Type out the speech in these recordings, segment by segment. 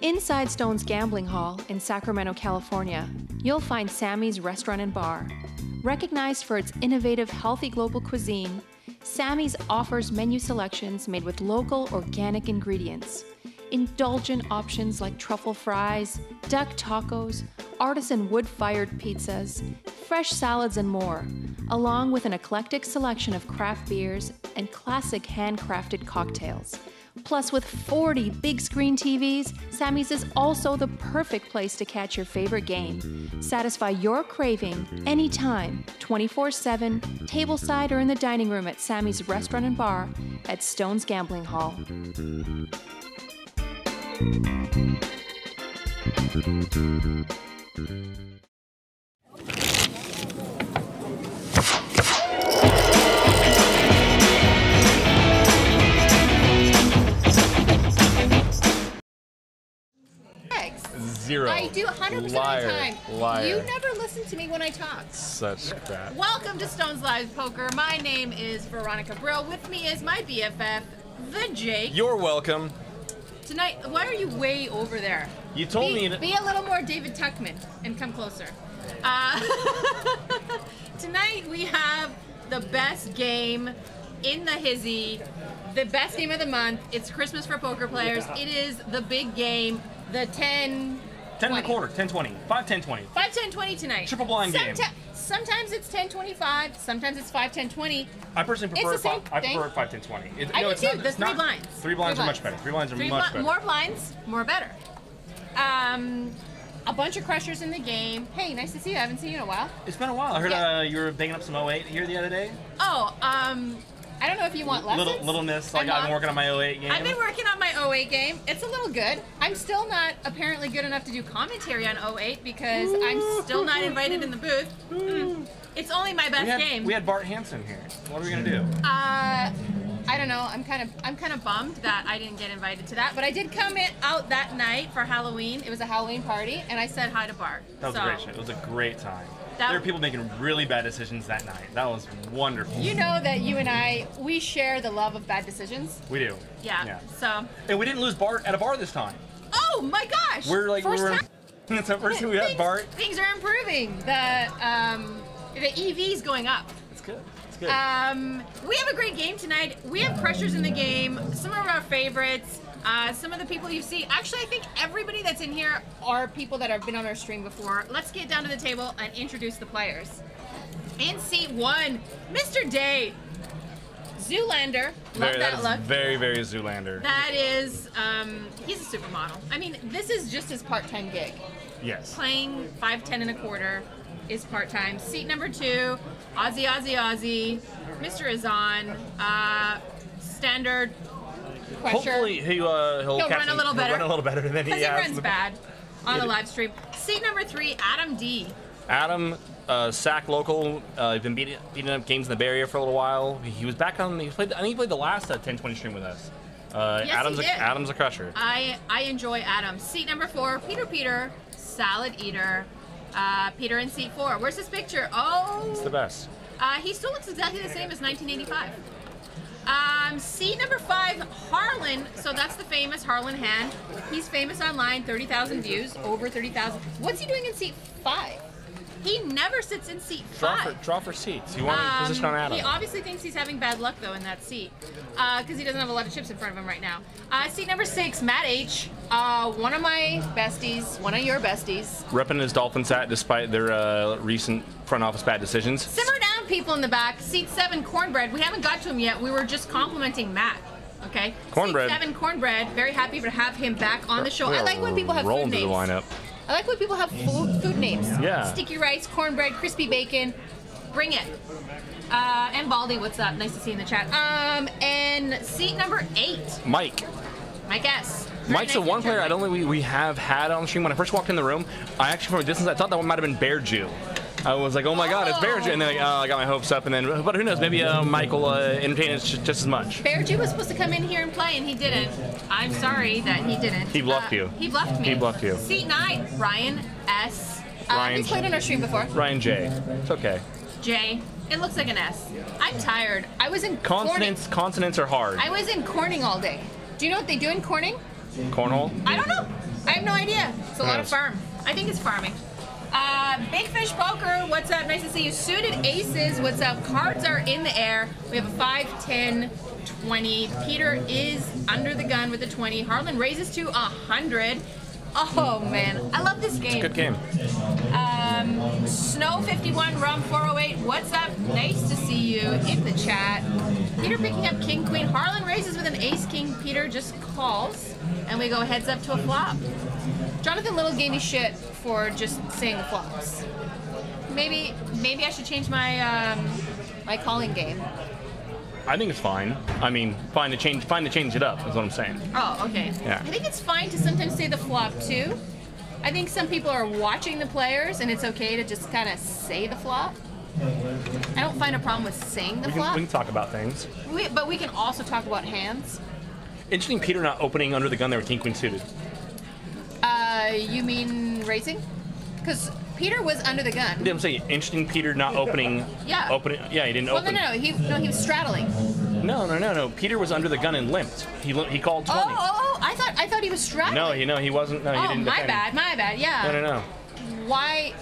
Inside Stone's Gambling Hall in Sacramento, California, you'll find Sammy's Restaurant and Bar. Recognized for its innovative, healthy global cuisine, Sammy's offers menu selections made with local, organic ingredients. Indulgent options like truffle fries, duck tacos, artisan wood-fired pizzas, fresh salads, and more, along with an eclectic selection of craft beers and classic handcrafted cocktails. Plus, with 40 big screen TVs, Sammy's is also the perfect place to catch your favorite game. Satisfy your craving anytime, 24/7, tableside or in the dining room at Sammy's Restaurant and Bar at Stone's Gambling Hall. Zero. I do 100% of the time. Liar. You never listen to me when I talk. Such crap. Welcome to Stone's Live Poker. My name is Veronica Brill. With me is my BFF, the Jake. You're welcome. Tonight, why are you way over there? You told me to... Be a little more David Tuckman and come closer. Tonight we have the best game in the hizzy, the best game of the month. It's Christmas for poker players. It is the big game, the 10 and a quarter, 10-20. 5-10-20. 5-10-20 tonight. Triple blind game. Sometimes it's 10-25, sometimes it's 5-10-20. I personally prefer It's the same thing. 5-10-20. I do too. The three blinds. Three blinds are much better. Three blinds are much better. More blinds, more better. A bunch of crushers in the game. Hey, nice to see you. I haven't seen you in a while. It's been a while. I heard you were banging up some 08 here the other day. Oh, I don't know if you want lessons. Little miss, like I've been working on my 08 game. I've been working on my 08 game. It's a little good. I'm still not apparently good enough to do commentary on 08 because I'm still not invited in the booth. It's only my best game. We had Bart Hansen here. What are we gonna do? I don't know. I'm kind of bummed that I didn't get invited to that, but I did come out that night for Halloween. It was a Halloween party, and I said hi to Bart. That was a great show. It was a great time. There were people making really bad decisions that night. That was wonderful. You know that you and we share the love of bad decisions. We do. Yeah. So. And we didn't lose Bart at a bar this time. Oh my gosh! First time. It's the first time we had Bart. Things are improving. The EV's going up. It's good. It's good. We have a great game tonight. We have crushers in the game. Some of our favorites. Some of the people you see. Actually, I think everybody that's in here are people that have been on our stream before. Let's get down to the table and introduce the players. In seat 1, Mr. Day. Zoolander. Love that look. Very, very Zoolander. That is, he's a supermodel. I mean, this is just his part-time gig. Yes. Playing 5-10 and a quarter is part-time. Seat number 2, Aussie. Mr. Azan. Standard pressure. Hopefully he'll run a little better. Run a little better than he has. Because he runs bad on a live stream. Seat number 3, Adam D. Adam, SAC local. He's been beating up games in the Bay Area for a little while. He was back on. I think he played the last 10-20 stream with us. Yes, he did. Adam's a crusher. I enjoy Adam. Seat number 4, Peter, salad eater. Peter in seat 4. Where's his picture? Oh, it's the best. He still looks exactly the same as 1985. Seat number 5, Harlan. So that's the famous Harlan hand. He's famous online, 30,000 views, over 30,000. What's he doing in seat 5? He never sits in seat 5. Draw for seats. You want to position on Adam. He obviously thinks he's having bad luck, though, in that seat. Because he doesn't have a lot of chips in front of him right now. Seat number 6, Matt H. One of my besties, one of your besties. Repping his Dolphins hat despite their recent front office bad decisions. Simmer down, people in the back. Seat 7, Cornbread. We haven't got to him yet. We were just complimenting Matt. Okay? Cornbread. Seat 7, Cornbread. Very happy to have him back on the show. I like when people have food names. To the lineup. I like when people have food names. Yeah. Sticky rice, cornbread, crispy bacon. Bring it. And Baldy, what's up? Nice to see you in the chat. And seat number 8. Mike S. Mike's the one player I don't think we have had on the stream. When I first walked in the room, I actually from a distance I thought that one might have been Bear Jew. I was like, oh my God, it's Bear Jew. And then I got my hopes up. And then, but who knows, maybe Mike will entertain us just as much. Bear Jew was supposed to come in here and play, and he didn't. I'm sorry that he didn't. He bluffed you. He bluffed me. He bluffed you. Seat 9, Ryan S. He's played on our stream before. Ryan J. It's okay. J. It looks like an S. I'm tired. I was in Corning. Consonants are hard. I was in Corning all day. Do you know what they do in Corning? Cornhole? I don't know. I have no idea. It's a lot of farm. I think it's farming. Big Fish Poker, what's up? Nice to see you. Suited Aces, what's up? Cards are in the air. We have a 5, 10, 20. Peter is under the gun with a 20. Harlan raises to 100. Oh man, I love this game. It's a good game. Snow 51, Rum 408, what's up? Nice to see you in the chat. Peter picking up King Queen. Harlan raises with an Ace King. Peter just calls, and we go heads up to a flop. Jonathan Little gave me shit for just saying the flops. Maybe I should change my my calling game. I think it's fine. I mean, fine to change it up, is what I'm saying. Oh, okay. Yeah. I think it's fine to sometimes say the flop too. I think some people are watching the players and it's okay to just kind of say the flop. I don't find a problem with saying the flop. We can talk about things. But we can also talk about hands. Interesting Peter not opening under the gun there with King Queen suited. You mean raising? Because Peter was under the gun. I'm saying interesting Peter not opening. Yeah. Yeah, he didn't open. No. He was straddling. No. Peter was under the gun and limped. He called 20. Oh! I thought he was straddling. No, he wasn't. No, he didn't. My bad. Yeah. No. Why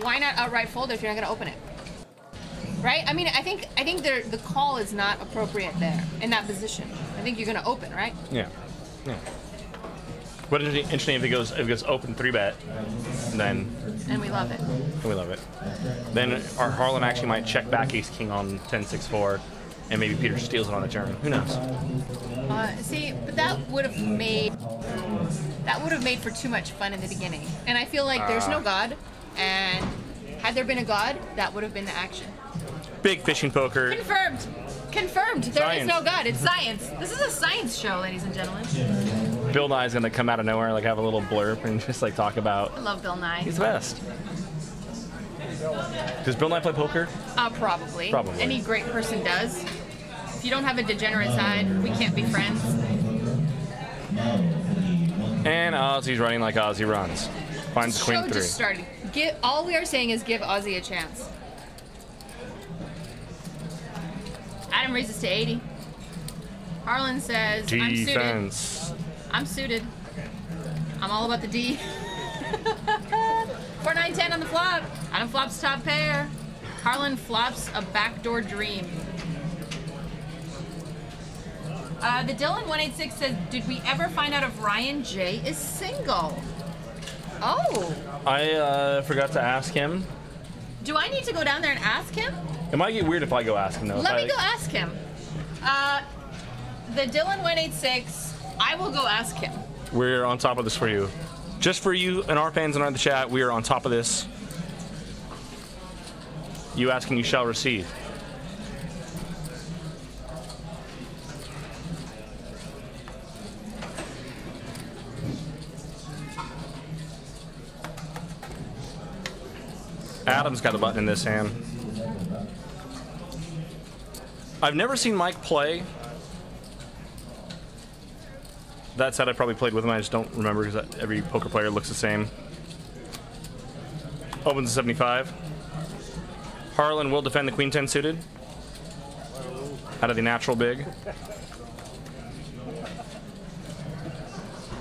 not outright fold it if you're not going to open it? Right? I mean, I think the call is not appropriate there in that position. I think you're going to open, right? Yeah. But interesting if it goes open 3-bet, then. And we love it. Then our Harlan actually might check back Ace King on 10-6-4, and maybe Peter steals it on the turn. Who knows? See, but that would have made for too much fun in the beginning. And I feel like there's no god, and had there been a god, that would have been the action. Big fishing poker. Confirmed. There Science. is no god. It's science. This is a science show, ladies and gentlemen. Bill Nye's gonna come out of nowhere, like have a little blurb and just like talk about. I love Bill Nye. He's the best. Does Bill Nye play poker? Probably. Probably. Any great person does. If you don't have a degenerate side, we can't be friends. And Ozzy's running like Ozzy runs. Finds the queen Show 3. just started. All we are saying is give Ozzy a chance. Adam raises to 80. Harlan says, Defense. I'm suited. I'm all about the D. 4, 9, 10 on the flop. Adam flops top pair. Harlan flops a backdoor dream. The Dylan186 says, did we ever find out if Ryan J is single? Oh. I forgot to ask him. Do I need to go down there and ask him? It might get weird if I go ask him though. Let me go ask him. The Dylan186, I will go ask him. We're on top of this for you. Just for you and our fans and our the chat, we are on top of this. You ask and you shall receive. Adam's got a button in this hand. I've never seen Mike play. That said, I probably played with him. I just don't remember because every poker player looks the same. Opens to 75. Harlan will defend the queen 10 suited. Out of the natural big.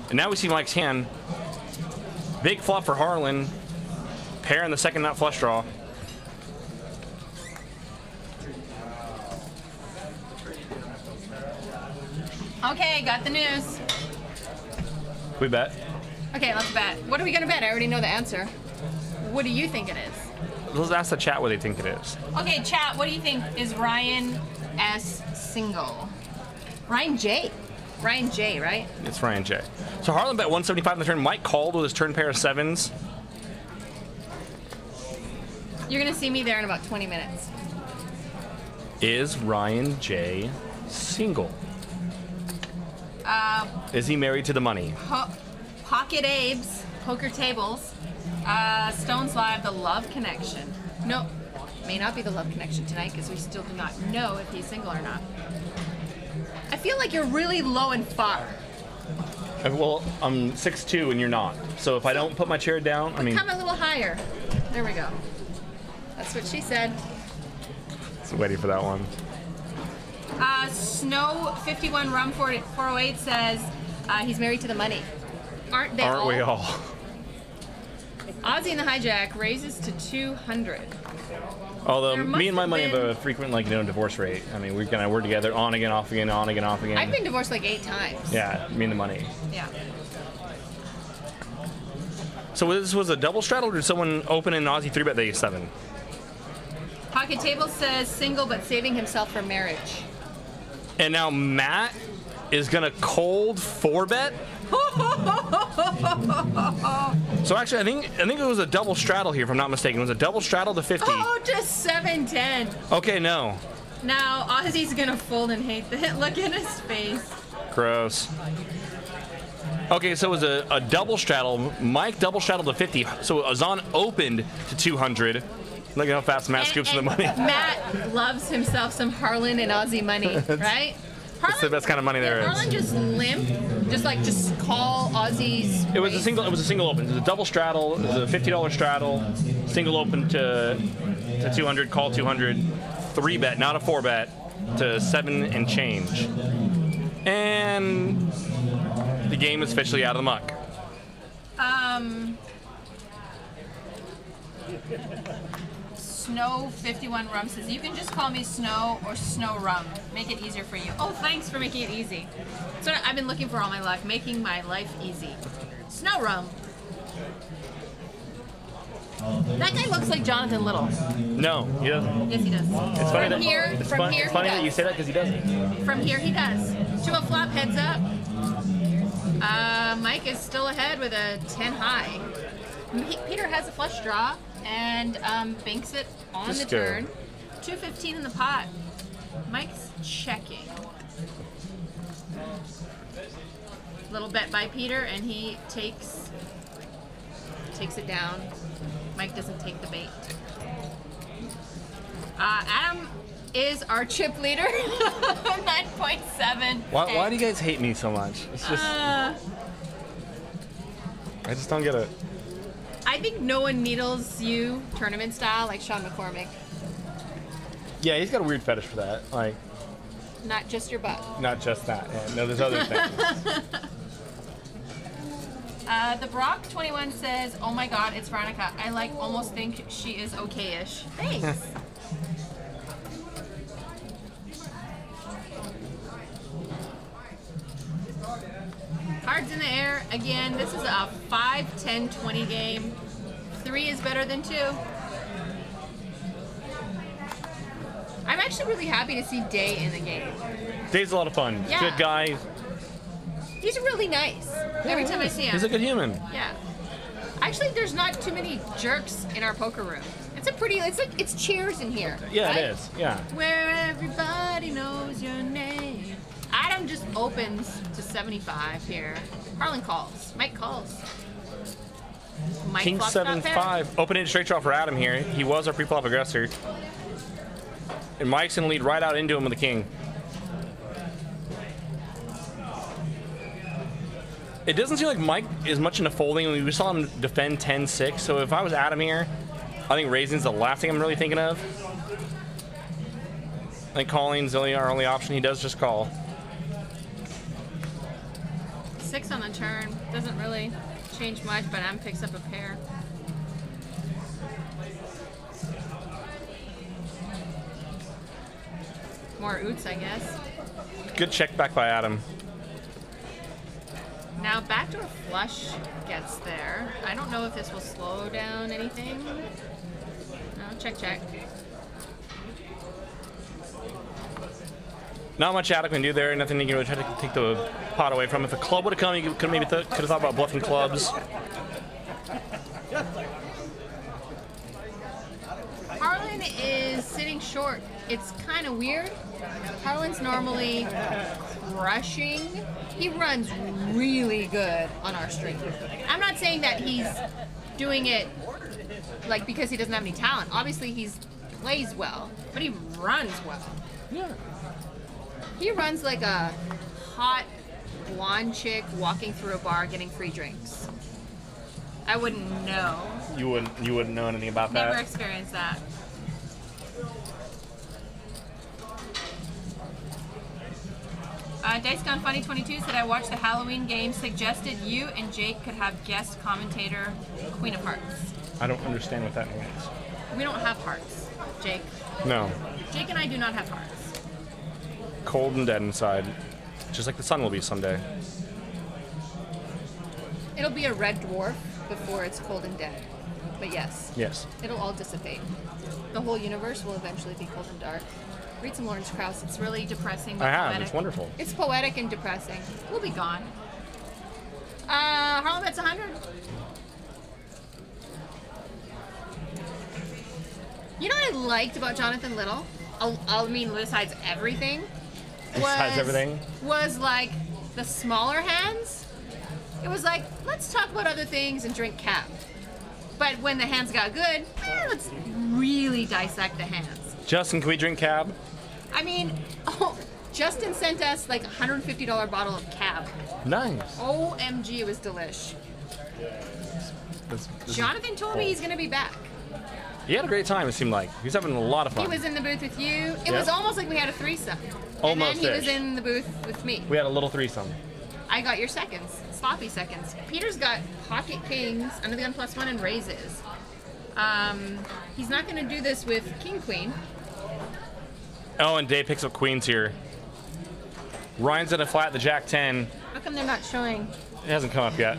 And now we see Mike's hand. Big flop for Harlan. Pair in the second nut flush draw. Okay, got the news. We bet. Okay, let's bet. What are we gonna bet? I already know the answer. What do you think it is? Let's ask the chat what they think it is. Okay, chat, what do you think is Ryan S single? Ryan J. Ryan J, right? It's Ryan J. So Harlan bet 175 on the turn. Mike called with his turn pair of sevens. You're gonna see me there in about 20 minutes. Is Ryan J single? Is he married to the money? Pocket Abe's Poker Tables. Stones Live, the Love Connection. No, may not be the Love Connection tonight because we still do not know if he's single or not. I feel like you're really low and far. Well, I'm 6'2" and you're not. So if I don't put my chair down, I mean... Come a little higher. There we go. That's what she said. So waiting for that one. Snow 51 Rum 408 says he's married to the money. Aren't they all? Aren't we all? Ozzy and the Hijack raises to 200. Although There me and my must money have have a been- frequent divorce rate. I mean, we're together on again, off again, on again, off again. I've been divorced like 8 times. Yeah, me and the money. Yeah. So this was a double straddle, or did someone open an Aussie 3-bet the 7? Pocket Table says single but saving himself for marriage. And now Matt is gonna cold 4-bet. So actually, I think it was a double straddle here, if I'm not mistaken. It was a double straddle to 50. Oh, just 710. Okay, no. Now Ozzy's gonna fold and hate that. Look at his face. Gross. Okay, so it was a double straddle. Mike double straddled to 50. So Azan opened to 200. Look at how fast Matt scoops in the money. Matt loves himself some Harlan and Ozzy money, right? That's the best kind of money there is. Harlan just limp, just call Ozzy's. It was a single open. It was a double straddle. It was a $50 straddle. Single open to 200. Call 200. 3-bet, not a 4-bet, to 7 and change. And the game is officially out of the muck. Snow 51 Rum says you can just call me Snow or Snow Rum. Make it easier for you. Oh, thanks for making it easy. That's what I've been looking for all my life, making my life easy. Snow Rum. That guy looks like Jonathan Little. No, he doesn't. Yes, he does. It's funny From here, it's from funny, here, it's funny he that does. you say that because he doesn't. From here, he does. To a flop, heads up. Mike is still ahead with a 10 high. Peter has a flush draw and banks it on Just the go. turn. 215 in the pot. Mike's checking. Little bet by Peter, and he takes it down. Mike doesn't take the bait. Adam is our chip leader, 9.7. Why do you guys hate me so much? It's just I just don't get it. I think no one needles you tournament style like Sean McCormick. Yeah, he's got a weird fetish for that. Like, Not just your butt. not just that. Yeah, no, there's other things. The Brock 21 says, "Oh my God, it's Veronica. I almost think she is okay-ish." Thanks. Cards in the air again. This is a 5, 10, 20 game. 3 is better than 2. I'm actually really happy to see Day in the game. Dave's a lot of fun. Yeah. Good guy. He's really nice. Every time I see him. He's a good human. Yeah. Actually, there's not too many jerks in our poker room. It's cheers in here. Yeah, right? it is. Yeah. Where everybody knows your name. Adam just opens to 75 here. Harlan calls. Mike calls. Mike King flops top pair. 7-5. Open-ended straight draw for Adam here. He was our pre-flop aggressor. And Mike's gonna lead right out into him with the king. It doesn't seem like Mike is much into folding. We saw him defend 10-6. So if I was Adam here, I think raising's the last thing I'm really thinking of. I think calling's our only option. He does just call. 6 on the turn. Doesn't really change much, but Adam picks up a pair. More oots, I guess. Good check back by Adam. Now backdoor flush gets there. I don't know if this will slow down anything. No, check, check. Not much Adam can do there. Nothing you can really try to take the pot away from. If a club would have come, you could maybe could have thought about bluffing clubs. Harlan is sitting short. It's kind of weird. Harlan's normally crushing. He runs really good on our stream. I'm not saying that he's doing it because he doesn't have any talent. Obviously, he plays well, but he runs well. Yeah. He runs like a hot blonde chick walking through a bar getting free drinks. I wouldn't know. You wouldn't know anything about that. Never experienced that. Dice Gone Funny 22 said, I watched the Halloween game, suggested you and Jake could have guest commentator Queen of Hearts. I don't understand what that means. We don't have hearts, Jake. No. Jake and I do not have hearts. Cold and dead inside. Just like the sun will be someday. It'll be a red dwarf before it's cold and dead. But yes. Yes. It'll all dissipate. The whole universe will eventually be cold and dark. Read some Lawrence Krauss. It's really depressing. But I have. poetic. It's wonderful. It's poetic and depressing. We'll be gone. Harlem Bet's 100. You know what I liked about Jonathan Little? I mean, besides everything. Besides everything? Was like the smaller hands. It was like, let's talk about other things and drink cab. But when the hands got good, let's really dissect the hands. Justin, can we drink cab? I mean, Justin sent us like a $150 bottle of cab. Nice. OMG, it was delish. This Jonathan told me he's going to be back. He had a great time, it seemed like. He was having a lot of fun. He was in the booth with you. It Yep. was almost like we had a threesome. Almost. And then he was in the booth with me. We had a little threesome. I got your seconds, sloppy seconds. Peter's got pocket kings, under the gun +1, and raises. He's not going to do this with king queen. Oh, and Dave picks up queens here. Ryan's in a flat, the jack 10. How come they're not showing? It hasn't come up yet.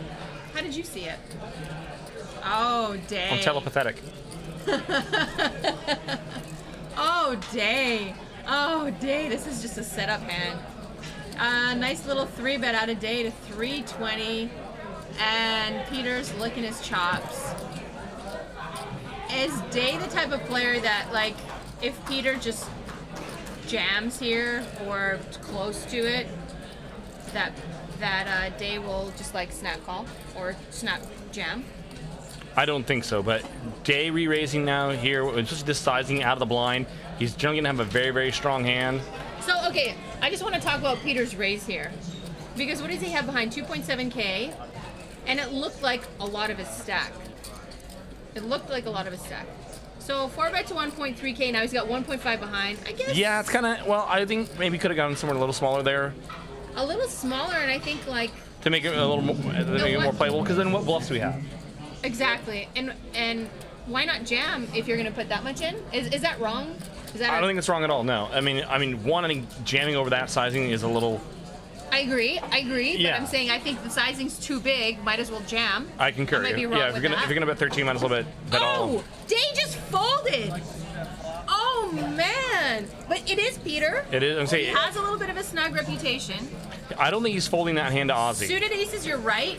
How did you see it? Oh, dang. I'm telepathetic. Oh, day. Oh, day. This is just a setup hand. Nice little 3-bet out of day to 320. And Peter's licking his chops. Is Day the type of player that, like, if Peter just jams here or close to it, that Day will just, like, snap call or snap jam? I don't think so, but Day re-raising now here, just this sizing out of the blind. He's generally going to have a very, very strong hand. So, okay, I just want to talk about Peter's raise here. Because what does he have behind? 2.7K, and it looked like a lot of his stack. It looked like a lot of his stack. So 4-bet to 1.3K, now he's got 1.5 behind. I guess. Yeah, it's kind of, well, I think maybe could have gone somewhere a little smaller there. A little smaller, and I think, like... To make it a little more, more playable, because then what bluffs do we have? Exactly, and why not jam if you're going to put that much in? Is that wrong? Is that I don't think it's wrong at all, no. I mean, one, I think jamming over that sizing is a little... I agree, Yeah. but I'm saying I think the sizing's too big, might as well jam. I concur. I might be wrong yeah, if you're gonna bet 13, might as well bet all. Oh, Day just folded. Oh man! But it is Peter. It is. I'm He saying. has a little bit of a snug reputation. I don't think he's folding that hand to Ozzy. Suited aces, you're right.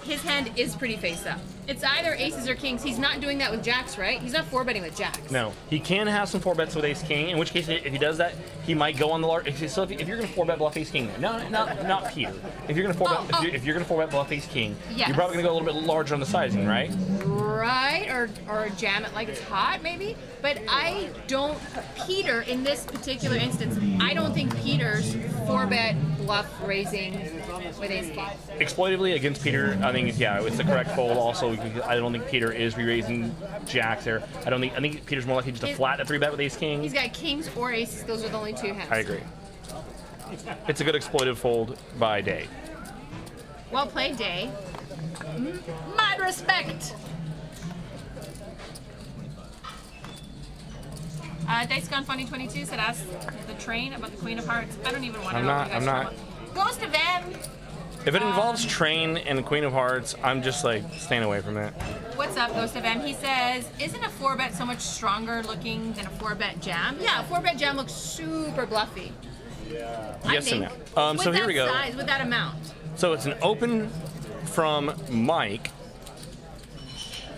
His hand is pretty face up. It's either aces or kings. He's not doing that with jacks, right? He's not 4-betting with jacks. No, he can have some 4-bets with ace king. In which case, if he does that, he might go on the large. So if you're gonna 4-bet bluff ace king, not Peter. If you're gonna 4-bet, if you're gonna 4-bet bluff ace king, Yes. you're probably gonna go a little bit larger on the sizing, right? Right, or jam it like it's hot, maybe. But I don't, Peter, in this particular instance, I don't think Peter's 4-bet bluff raising with ace king. Exploitively against Peter, I think it's the correct fold. Also, I don't think Peter is re-raising jacks there. I think Peter's more likely just to flat a 3-bet with ace king. He's got kings or aces. Those are the only two hands. I agree. It's a good exploitive fold by Day. Well played, Day. Mad respect. Dice Gone Funny 22 said, ask the train about the Queen of Hearts. I don't even want to know what you guys talk about. Ghost of M. If it involves train and Queen of Hearts, I'm just like staying away from it. What's up, Ghost of M? He says, isn't a 4-bet so much stronger looking than a 4-bet jam? Yeah, a 4-bet jam looks super bluffy. Yes and no. So here we go. Size, with that amount. So it's an open from Mike.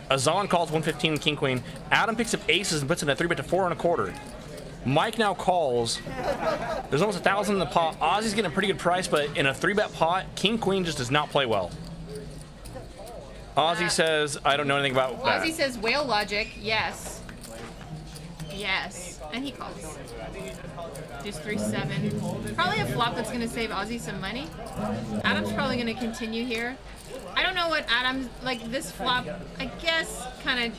Azan calls 115 King Queen. Adam picks up aces and puts in a 3-bet to 4 1/4. Mike now calls. There's almost 1,000 in the pot. Ozzy's getting a pretty good price, but in a 3-bet pot, King Queen just does not play well. Ozzy says, I don't know anything about that. Ozzy says whale logic, yes. Yes, and he calls. Deuce 3-7. Probably a flop that's going to save Ozzy some money. Adam's probably going to continue here. I don't know what Adam's, like this flop, I guess, kind of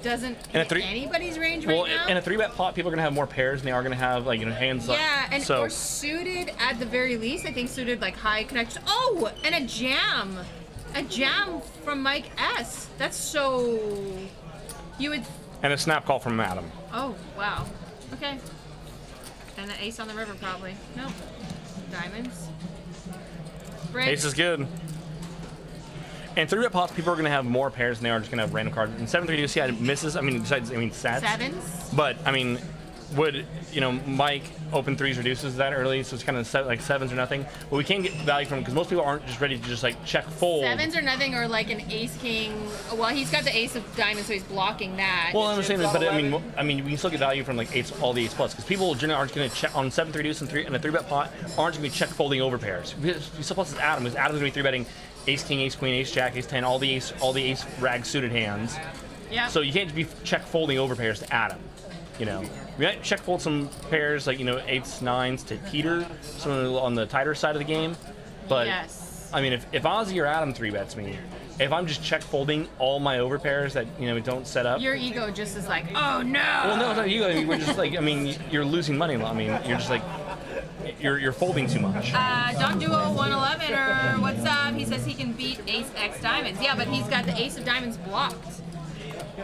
doesn't hit anybody's range right now. Well, in a 3-bet pot, people are going to have more pairs than they are going to have, like, hands up. Yeah, and or suited at the very least. I think suited, like, high connection. Oh, and a jam. A jam from Mike S. That's so... You would... And a snap call from Adam. Oh, wow. Okay. And the ace on the river, probably. No. Diamonds. Bridge. Ace is good. And 3-bet pots, people are going to have more pairs than they are just going to have random cards. And 7-3 do see how it misses. I mean, besides, sets. Sevens. But, I mean, would, Mike open 3s or deuces that early, so it's kind of like 7s or nothing. But we can get value from it because most people aren't just ready to just, like, check fold. 7s or nothing, or like an ace-king. Well, he's got the ace of diamonds, so he's blocking that. Well, I'm saying this, but I mean, we can still get value from, like, all the ace plus. Because people generally aren't going to check on 7-3 deuce and a 3-bet pot, aren't going to be check folding over pairs. We still plus is Adam, because Adam's going to be 3-betting ace king, ace queen, ace jack, ace 10, all the ace rag suited hands. Yeah. So you can't just be check folding over pairs to Adam. We might check fold some pairs like 8s, 9s to Peter, some on the tighter side of the game. But yes. I mean, if Ozzy or Adam 3-bets me, if I'm just check folding all my over pairs that don't set up, your ego just is like, oh no. Well, no, it's not ego. We're just like, I mean, you're losing money. I mean, you're just like. You're folding too much. Don Duo 111 or what's up? He says he can beat Ace X Diamonds. Yeah, but he's got the Ace of Diamonds blocked.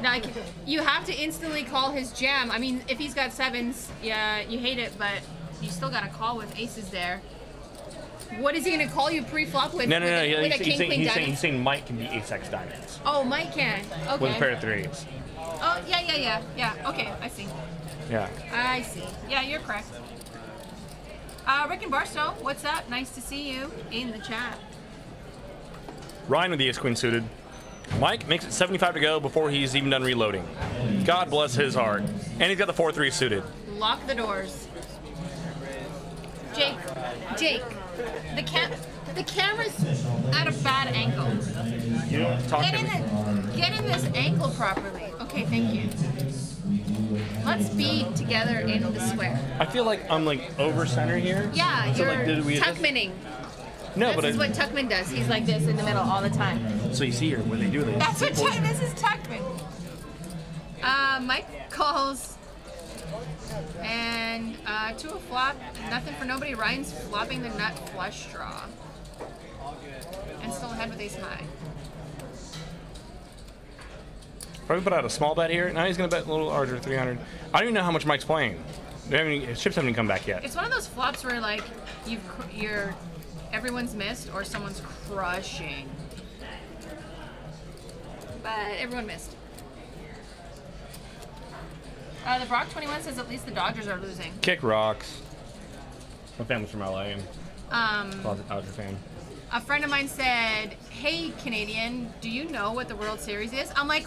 Like, you have to instantly call his jam. I mean, if he's got 7s, yeah, you hate it, but you still got to call with aces there. What is he going to call you pre-flop with? No. With a king, queen, diamond? He's saying Mike can be Ace X Diamonds. Oh, Mike can. Okay. With a pair of 3s. Oh, yeah. Okay, I see. Yeah. I see. Yeah, you're correct. Rick and Barstow, what's up? Nice to see you in the chat. Ryan with the ace-queen suited. Mike makes it 75 to go before he's even done reloading. God bless his heart. And he's got the 4-3 suited. Lock the doors. Jake, the camera's at a bad angle. Get in this angle properly. Okay, thank you. Let's be together in the square. I feel like I'm like over center here. Yeah, so you're tuckmaning. No, this is what Tuckman does. He's like this in the middle all the time. So you see here when they do this. That's what this is Tuckman. Mike calls and to a flop, nothing for nobody. Ryan's flopping the nut flush draw and still ahead with ace high. Probably put out a small bet here. Now he's going to bet a little larger, 300. I don't even know how much Mike's playing. His chips haven't even come back yet. It's one of those flops where like everyone's missed or someone's crushing. But everyone missed. The Brock 21 says at least the Dodgers are losing. Kick rocks. My family's from LA and closet Dodger fan. A friend of mine said, "Hey Canadian, do you know what the World Series is?" I'm like,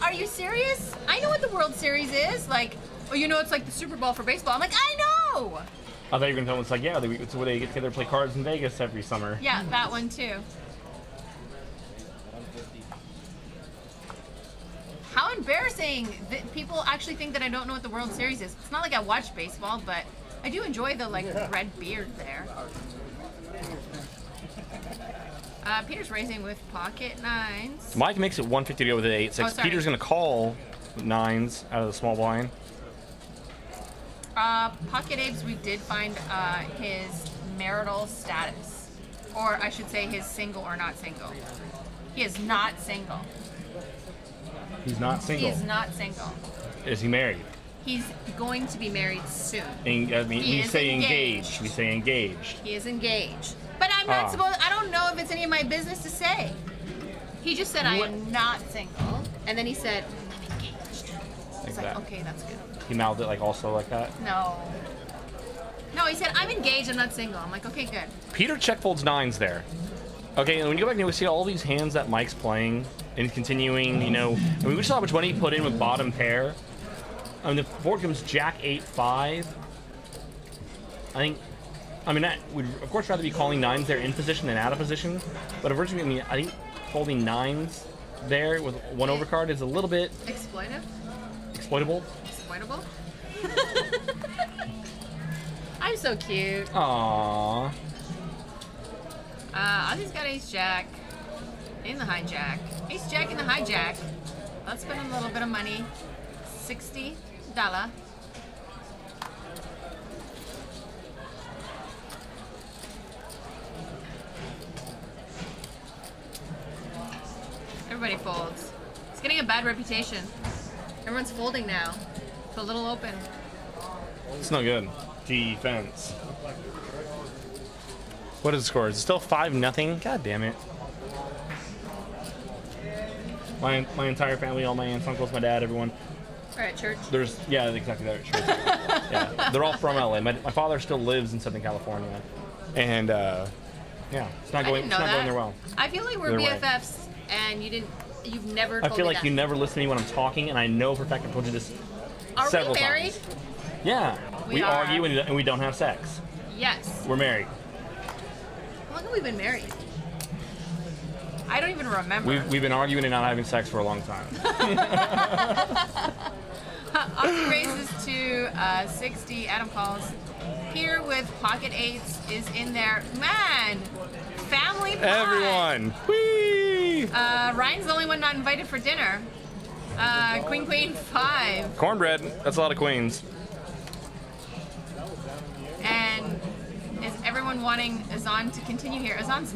are you serious? I know what the World Series is. Like, oh, it's like the Super Bowl for baseball. I'm like, I know. I thought you were going to tell me it's like, yeah, it's where they get together to play cards in Vegas every summer. Yeah, that one too. How embarrassing that people actually think that I don't know what the World Series is. It's not like I watch baseball, but I do enjoy the red beard there. Peter's raising with pocket 9s. Mike makes it 150 to go with an 8-6. Peter's going to call 9s out of the small blind. Pocket Apes, we did find his marital status. Or I should say his single or not single. He is not single. He's not single? He is not single. Is he married? He's going to be married soon. We say engaged. We say engaged. He is engaged. But I'm not supposed. I don't know if it's any of my business to say. He just said I am not single, and then he said I'm engaged. It's like, okay, that's good. He mouthed it also like that. No, he said I'm engaged. I'm not single. I'm like, okay, good. Peter check folds 9s there. Okay, and when you go back and we see all these hands that Mike's playing and continuing. We saw how much money he put in with bottom pair. I mean, the board comes Jack 8-5. I mean, that would of course rather be calling 9s there in position than out of position. But originally, I think folding 9s there with one overcard is a little bit exploitable. unavoidable. I'm so cute. Aww. Ozzy's got ace jack in the hijack. Ace jack in the hijack. Let's spend a little bit of money. $60. Everybody folds. It's getting a bad reputation. Everyone's folding now. It's a little open. It's no good. Defense. What is the score? Is it still 5-0? God damn it. My entire family, all my aunts, uncles, my dad, everyone. We're at church. Yeah, exactly. They're at church. Yeah, they're all from LA. My father still lives in Southern California, and yeah, it's not going. It's not going there well. I feel like we're Either way. BFFs, and you've never. Told I feel me like that. you never listen to me when I'm talking, and I know for a fact I've told you this Are several we married? times. Yeah, We we are. argue and we don't have sex. Yes. We're married. How long have we been married? I don't even remember. We've been arguing and not having sex for a long time. Ozzy raises to 60. Adam calls. Peter with pocket eights is in there. Man, family pie. Everyone, whee! Ryan's the only one not invited for dinner. Queen, queen, 5. Cornbread. That's a lot of queens. And is everyone wanting Azan to continue here? Azan's,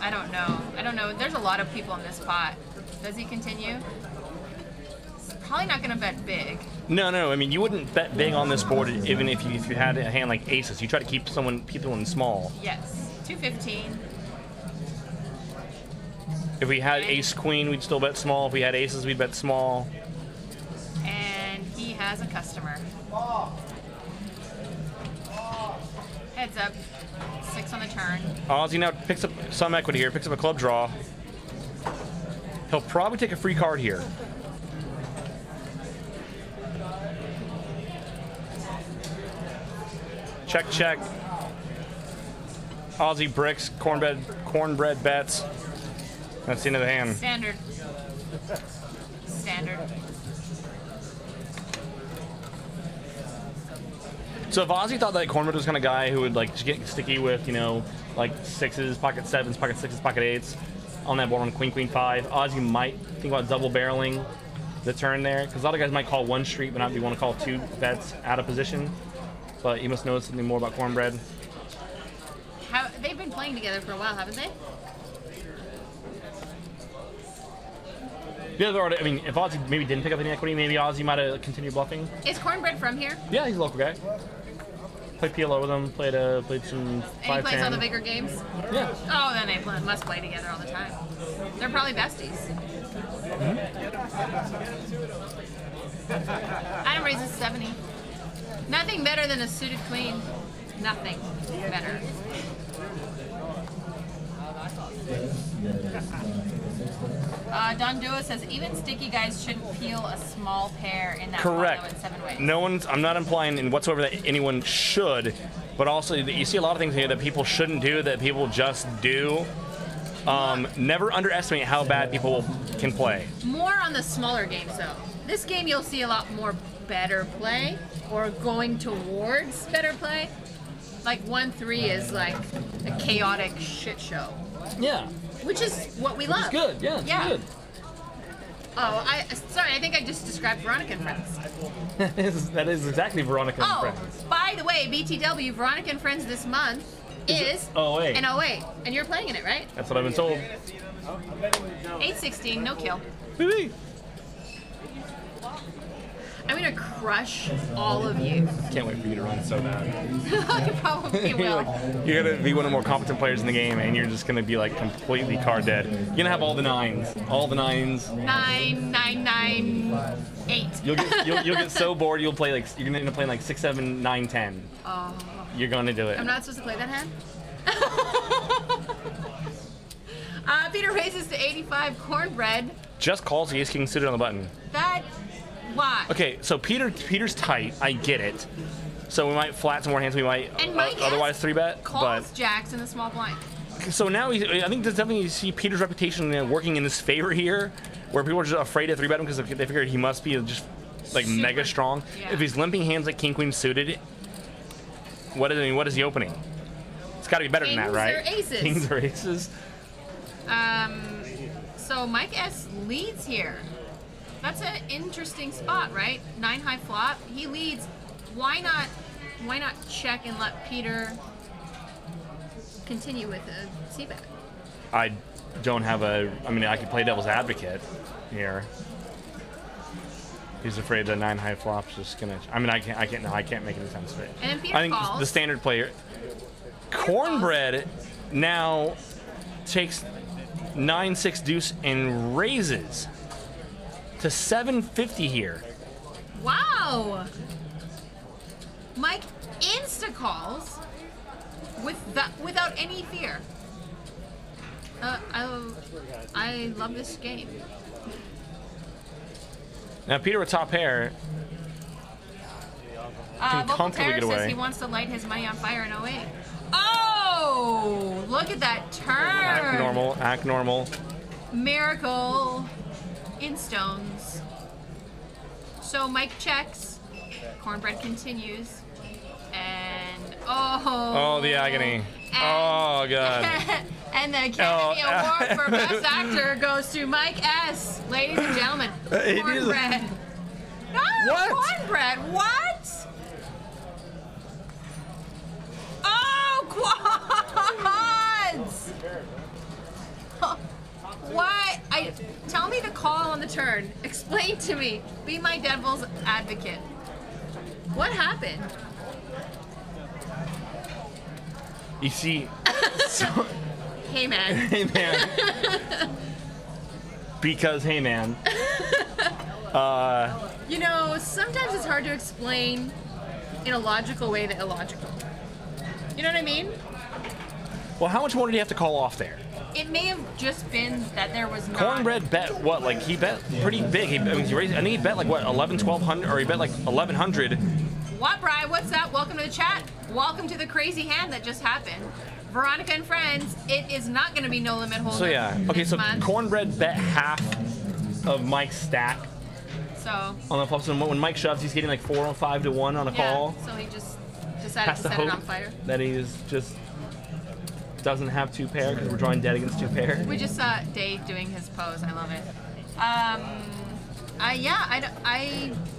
I don't know. There's a lot of people in this pot. Does he continue? He's probably not going to bet big. No. I mean, you wouldn't bet big on this board even if you had a hand like aces. You try to keep people in small. Yes. 215. If we had ace queen, we'd still bet small. If we had aces, we'd bet small. And he has a customer. Heads up. 6 on the turn. Ozzy now picks up some equity here, picks up a club draw. He'll probably take a free card here. Check, check. Ozzy bricks, cornbread bets. That's the end of the hand. Standard. So if Ozzy thought that Cornbread was the kind of guy who would like just get sticky with, like sixes, pocket sevens, pocket sixes, pocket eights on that board on queen, queen, 5, Ozzy might think about double barreling the turn there, because a lot of guys might call one street but not want to call 2 bets out of position. But you must know something more about Cornbread. They've been playing together for a while, haven't they? Yeah, they're already, I mean, if Ozzy maybe didn't pick up any equity, maybe Ozzy might have continued bluffing. Is Cornbread from here? Yeah, he's a local guy. Played PLO with him, played some 5-10. And he plays all the bigger games? Yeah. Oh, then they must play together all the time. They're probably besties. Adam raises 70. Nothing better than a suited queen. Nothing better. Don Dua says even sticky guys shouldn't peel a small pair in that Correct. combo in 7 ways. No one's. I'm not implying in whatsoever that anyone should, but also you see a lot of things here that people shouldn't do that people just do. Never underestimate how bad people can play. More on the smaller games though. This game you'll see a lot more better play or going towards better play. Like 1-3 is like a chaotic shit show. Yeah. Which is what we love. It's good. Yeah. It's good. Oh, sorry. I think I just described Veronica and Friends. that is exactly Veronica and Friends. By the way, BTW Veronica and Friends this month is an 08, and you're playing in it, right? That's what I've been told. 8-16, no kill. Woo-wee. I'm gonna crush all of you. Can't wait for you to run so bad. I probably will. You're gonna be one of the more competent players in the game, and you're just gonna be like completely card dead. You're gonna have all the 9s. 9, 9, 9, 8. You'll get so bored. You're gonna end up playing like 6, 7, 9, 10. Oh. You're gonna do it. I'm not supposed to play that hand. Peter raises to 85. Cornbread. Just calls the ace king suited on the button. Why? Okay, so Peter's tight. I get it. So we might flat some more hands. We might otherwise 3-bet. Calls jacks in the small blind. So now I think there's definitely you see Peter's reputation working in his favor here, where people are just afraid to 3-bet him because they figured he must be just like mega strong. Yeah. If he's limping hands like King Queen suited, what is he opening? It's got to be better than that, right? Kings or aces. Kings or aces. So Mike S leads here. That's an interesting spot, right? 9 high flop. He leads. Why not check and let Peter continue with a c-bet? I don't have a. I mean, I could play devil's advocate here. He's afraid the 9 high flop's just gonna. I mean, I can't make any sense of it. And Peter I think calls. the standard player, Cornbread, now takes 9-6 deuce and raises to 750 here. Wow! Mike insta calls without any fear. I love this game. Now Peter with top pair can Vocal comfortably Terror get says away. he wants to light his money on fire in 08. Oh! Look at that turn! Act normal. Miracle in stones. So Mike checks. Cornbread continues. And Oh, the agony. Oh, God. And the Academy Award for Best Actor goes to Mike S. Ladies and gentlemen, Cornbread. No, What? Cornbread. What? Oh, quads. Why? Tell me the call on the turn. Explain to me. Be my devil's advocate. What happened? You see, Hey man. hey man, because hey man. You know, sometimes it's hard to explain in a logical way the illogical. You know what I mean? Well, how much more did he have to call off there? It may have just been that there was not. Cornbread bet what? Like he bet pretty big. He raised. I think he bet like what 1,100, or he bet like 1,100. What, Bri? What's up? Welcome to the chat. Welcome to the crazy hand that just happened. Veronica and friends, it is not going to be no limit hold'em. So yeah, okay. this So month. Cornbread bet half of Mike's stack So on the flop. So when Mike shoves, he's getting like 4 or 5 to 1 on a yeah, call. so he just decided Has to to set it hope on fire. that he's just doesn't have 2 pair because we're drawing dead against 2 pair. We just saw Dave doing his pose. I love it.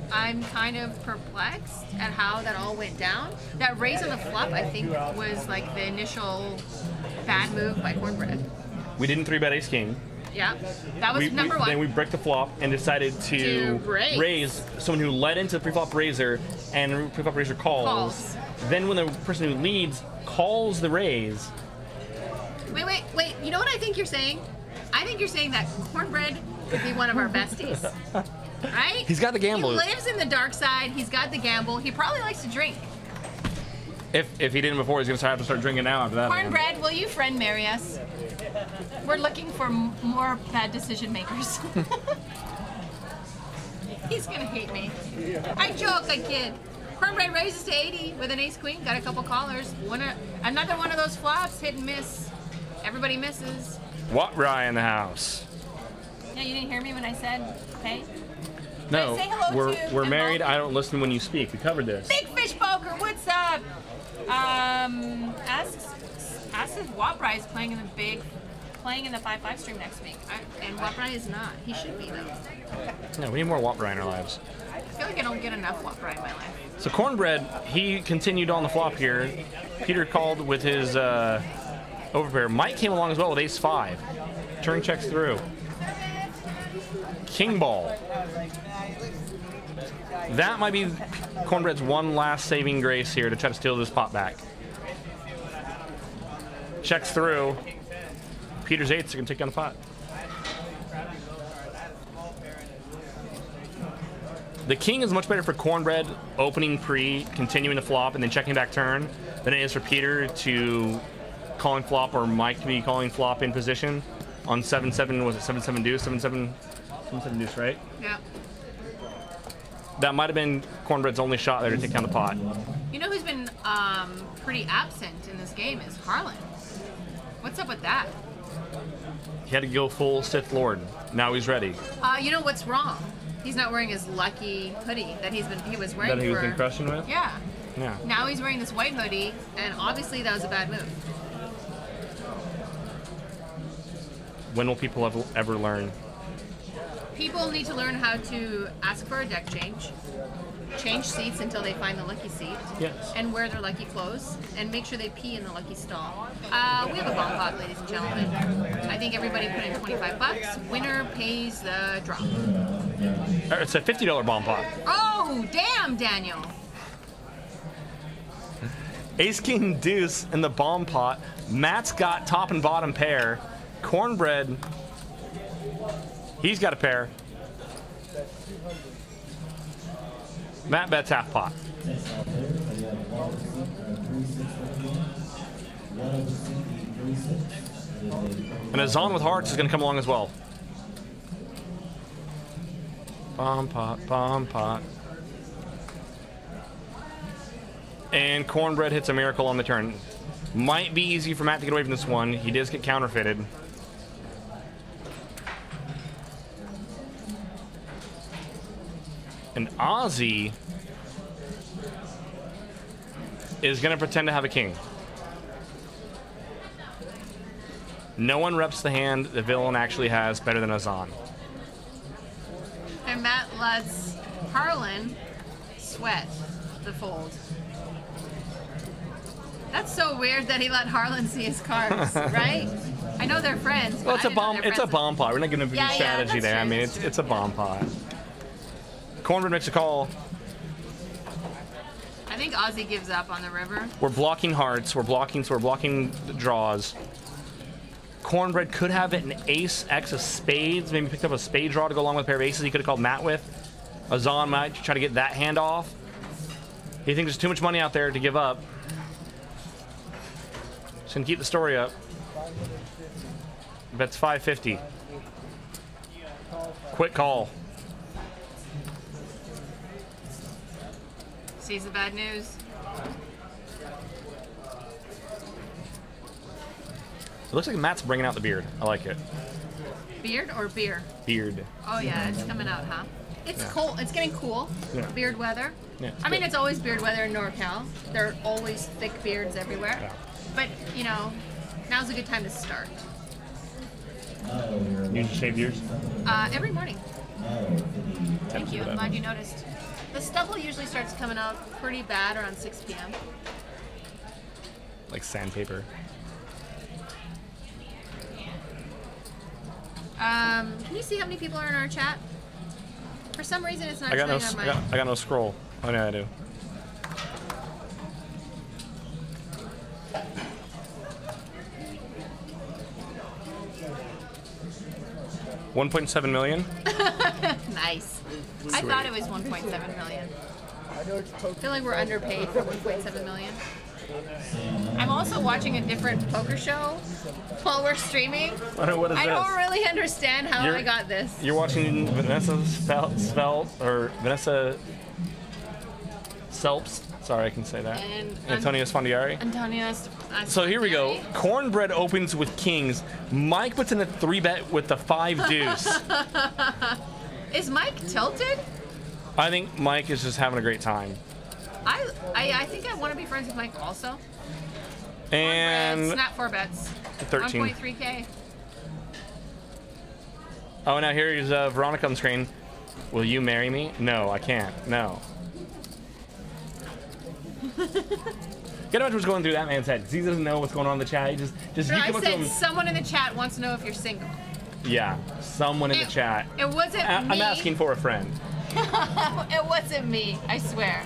I'm kind of perplexed at how that all went down. That raise on the flop, I think, was like the initial bad move by Cornbread. We didn't 3-bet ace king. Yeah, that was number one. Then we bricked the flop and decided to raise someone who led into the pre-flop raiser, and pre-flop raiser calls. Then when the person who leads calls the raise. Wait. You know what I think you're saying? I think you're saying that Cornbread could be one of our besties. Right? He's got the gamble. He lives in the dark side. He's got the gamble. He probably likes to drink. If he didn't before, he's going to have to start drinking now after that. Cornbread, will you friend marry us? We're looking for more bad decision makers. He's going to hate me. I joke, I kid. Cornbread raises to 80 with an ace queen. Got a couple callers. Another one of those flops, hit and miss. Everybody misses. What Rye in the house? Yeah, you didn't hear me when I said, hey? No, Say hello to we're them married. both. I don't listen when you speak. We covered this. Big Fish Poker, what's up? Asks if Waprai is playing in the 5-5 stream next week. And Waprai is not. He should be though. No, we need more What Rye in our lives. I feel like I don't get enough Waprai in my life. So Cornbread, he continued on the flop here. Peter called with his overpair. Mike came along as well with ace 5. Turn checks through. King ball. That might be Cornbread's one last saving grace here to try to steal this pot back. Checks through. Peter's 8s are going to take down the pot. The king is much better for Cornbread opening pre, continuing the flop, and then checking back turn than it is for Peter to calling flop, or Mike to be calling flop in position on 7-7. Was it 7-7 deuce? 7-7 deuce, right? Yeah. That might have been Cornbread's only shot there to take down the pot. You know who's been pretty absent in this game is Harlan. What's up with that? He had to go full Sith Lord. Now he's ready. You know what's wrong? He's not wearing his lucky hoodie that he was wearing. That he was been crushing with? Yeah. Yeah. Now he's wearing this white hoodie, and obviously that was a bad move. When will people ever learn? People need to learn how to ask for a deck change seats until they find the lucky seat, Yes. and wear their lucky clothes, and make sure they pee in the lucky stall. We have a bomb pot, ladies and gentlemen. I think everybody put in $25. Winner pays the drop. It's a $50 bomb pot. Oh, damn, Daniel. Ace King Deuce in the bomb pot. Matt's got top and bottom pair. Cornbread, he's got a pair. Matt bets half pot. And Azan with hearts is going to come along as well. Bomb pot, bomb pot. And Cornbread hits a miracle on the turn. Might be easy for Matt to get away from this one. He does get counterfeited. And Ozzy is going to pretend to have a king. No one reps the hand the villain actually has better than Azan. And Matt lets Harlan sweat the fold. That's so weird that he let Harlan see his cards, right? I know they're friends. Well, it's a I didn't know bomb. they're It's a friends. bomb pot. We're not going to do Yeah, strategy that's there. true, I mean, that's it's a bomb pot. Cornbread makes a call. I think Ozzy gives up on the river. We're blocking hearts. We're blocking the draws. Cornbread could have it an ace, X of spades. Maybe picked up a spade draw to go along with a pair of aces he could have called Matt with. Azan might try to get that hand off. He thinks there's too much money out there to give up. Just gonna keep the story up. Bets 550. Quick call. Sees the bad news. It looks like Matt's bringing out the beard. I like it. Beard or beer? Beard. Oh yeah, it's coming out, huh? It's cold. It's getting cool. Yeah. Beard weather. Yeah, I mean, good. it's always beard weather in NorCal. There are always thick beards everywhere. Yeah. But you know, now's a good time to start. You just shave yours? Every morning. Thank you. for I'm that. glad you noticed. The stubble usually starts coming out pretty bad around 6 p.m. Like sandpaper. Can you see how many people are in our chat? For some reason, it's not I got no. showing on my. I got no scroll. Oh no, I do. $1.7 million. Nice. I thought it was 1.7 million. I feel like we're underpaid for 1.7 million. I'm also watching a different poker show while we're streaming. What is I this? don't really understand how You're- I got this. You're watching Vanessa Selps. Sorry, I can say that. And Antonio Sfondiari. Antonio. So here we go. Cornbread opens with kings. Mike puts in a 3-bet with the 5 deuce. Is Mike tilted? I think Mike is just having a great time. I think I want to be friends with Mike also. And Snap 4 bets. 13. 1.3K. Oh, now here is Veronica on the screen. Will you marry me? No, I can't. No. Get imagine what's going through that man's head. 'Cause he doesn't know what's going on in the chat. He just No, you I come up to said him. someone in the chat wants to know if you're single. Yeah, someone in the chat. It wasn't me. I'm asking for a friend. It wasn't me, I swear.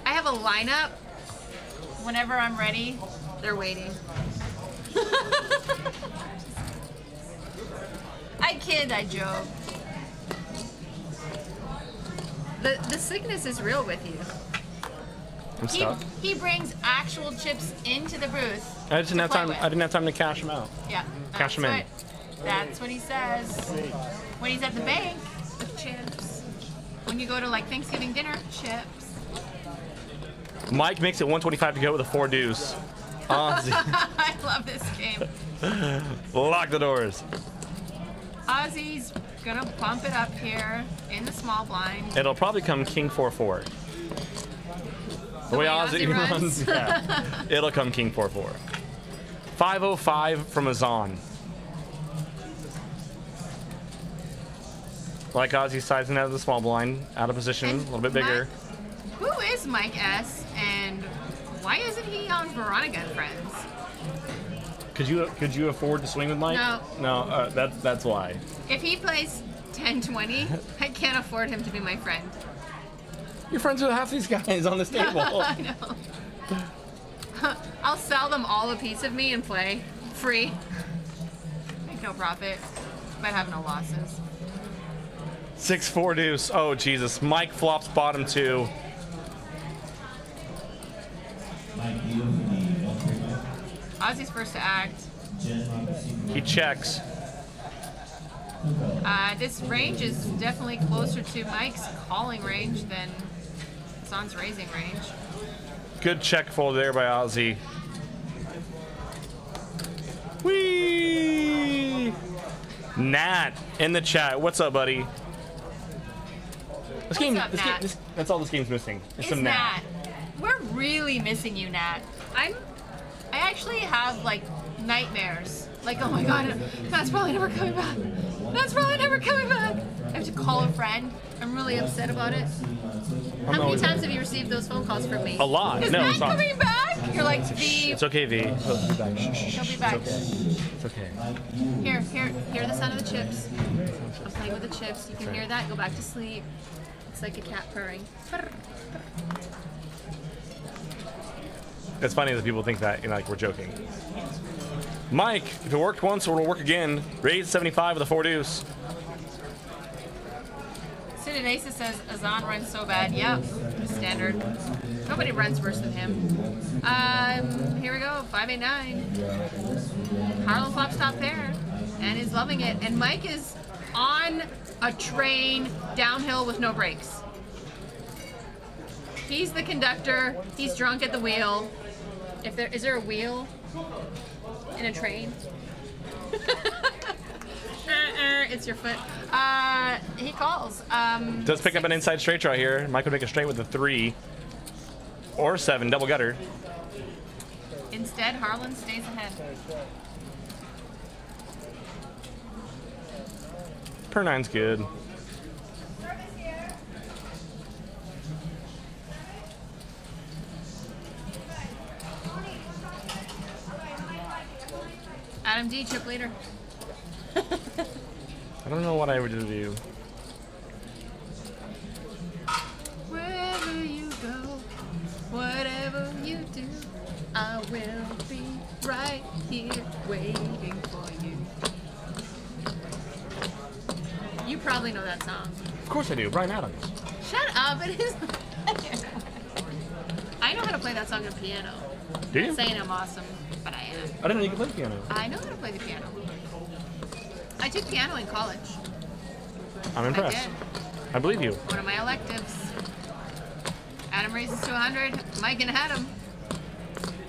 I have a lineup. Whenever I'm ready, they're waiting. I kid, I joke. The sickness is real with you. I'm stuck. He brings actual chips into the booth. I didn't have play time. with. I didn't have time to cash them out. Yeah. Cash 'em in. That's what he says. When he's at the bank with chips. When you go to like Thanksgiving dinner, chips. Mike makes it 125 to go with a 4 deuce. Ozzy, I love this game. lock the doors. Ozzy's gonna bump it up here in the small blind. It'll probably come King 4-4. The way Ozzy runs, yeah. It'll come King 4-4. 505 from Azan. Like Ozzy sizing out of the small blind, out of position, a little bit bigger. Who is Mike S. and why isn't he on Veronica and Friends? Could you afford to swing with Mike? No. No, that's why. If he plays 10-20, I can't afford him to be my friend. You're friends with half these guys on this table. I know. I'll sell them all a piece of me and play free. Make no profit, but have no losses. 6-4 deuce. Oh Jesus! Mike flops bottom 2. Ozzy's first to act. He checks. This range is definitely closer to Mike's calling range than Son's raising range. Good check fold there by Ozzy. Whee! Nat in the chat. What's up, buddy? This game, up, Nat? that's all this game's missing. It's some Nat. We're really missing you, Nat. I actually have like nightmares. Like, oh my god, Nat's probably never coming back. Nat's probably never coming back. I have to call a friend. I'm really upset about it. How many times have you received those phone calls from me? A lot. Is No, Nat it's not. coming back? You're like, V. It's okay, V. He'll be back. He'll be back. It's okay. Hear the sound of the chips. I'm playing with the chips. You can hear that. Go back to sleep. It's like a cat purring. It's funny that people think that, like we're joking. Mike, if it worked once, it'll work again. Raise 75 with a 4 deuce. Sidonesa says Azan runs so bad. Yep, standard. Nobody runs worse than him. Here we go. 5-8-9. Harlan flops top pair, and is loving it. And Mike is on a train downhill with no brakes. He's the conductor. He's drunk at the wheel. Is there a wheel in a train? It's your foot. He calls. Does pick up an inside straight draw here. Mike would make a straight with a 3 or 7 double gutter. Instead, Harlan stays ahead. Per 9's good. Adam D, chip leader. I don't know what I would do. Wherever you go, whatever you do, I will be right here waiting for you. You probably know that song. Of course I do. Brian Adams. Shut up, it is. I know how to play that song on piano. Do you? I'm saying I'm awesome, but I am. I didn't know you could play piano. I know how to play the piano. I took piano in college. I'm impressed. I did. I believe you. One of my electives. Adam raises to 100. Mike and Adam.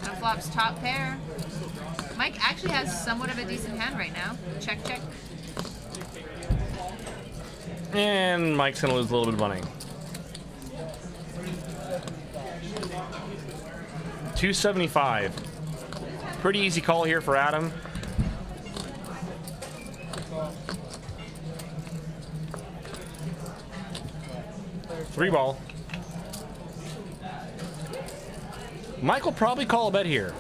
Adam flops top pair. Mike actually has somewhat of a decent hand right now. Check, check. And Mike's going to lose a little bit of money. 275. Pretty easy call here for Adam. Three ball. Mike will probably call a bet here.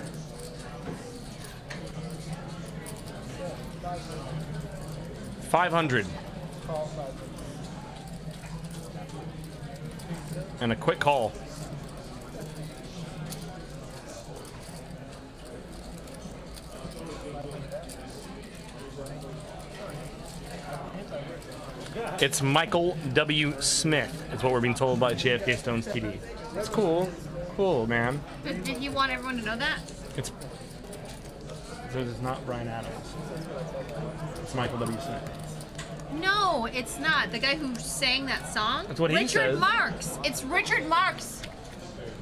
$500. And a quick call. It's Michael W. Smith. It's what we're being told by JFK Stones TD. That's cool. Cool, man. Did you want everyone to know that? It's not Brian Adams. It's Michael W. Smith. No, it's not. The guy who sang that song? That's what he says. Richard Marx. It's Richard Marx.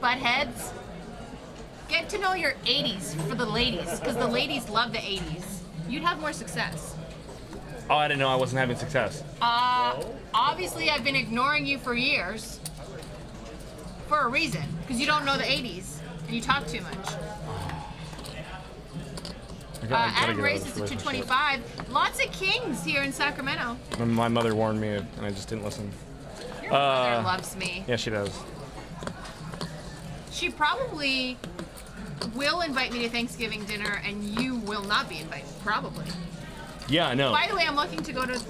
Buttheads. Get to know your 80s for the ladies, because the ladies love the 80s. You'd have more success. Oh, I didn't know I wasn't having success. Obviously, I've been ignoring you for years. For a reason. Because you don't know the 80s. And you talk too much. Adam races to 225. Lots of kings here in Sacramento. My mother warned me, and I just didn't listen. Your mother loves me. Yeah, she does. She probably will invite me to Thanksgiving dinner, and you will not be invited. Probably. Yeah, I know. By the way, I'm looking to go to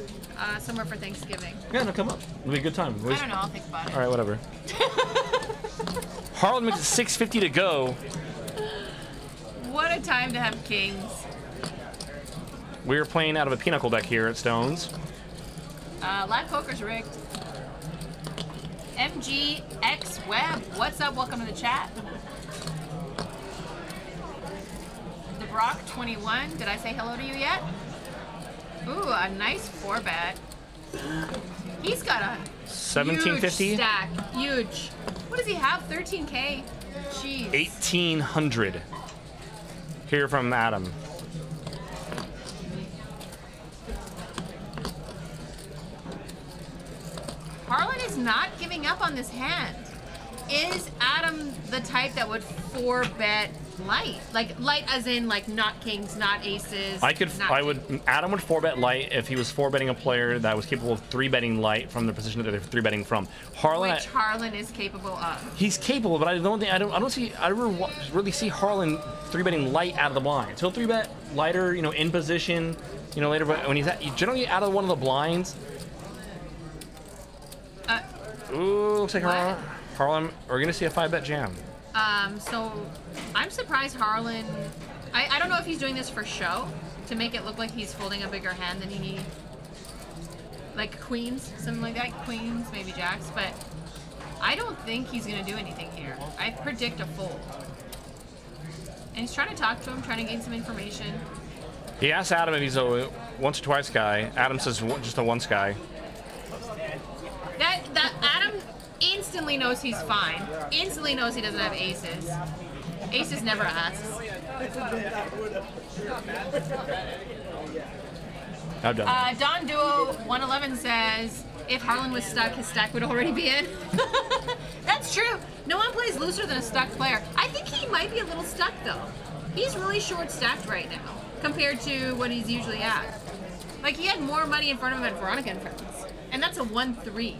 somewhere for Thanksgiving. Yeah, no, come up. It'll be a good time. I don't know. I'll think about it. All right, whatever. Harlan makes it 6:50 to go. What a time to have kings. We're playing out of a pinochle deck here at Stones. Live poker's rigged. MGX Web, what's up? Welcome to the chat. The Brock 21, did I say hello to you yet? Ooh, a nice 4-bet. He's got a 1750. huge stack. Huge. What does he have? 13K? Jeez. 1800. Here from Adam. Harlan is not giving up on this hand. Is Adam the type that would 4-bet light? Like light as in like not kings, not aces. Adam would 4-bet light if he was 4-betting a player that was capable of 3-betting light from the position that they're 3-betting from. Harlan, which Harlan is capable of. He's capable, but I don't really see Harlan 3-betting light out of the blinds. He'll 3-bet lighter, in position, later. But when he's generally out of one of the blinds. Ooh, looks like Harlan. We're gonna see a 5-bet jam. So I'm surprised Harlan. I don't know if he's doing this for show to make it look like he's folding a bigger hand than he needs. Like queens, something like that. Queens, maybe jacks, but I don't think he's gonna do anything here. I predict a fold. And he's trying to talk to him, trying to gain some information. He asked Adam if he's a once or twice guy. Adam says just a once guy. That Adam instantly knows he's fine. Instantly knows he doesn't have aces. Aces never asks. I'm done. Don Duo 111 says if Harlan was stuck, his stack would already be in. That's true. No one plays looser than a stuck player. I think he might be a little stuck though. He's really short stacked right now compared to what he's usually at. Like he had more money in front of him at Veronica and Friends. And that's a 1-3.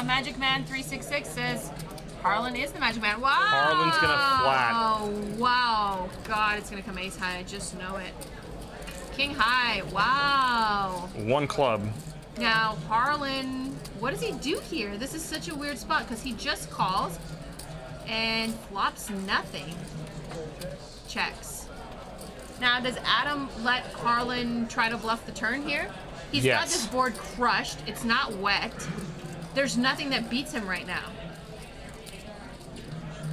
Magic Man 366 says Harlan is the Magic Man. Wow. Harlan's gonna flat. Oh wow. God, it's gonna come ace high. I just know it. King high. Wow. One club. Now Harlan, what does he do here? This is such a weird spot because he just calls and flops nothing. Checks. Now, does Adam let Harlan try to bluff the turn here? He's got this board crushed. It's not wet. There's nothing that beats him right now.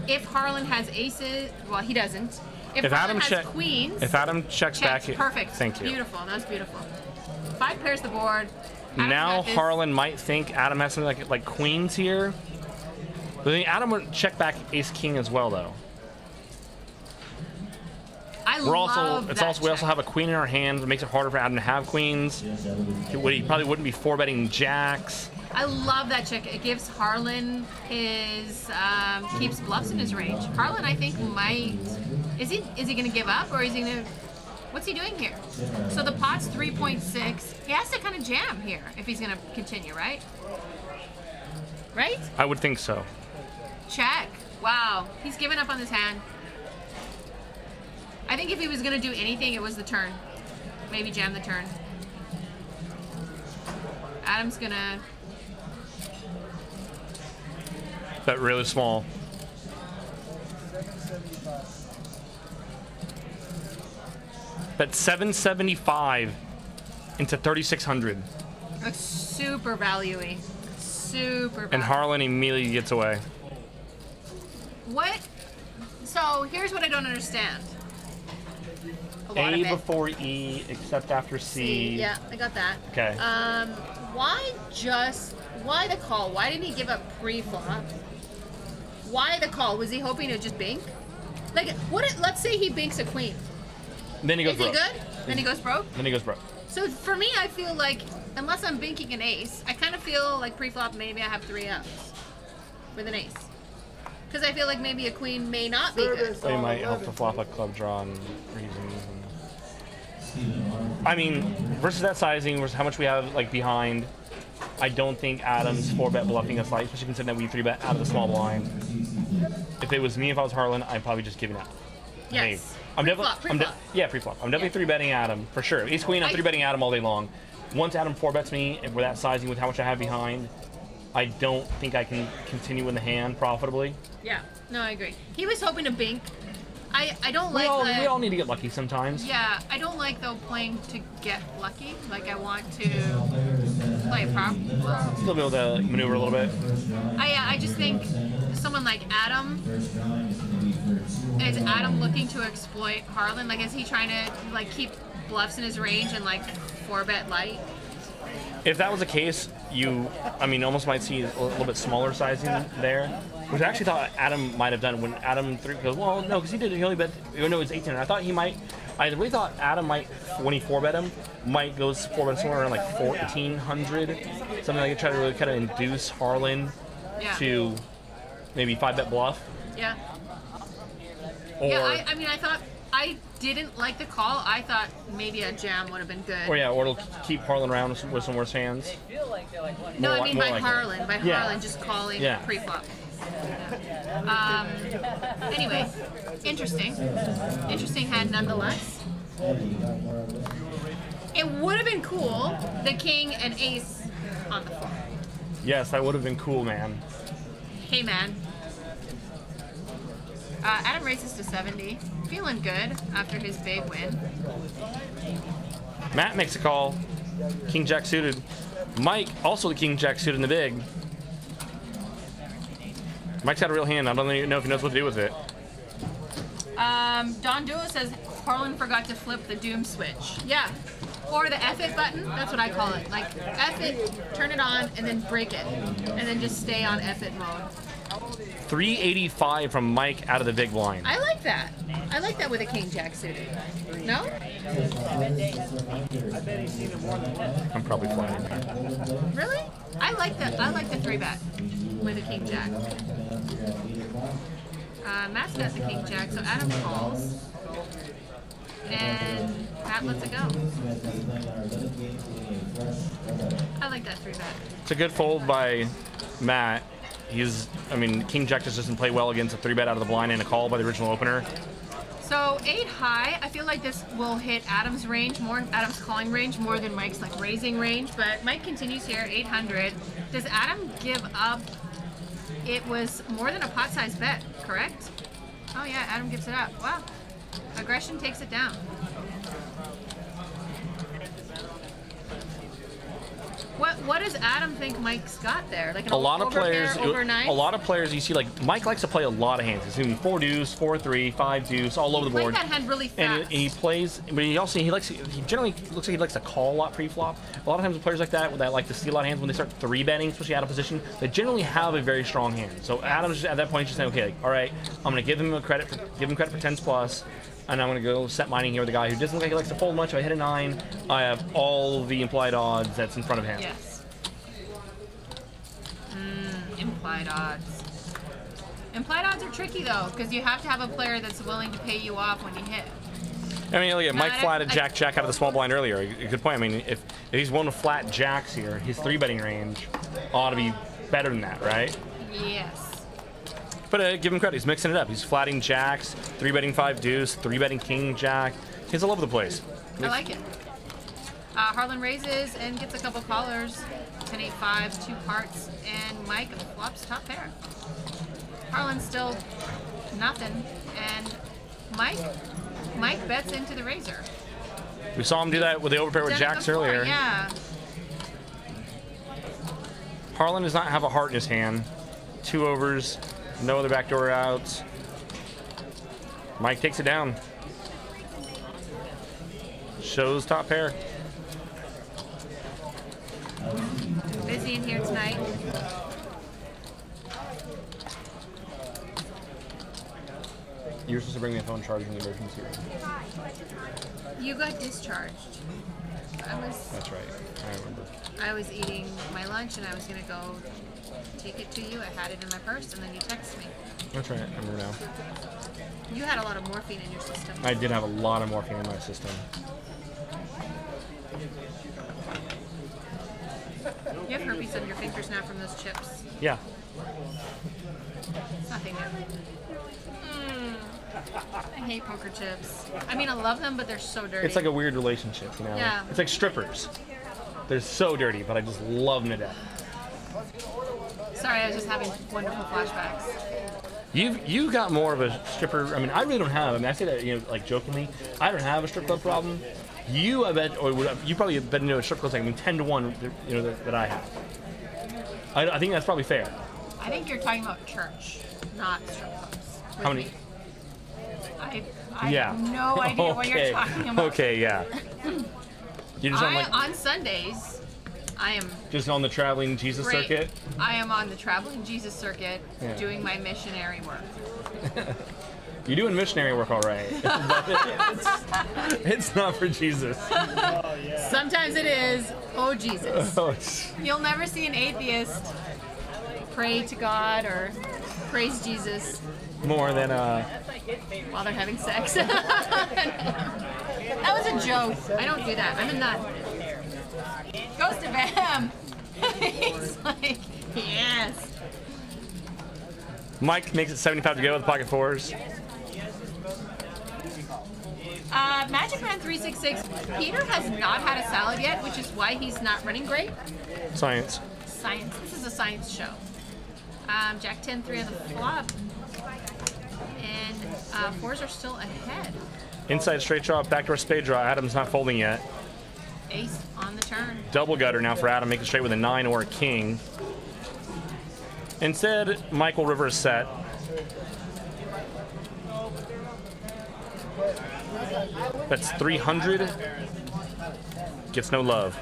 If Harlan has aces, well, he doesn't. If Harlan has queens, if Adam checks back, perfect. Thank you. Beautiful. That was beautiful. 5 pairs the board. Adam's now Harlan might think Adam has something like queens here. But then Adam would check back ace king as well, though. We also have a queen in our hand. It makes it harder for Adam to have queens. He probably wouldn't be 4-betting jacks. I love that check. It gives Harlan his keeps bluffs in his range. Harlan, I think, might. Is he going to give up or is he going to? What's he doing here? So the pot's 3.6. He has to kind of jam here if he's going to continue, right? Right? I would think so. Check. Wow. He's given up on this hand. I think if he was going to do anything, it was the turn. Maybe jam the turn. Adam's going to... Bet really small. Bet 775 into 3,600. That's super value-y. Super value. And Harlan immediately gets away. What? So here's what I don't understand. A before E, except after C. Yeah, I got that. Okay. Why the call? Why didn't he give up pre-flop? Why the call? Was he hoping to just bink? Like, let's say he binks a queen. Then he goes Is he broke. good? Then he goes broke? Then he goes broke. So for me, I feel like, unless I'm binking an ace, I kind of feel like pre-flop maybe I have 3 outs with an ace. Because I feel like maybe a queen may not be good. So he might help to flop a club draw and reasons. I mean, versus that sizing, versus how much we have like behind, I don't think Adam's 4-bet bluffing us light, especially considering that we 3-bet out of the small blind. If it was me, if I was Harlan, I'd probably just give it out. Yes. Hey, I'm definitely, yeah, pre-flop. I'm definitely 3-betting Adam for sure. Ace queen, I'm 3-betting Adam all day long. Once Adam 4-bets me, and with that sizing, with how much I have behind, I don't think I can continue in the hand profitably. Yeah, no, I agree. He was hoping to bink. I don't like we all need to get lucky sometimes. Yeah, I don't like though playing to get lucky. Like I want to play a prop. Still be able to maneuver a little bit. I just think someone like Adam, is Adam looking to exploit Harlan? Like is he trying to like keep bluffs in his range and like 4-bet light? If that was the case, almost might see a little bit smaller sizing there, which I actually thought Adam might have done when Adam goes, well, no, because he only bet, no, it's 18. I thought he might, I really thought Adam might, when he 4-bet him, might go 4-bet somewhere around like 1,400, something like that, try to really kind of induce Harlan to maybe 5-bet bluff. Yeah. Or, yeah, I thought, I didn't like the call. I thought maybe a jam would have been good. or it'll keep Harlan around with some worse hands. No, I mean by likely. Harlan. Harlan just calling pre-flop. Anyway, interesting. Interesting hand nonetheless. It would have been cool, the king and ace on the floor. Yes, that would have been cool, man. Hey, man. Adam races to 70. Feeling good after his big win. Matt makes a call. King Jack suited. Mike, also the King Jack suited in the big. Mike's got a real hand. I don't even know if he knows what to do with it. Don Duo says Harlan forgot to flip the doom switch. Yeah. Or the F it button. That's what I call it. Like F it, turn it on, and then break it. And then just stay on F it mode. 385 from Mike out of the big blind. I like that. I like that with a King Jack suited. No? I'm probably flying that. Really? I like that. I like the 3-bet with a King Jack. Matt's got the King Jack, so Adam calls. And Matt lets it go. I like that 3-bet. It's a good fold by Matt. King Jack just doesn't play well against a 3-bet out of the blind and a call by the original opener. So 8 high, I feel like this will hit Adam's range more, Adam's calling range more than Mike's like raising range, but Mike continues here, 800. Does Adam give up? It was more than a pot size bet, correct? Oh yeah, Adam gives it up. Wow. Aggression takes it down. What does Adam think Mike's got there? Like a lot of players, overnight? a lot of players you see, like Mike likes to play a lot of hands. He's doing 4 deuce, 4-3, 5 deuce, all over the board. He played that hand really fast. And he plays, but he generally looks like he likes to call a lot pre-flop. A lot of times with players like that like to steal a lot of hands when they start 3-betting, especially out of position, they generally have a very strong hand. So Adam's just, at that point, just saying, okay, like, all right, I'm gonna give him credit for 10s plus. And I'm going to go set mining here with a guy who doesn't look like he likes to fold much. If I hit a 9, I have all the implied odds that's in front of him. Yes. Implied odds. Implied odds are tricky though, because you have to have a player that's willing to pay you off when you hit. I mean, look at Mike flatted Jack out of the small blind earlier. A good point. I mean, if he's willing to flat jacks here, his 3-betting range ought to be better than that, right? Yes. But give him credit. He's mixing it up. He's flatting jacks, 3-betting 5 deuce, 3-betting king jack. He's all over the place. I like it. Harlan raises and gets a couple callers. 10-8-5, 2 parts, and Mike flops top pair. Harlan's still nothing, and Mike bets into the razor. We saw him do that with the overpair with jacks earlier. Yeah. Harlan does not have a heart in his hand. 2 overs, no other backdoor outs. Mike takes it down. Shows top pair. Busy in here tonight. You were supposed to bring me a phone charging the emergency room. You got discharged. That's right. I remember. I was eating my lunch and I was gonna go take it to you. I had it in my purse and then you texted me. That's right. I remember now. You had a lot of morphine in your system. I did have a lot of morphine in my system. You have herpes on your fingers now from those chips. Yeah. It's nothing new. I hate poker chips. I mean, I love them, but they're so dirty. It's like a weird relationship, you know? Yeah. It's like strippers. They're so dirty, but I just love them to death. Sorry, I was just having wonderful flashbacks. You got more of a stripper. I mean, I really don't have. I mean, I say that, you know, like jokingly. I don't have a strip club problem. You, I bet, or you probably have been to a strip club like 10 to 1, you know, that I have. I think that's probably fair. I think you're talking about church, not strip clubs. How many? I Yeah. have no idea what you're talking about. Okay, yeah. You just on Sundays, I am just on the traveling Jesus great. circuit. I am on the traveling Jesus circuit, Yeah. doing my missionary work. You're doing missionary work, all right. But it's not for Jesus. Sometimes it is. Oh Jesus! Oh, You'll never see an atheist pray to God or praise Jesus more than while they're having sex. That was a joke. I don't do that. I'm a nut. Goes to Bam. He's like, yes. Mike makes it 75 to go with pocket fours. Magic Man 366. Peter has not had a salad yet, which is why he's not running great. Science. Science. This is a science show. Jack 10-3 on the flop. And fours are still ahead. Inside straight draw, backdoor spade draw. Adam's not folding yet. Ace on the turn. Double gutter now for Adam, making straight with a 9 or a king. Instead, Michael Rivers set. That's 300. Gets no love.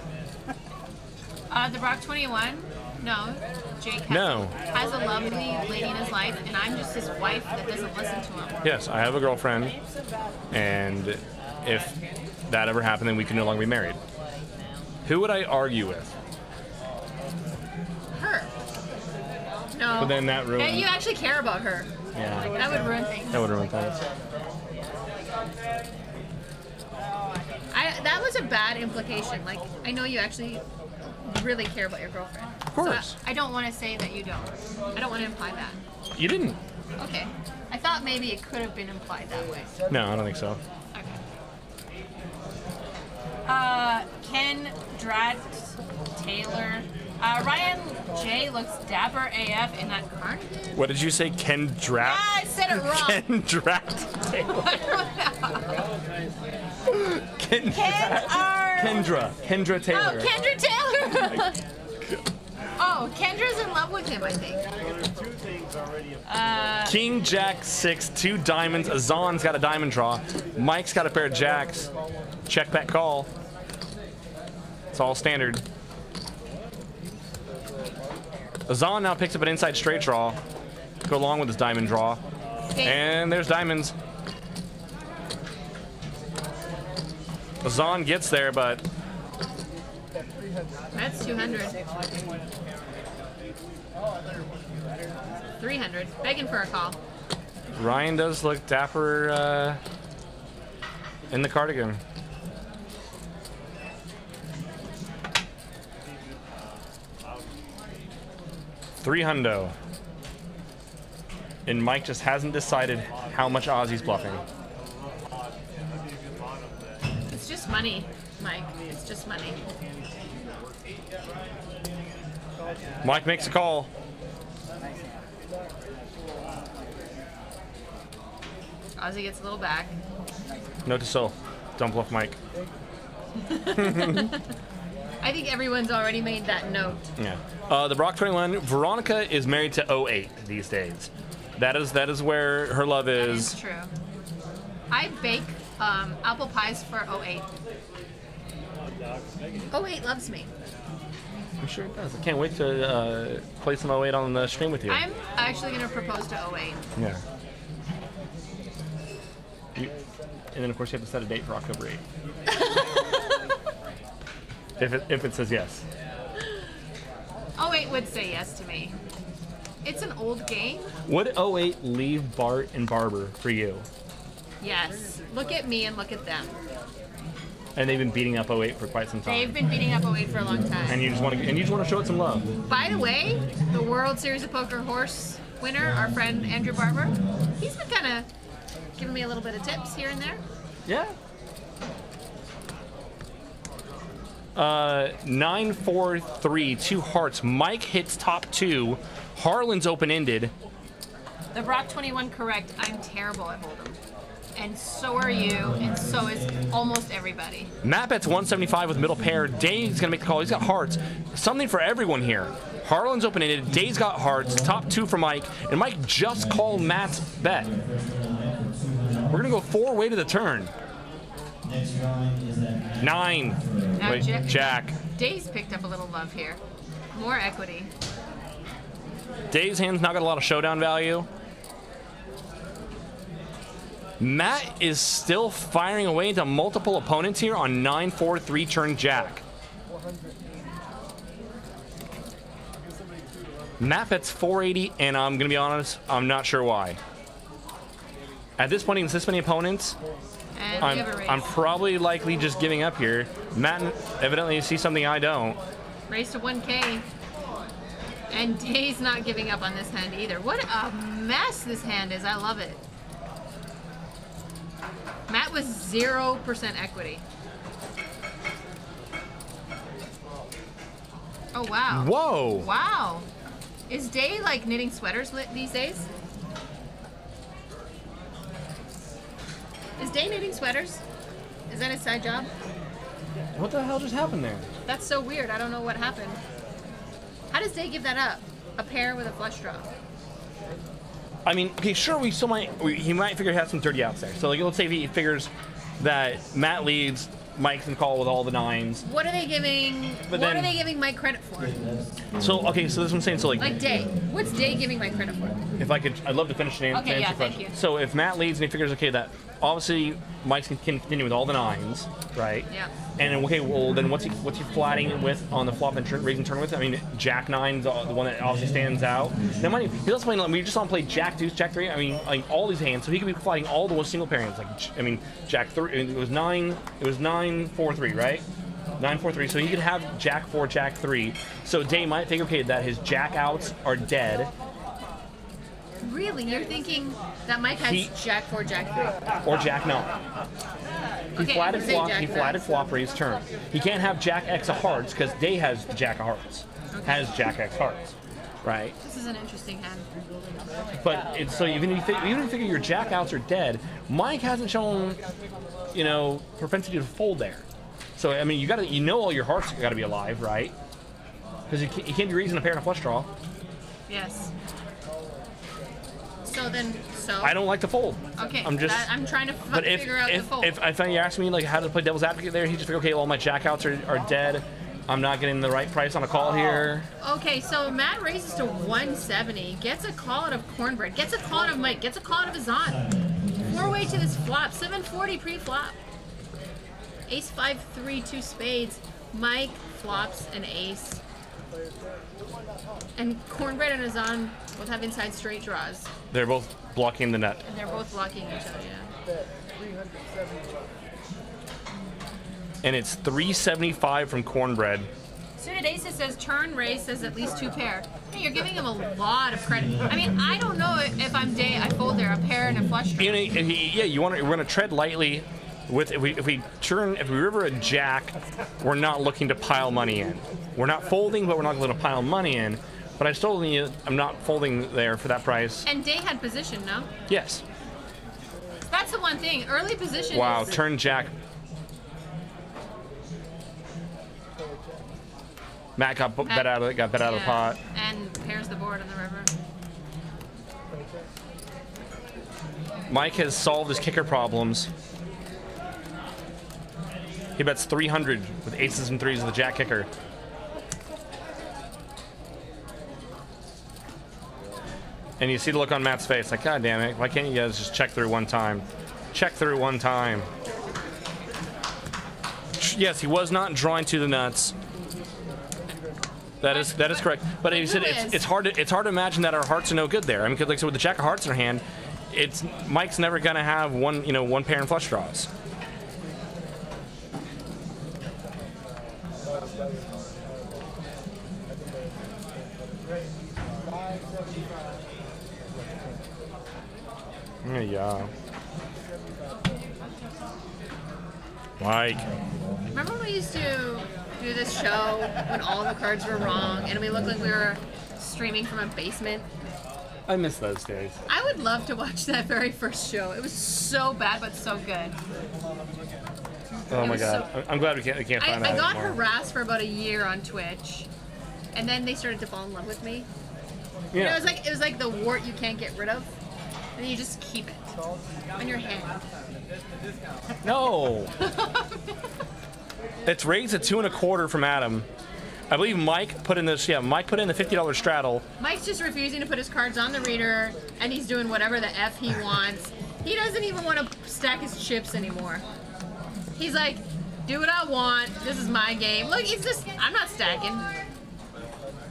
The Brock 21. No. Jake has a lovely lady in his life, and I'm just his wife that doesn't listen to him. Yes, I have a girlfriend, and if that ever happened, then we could no longer be married. Who would I argue with? Her. No. But then that ruins. And you actually care about her. Yeah. That would ruin things. That would ruin things. That was a bad implication. Like, I know you actually really care about your girlfriend. Of course. So I don't want to say that you don't. I don't want to imply that. You didn't. Okay. I thought maybe it could have been implied that way. No, I don't think so. Okay. Ken Drat Taylor. Ryan J looks dapper AF in that cardigan. What did you say, Ken Drat? Yeah, I said it wrong. Ken Drat Taylor. Kendra Taylor. Oh, Kendra Taylor. Oh, Kendra's in love with him, I think. King, Jack, 6, 2 diamonds. Azan's got a diamond draw. Mike's got a pair of jacks. Check that call. It's all standard. Azan now picks up an inside straight draw. Go along with his diamond draw. And there's diamonds. Azan gets there, but that's 200. 300. Begging for a call. Ryan does look dapper in the cardigan. $300. And Mike just hasn't decided how much Ozzy's bluffing. It's just money, Mike. It's just money. Mike makes a call. Ozzy gets a little back. Note to self, don't bluff Mike. I think everyone's already made that note. Yeah. The Brock 21, Veronica is married to 08 these days. That is where her love is. That is true. I bake apple pies for 08. 08 loves me. I'm sure it does. I can't wait to play some 08 on the stream with you. I'm actually going to propose to 08. Yeah. and then of course you have to set a date for October 8th. if it says yes. Oh, 08 would say yes to me. It's an old game. Would 08 leave Bart and Barber for you? Yes. Look at me and look at them. And they've been beating up 08 for quite some time. They've been beating up 08 for a long time. And you just want to show it some love. By the way, the World Series of Poker horse winner, our friend Andrew Barber, he's been kind of giving me a little bit of tips here and there. Yeah. 9-4-3, 2 hearts. Mike hits top 2. Harlan's open-ended. The Brock 21 correct. I'm terrible at Holdem. And so are you, and so is almost everybody. Matt bets 175 with middle pair. Dave's going to make the call. He's got hearts. Something for everyone here. Harlan's open-ended. Dave's got hearts. Top 2 for Mike. And Mike just called Matt's bet. We're going to go 4-way to the turn. 9. Now Wait, Jack. Dave's picked up a little love here. More equity. Dave's hand's not got a lot of showdown value. Matt is still firing away into multiple opponents here on 9-4-3 turn Jack. Matt bets 480, and I'm going to be honest, I'm not sure why. At this point, against this many opponents, And we have a race. I'm probably likely just giving up here. Matt evidently sees something I don't. Race to 1K. And Dave's not giving up on this hand either. What a mess this hand is. I love it. Matt was 0% equity. Oh, wow. Whoa. Wow. Is Dave like knitting sweaters these days? Is Dave knitting sweaters? Is that his side job? What the hell just happened there? That's so weird. I don't know what happened. How does Dave give that up? A pair with a flush draw. I mean, okay, sure, he might figure he has some dirty outs there. So, like, let's say if he figures that Matt leads, Mike can call with all the 9s. What are they giving? What are they giving Mike credit for? So, okay, so this is what I'm saying. So, like Dave. What's Dave giving Mike credit for? if I could, I'd love to finish the answer. Okay, yeah, your question. thank you. So, if Matt leads and he figures, okay, that obviously Mike can continue with all the 9s, right? Yeah. And okay, well then what's he flatting with on the flop and raising turn with? I mean, Jack 9's the one that obviously stands out. Then he also playing. We just saw him play Jack Deuce, Jack 3. I mean, like all these hands, so he could be flatting all the single pairings. Like I mean, Jack 3. It was 9-4-3, right? 9-4-3. So he could have Jack 4, Jack 3. So Day might think, okay, that his Jack outs are dead. Really? You're thinking that Mike has Jack 4, Jack 3? Or Jack 9. He flatted flop, raised turn. He can't have Jack X of hearts because Day has the Jack of hearts. Okay. Has Jack X hearts, right? This is an interesting hand. But it's, so even if you figure your Jack outs are dead, Mike hasn't shown, propensity to fold there. So I mean, all your hearts got to be alive, right? Because you can't be raising a pair and a flush draw. Yes. So I don't like to fold. Okay. I'm trying to figure out the fold. If you ask me like how to play devil's advocate there, he just figure, okay, all my Jack outs are dead. I'm not getting the right price on a call here. Okay, so Matt raises to 170, gets a call out of Cornbread, gets a call out of Mike, gets a call out of Azan. 4-way to this flop, 740 pre-flop. Ace 5-3, 2 spades. Mike flops an ace. And Cornbread and Azan both have inside straight draws. They're both blocking the net. And they're both blocking each other, yeah. And it's 375 from Cornbread. Suited Aces says turn raise says at least 2 pair. Hey, you're giving him a lot of credit. I mean, I don't know if I'm Day, I fold there, a pair and a flush draw. We're gonna tread lightly. If we river a Jack, we're not looking to pile money in. We're not folding, but we're not going to pile money in. But I'm not folding there for that price. And Day had position, no? Yes. That's the one thing. Early position. Wow, turn Jack. Matt got bet out of the pot. And pairs the board on the river. Mike has solved his kicker problems. He bets 300 with aces and 3s of the Jack kicker. And you see the look on Matt's face, like, God damn it, why can't you guys just check through one time? check through one time. Yes, he was not drawing to the nuts. That is correct. But he said it's hard to imagine that our hearts are no good there. I mean, because like I said, with the jack of hearts in our hand, Mike's never gonna have one pair in flush draws. Yeah. Mike. Remember when we used to do this show when all the cards were wrong and we looked like we were streaming from a basement? I miss those days. I would love to watch that very first show. It was so bad but so good. Oh my God. I'm glad we can't find that I got anymore. harassed for about a year on Twitch, and then they started to fall in love with me. Yeah. You know, it was like the wart you can't get rid of, and you just keep it on your hand. No. It's raised at 2.25 from Adam. I believe Mike put in this. Yeah, Mike put in the $50 straddle. Mike's just refusing to put his cards on the reader, and he's doing whatever the F he wants. He doesn't even want to stack his chips anymore. He's like, do what I want. This is my game. Look, it's just, I'm not stacking.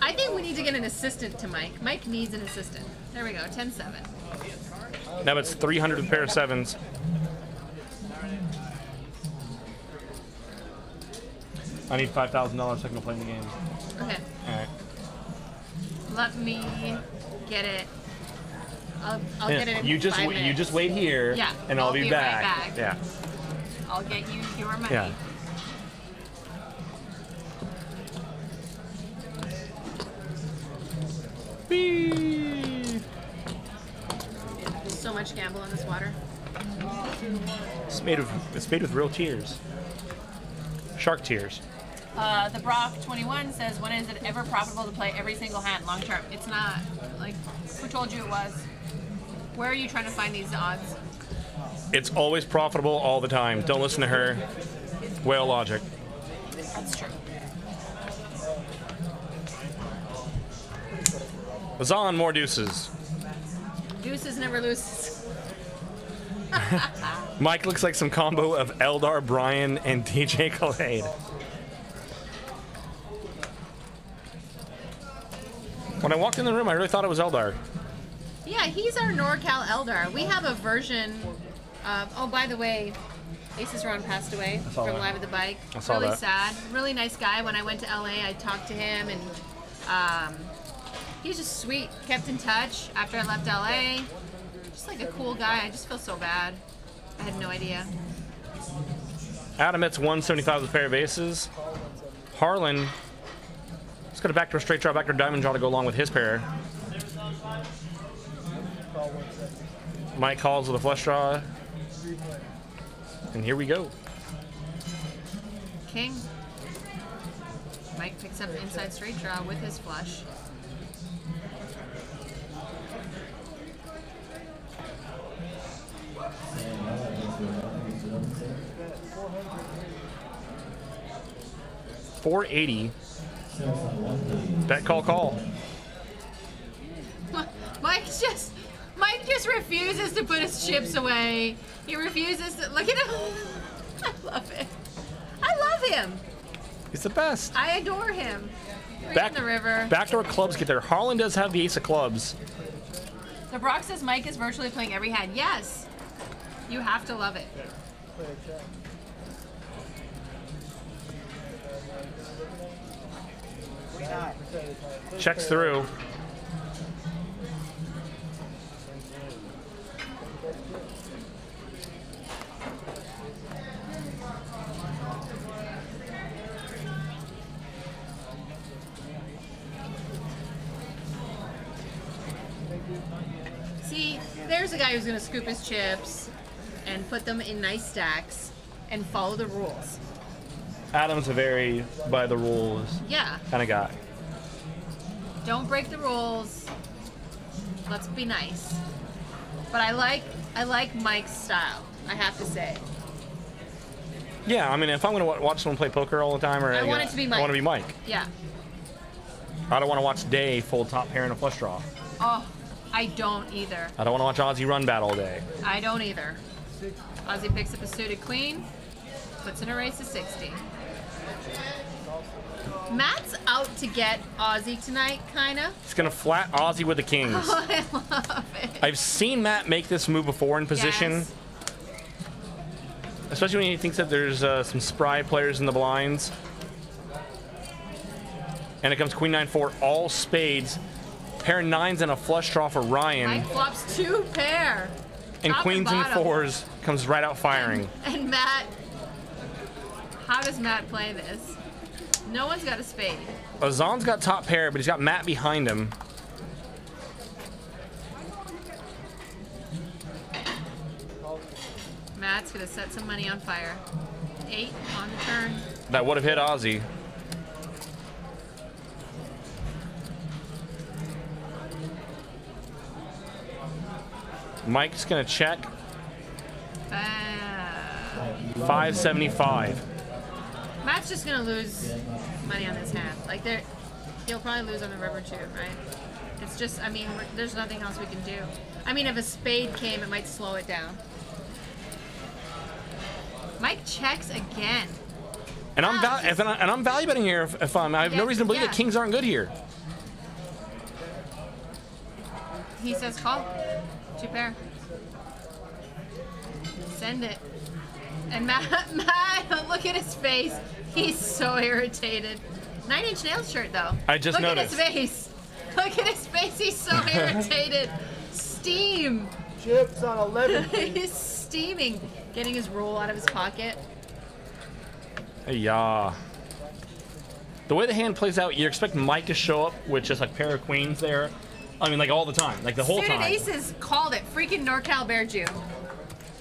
I think we need to get an assistant to Mike. Mike needs an assistant. There we go, 10-7. Now it's 300 pair of sevens. I need $5,000 so I can play the game. Okay. All right. Let me get it. I'll get it in You just 5 minutes. you just wait here. Yeah, And I'll be back. right back. Yeah. I'll get you your money. Yeah. Whee! There's so much gamble in this water. It's made with real tears. Shark tears. The Brock 21 says, when is it ever profitable to play every single hand long term? It's not. Like, who told you it was? Where are you trying to find these odds? It's always profitable all the time. Don't listen to her. Whale logic. That's true. Zon, more deuces. Deuces never loses. Mike looks like some combo of Eldar, Brian, and DJ Khaled. When I walked in the room, I really thought it was Eldar. Yeah, he's our NorCal Eldar. We have a version of, oh, by the way, Aces Ron passed away from that. Live at the Bike. I saw really that. sad. Really nice guy. When I went to LA, I talked to him, and he was just sweet. Kept in touch after I left LA. Just like a cool guy. I just feel so bad. I had no idea. Adam hits 175 with a pair of aces. Harlan just got a backdoor straight draw, backdoor diamond draw to go along with his pair. Mike calls with a flush draw. And here we go. King. Mike picks up the inside straight draw with his flush. $480. Bet call. Mike just refuses to put his chips away. He refuses to look at him. I love it. I love him. He's the best. I adore him. Right in the river. Backdoor clubs get there. Harlan does have the ace of clubs. The Brock says Mike is virtually playing every hand. Yes. You have to love it. Checks through. See, there's a guy who's going to scoop his chips and put them in nice stacks and follow the rules. Adam's a very by the rules Yeah. kind of guy. Don't break the rules. Let's be nice. But I like Mike's style, I have to say. Yeah, I mean, if I'm going to watch someone play poker all the time, or I want it to be Mike. I want to be Mike. Yeah. I don't want to watch Day full top pair and a flush draw. Oh, I don't either. I don't want to watch Ozzy run bat all day. I don't either. Ozzy picks up a suited queen, puts in a raise to 60. Matt's out to get Ozzy tonight, kinda. He's gonna flat Ozzy with the kings. Oh, I love it. I've seen Matt make this move before in position. Yes. Especially when he thinks that there's some spry players in the blinds. And it comes queen 9-4, all spades. Pair of nines and a flush draw for Ryan. Mike flops 2 pair. And Top queens and bottom. fours comes right out firing. And Matt, how does Matt play this? No one's got a spade. Azan's got top pair, but he's got Matt behind him. Matt's gonna set some money on fire. 8 on the turn. That would have hit Ozzy. Mike's gonna check. 575. Matt's just gonna lose money on this hand. Like he'll probably lose on the river too, right? It's just, I mean, there's nothing else we can do. I mean, if a spade came, it might slow it down. Mike checks again. And I'm value betting here. If I have no reason to believe that kings aren't good here. He says call. 2 pair. Send it. And Matt, look at his face. He's so irritated. 9-inch nails shirt though. I just noticed. Look at his face. Look at his face. He's so irritated. Steam. Chips on 11. He's steaming. Getting his roll out of his pocket. Yeah. The way the hand plays out, you expect Mike to show up with just like pair of queens there. I mean, like all the time, like the whole Suited time. Aces called it. Freaking NorCal Bear Jew.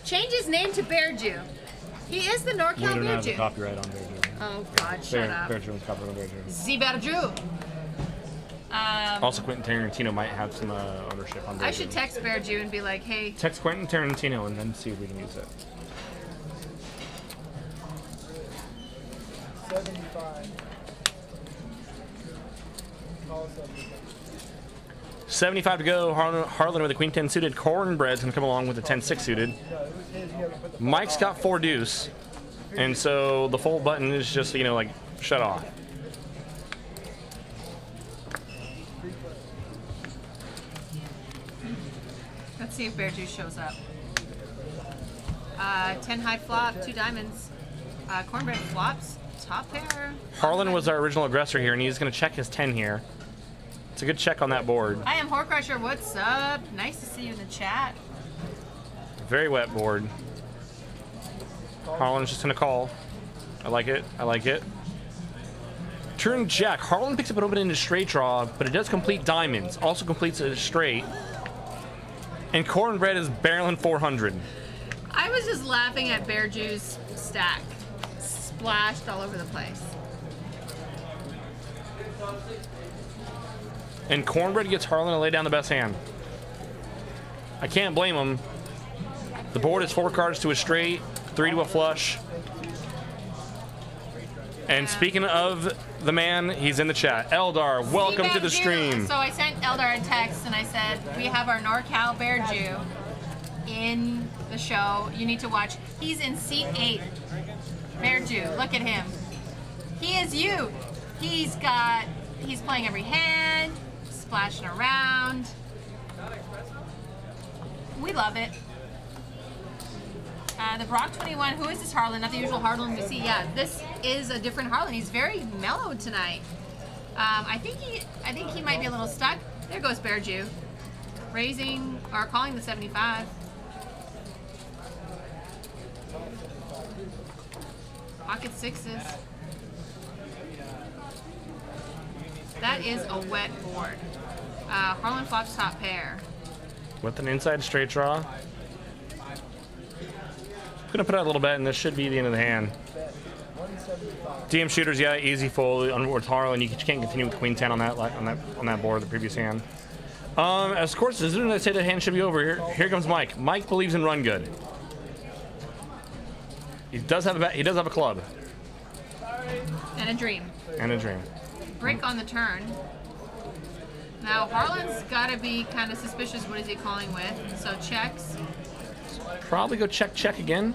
Change his name to Bear Jew. He is the NorCal Bear Jew. Copyright on Bear Jew. Oh God, shut up. Bear Jew copyright on Bear Jew. Z Bear Jew. Also, Quentin Tarantino might have some ownership on Bear I should Jew. text Bear Jew and be like, hey. Text Quentin Tarantino and then see if we can use it. 75. Call 75. 75 to go. Harlan with a queen 10 suited. Cornbread's gonna come along with a 10-6 suited. Mike's got 4 deuce, and so the fold button is just, you know, like shut off. Let's see if Bear Jew shows up. 10 high flop, 2 diamonds. Cornbread flops, top pair. Harlan was our original aggressor here, and he's gonna check his 10 here. It's a good check on that board. I am Horcrusher. What's up? Nice to see you in the chat. Very wet board. Harlan's just gonna call. I like it. I like it. Turn jack. Harlan picks up an open into straight draw, but it does complete diamonds. Also completes a straight. And Cornbread is barreling 400. I was just laughing at Bear Jew's stack. Splashed all over the place. And Cornbread gets Harlan to lay down the best hand. I can't blame him. The board is 4 cards to a straight, 3 to a flush. And speaking of the man, he's in the chat. Eldar, welcome to the stream. So I sent Eldar a text and I said, we have our NorCal Bear Jew in the show. You need to watch. He's in seat 8. Bear Jew, look at him. He is you. He's playing every hand, splashing around. We love it. The Brock 21, who is this Harlan? Not the usual Harlan we see. Yeah, this is a different Harlan. He's very mellow tonight. I think he might be a little stuck. There goes Bear Jew. Raising or calling the 75. Pocket 6s. That is a wet board. Harlan flops top pair. With an inside straight draw. Gonna put out a little bet, and this should be the end of the hand. DM shooters, yeah, easy fold with Harlan. You can't continue with Queen 10 on that board, the previous hand. Of course, as soon as I say that hand should be over, here comes Mike. Mike believes in run good. He does have a club. And a dream. And a dream. Brick on the turn. Now Harlan's got to be kind of suspicious. What is he calling with? So checks. Probably go check again.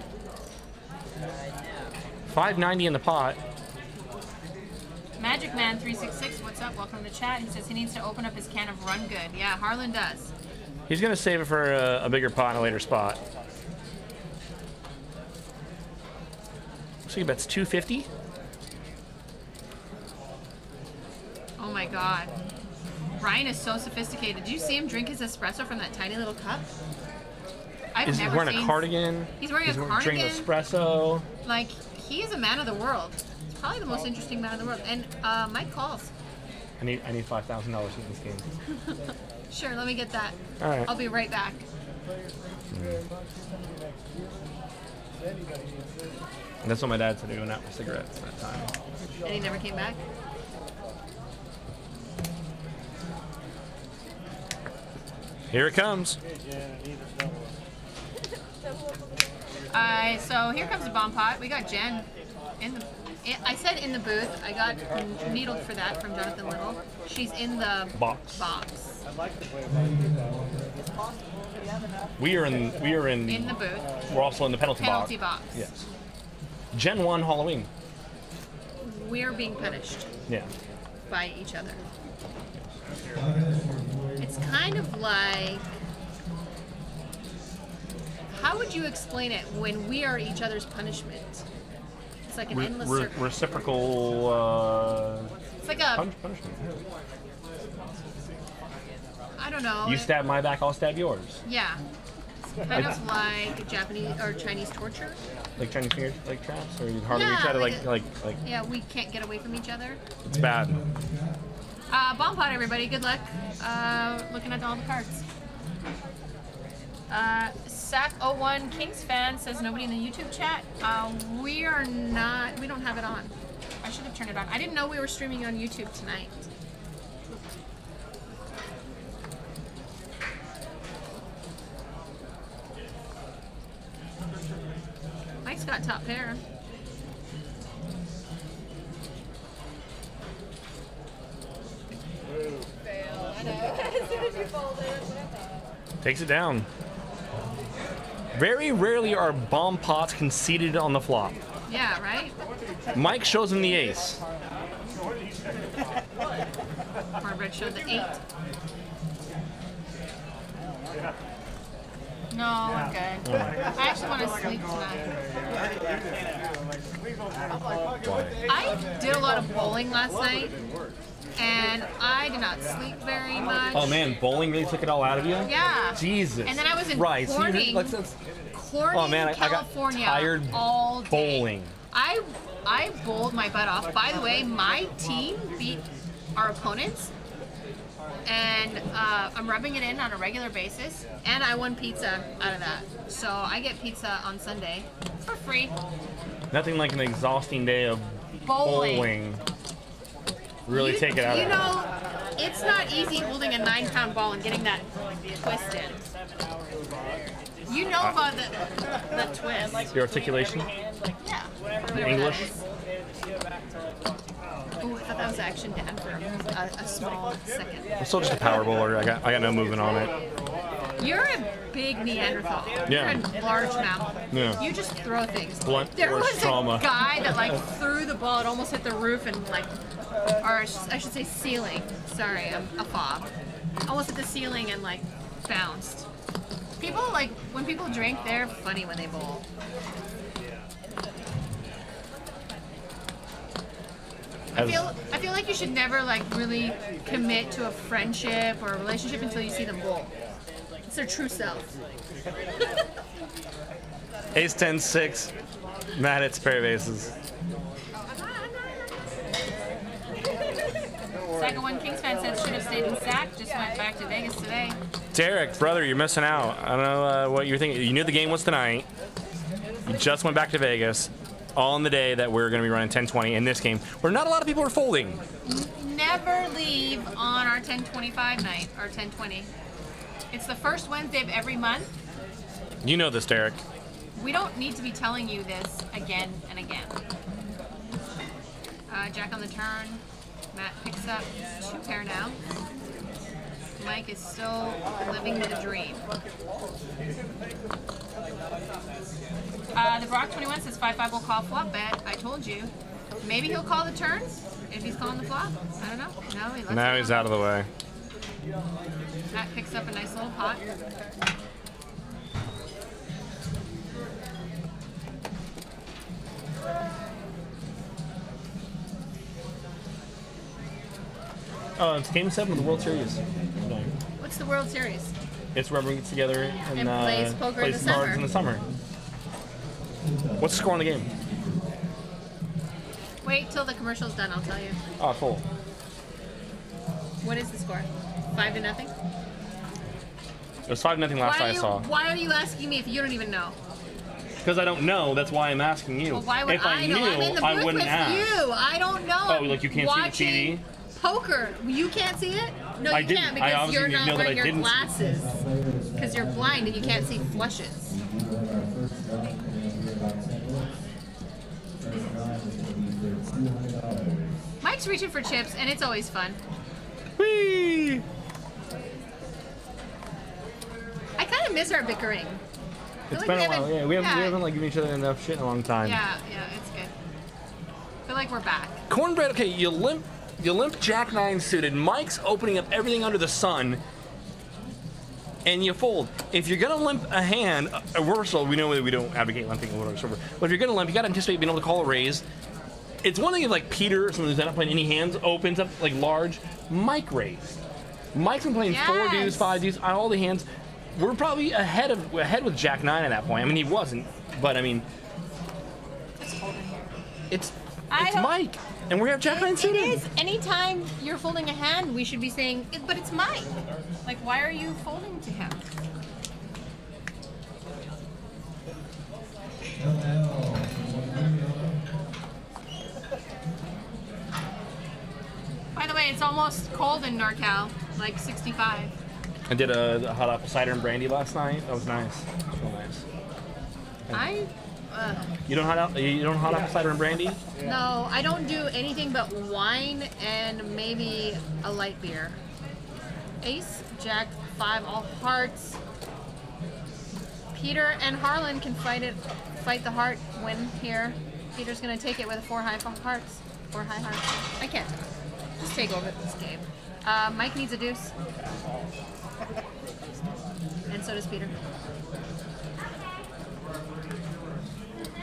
590 in the pot. Magic Man 366, what's up? Welcome to the chat. He says he needs to open up his can of Run Good. Yeah, Harlan does. He's gonna save it for a bigger pot in a later spot. So he bets 250. Oh my God. Ryan is so sophisticated. Did you see him drink his espresso from that tiny little cup? I've Is he never wearing seen... a cardigan? He's wearing a cardigan. Drinking espresso. Like, he is a man of the world. He's probably the most interesting man in the world. And Mike calls. I need $5,000 in this game. Sure, let me get that. All right. I'll be right back. And that's what my dad said, going out for cigarettes that time. And he never came back? Here it comes. So here comes the bomb pot. We got Jen in the. I said in the booth. I got needled for that from Jonathan Little. She's in the Box. We are in the booth. We're also in the penalty Penalty box. Yes. Gen 1 Halloween. We're being punished Yeah. by each other. It's kind of like, how would you explain it when we are each other's punishment? It's like an endless circle. Reciprocal It's like a, punishment. I don't know. You stab my back, I'll stab yours. Yeah. It's kind of like Japanese or Chinese torture. Like Chinese finger like traps, or you harder Yeah, each other, like like. Yeah, we can't get away from each other. It's bad. Bomb pot, everybody. Good luck. Looking at all the cards. Sack01 Kings fan says nobody in the YouTube chat. We are not. We don't have it on. I should have turned it on. I didn't know we were streaming on YouTube tonight. Mike's got top pair. Takes it down. Very rarely are bomb pots conceded on the flop. Yeah, right? Mike shows him the ace. Hardbread showed the 8. No, I'm good. I actually want to sleep tonight. I did a lot of bowling last night, and I did not sleep very much. Oh man, bowling really took it all out of you? Yeah. Jesus. And then I was in Christ. Corning, Oh man, I got California tired all day. bowling. I bowled my butt off. By the way, my team beat our opponents, and I'm rubbing it in on a regular basis, and I won pizza out of that. So I get pizza on Sunday for free. Nothing like an exhausting day of bowling. Really take it out of You know, it's not easy holding a 9-pound ball and getting that twisted. You know about the twist. Your articulation? Yeah. The English? Oh, I thought that was Action Dan for a small second. I'm still just a power bowler. I got no movement on it. You're a big Neanderthal. Yeah. You're a large mammal. Yeah. You just throw things. Blunt There force was trauma. a guy that like threw the ball. It almost hit the roof and like, or I should say ceiling. Sorry, I'm a fob. Almost hit the ceiling and like bounced. People like when people drink, they're funny when they bowl. I feel like you should never like really commit to a friendship or a relationship until you see them bowl. It's their true self. Ace 10 6. Mad at pair of aces. Saga One Kings fan said should have stayed in Sac. Just went back to Vegas today. Derek, brother, you're missing out. I don't know what you're thinking. You knew the game was tonight. You just went back to Vegas on the day that we're going to be running 10-20 in this game, where not a lot of people are folding. Never leave on our 10-25 night, or 10-20. It's the first Wednesday of every month. You know this, Derek. We don't need to be telling you this again and again. Jack on the turn. Matt picks up 2 pair now. Mike is still living the dream. The Brock 21 says 5-5 will call flop bet. I told you. Maybe he'll call the turn if he's calling the flop. I don't know. No, he lets Now it he's go. out of the way. Matt picks up a nice little pot. Oh, it's Game 7 of the World Series. What's the World Series? It's where everyone gets together and plays poker in the cards summer. in the summer. What's the score on the game? Wait till the commercial's done, I'll tell you. Oh, cool. What is the score? 5-0? It was 5-0 last I saw. Why are you asking me if you don't even know? Because I don't know, that's why I'm asking you. Well, why would if I know? knew, I'm in the I booth wouldn't with ask. you. I don't know. Oh, like you can't see the Watching TV? Poker. You can't see it? No, I you didn't. can't I because obviously you're know not that I wearing your didn't see- glasses. Because you're blind and you can't see flushes. Mike's reaching for chips, and it's always fun. Whee! I kind of miss our bickering. I It's feel been like a while. Yeah, we haven't like given each other enough shit in a long time. Yeah, it's good. I feel like we're back. Cornbread. Okay, you limp Jack 9 suited. Mike's opening up everything under the sun, and you fold. If you're gonna limp a hand, first of all, we know that we don't advocate limping or whatever. But if you're gonna limp, you gotta anticipate being able to call a raise. It's one thing if like Peter, someone who's not playing any hands, opens up like large. Mike raised. Mike's been playing 4 deuce, 5 deuce, on all the hands. We're probably ahead with Jack 9 at that point. I mean, he wasn't, but I mean, it's Mike, and we have Jack 9 suited. It is. Anytime you're folding a hand, we should be saying, but it's Mike. Like, why are you folding to him? By the way, it's almost cold in NorCal, like 65. I did a hot apple cider and brandy last night. That was nice. That was real nice. You don't hot apple cider and brandy? No, I don't do anything but wine and maybe a light beer. Ace, Jack, 5, all hearts. Peter and Harlan can fight the heart win here. Peter's gonna take it with 4 high hearts. 4 high hearts. I can't. Just take over this game. Mike needs a deuce. And so does Peter.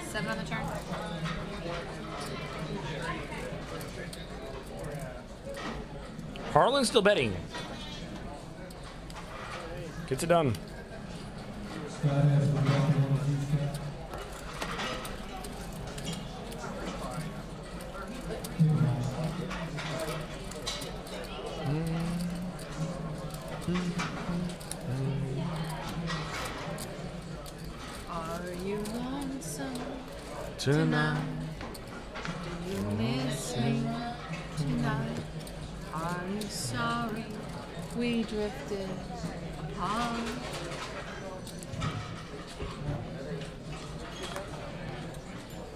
7 on the turn. Harlan's still betting. Gets it done. Are you lonesome Tonight. Do you miss me tonight? Are you sorry we drifted apart?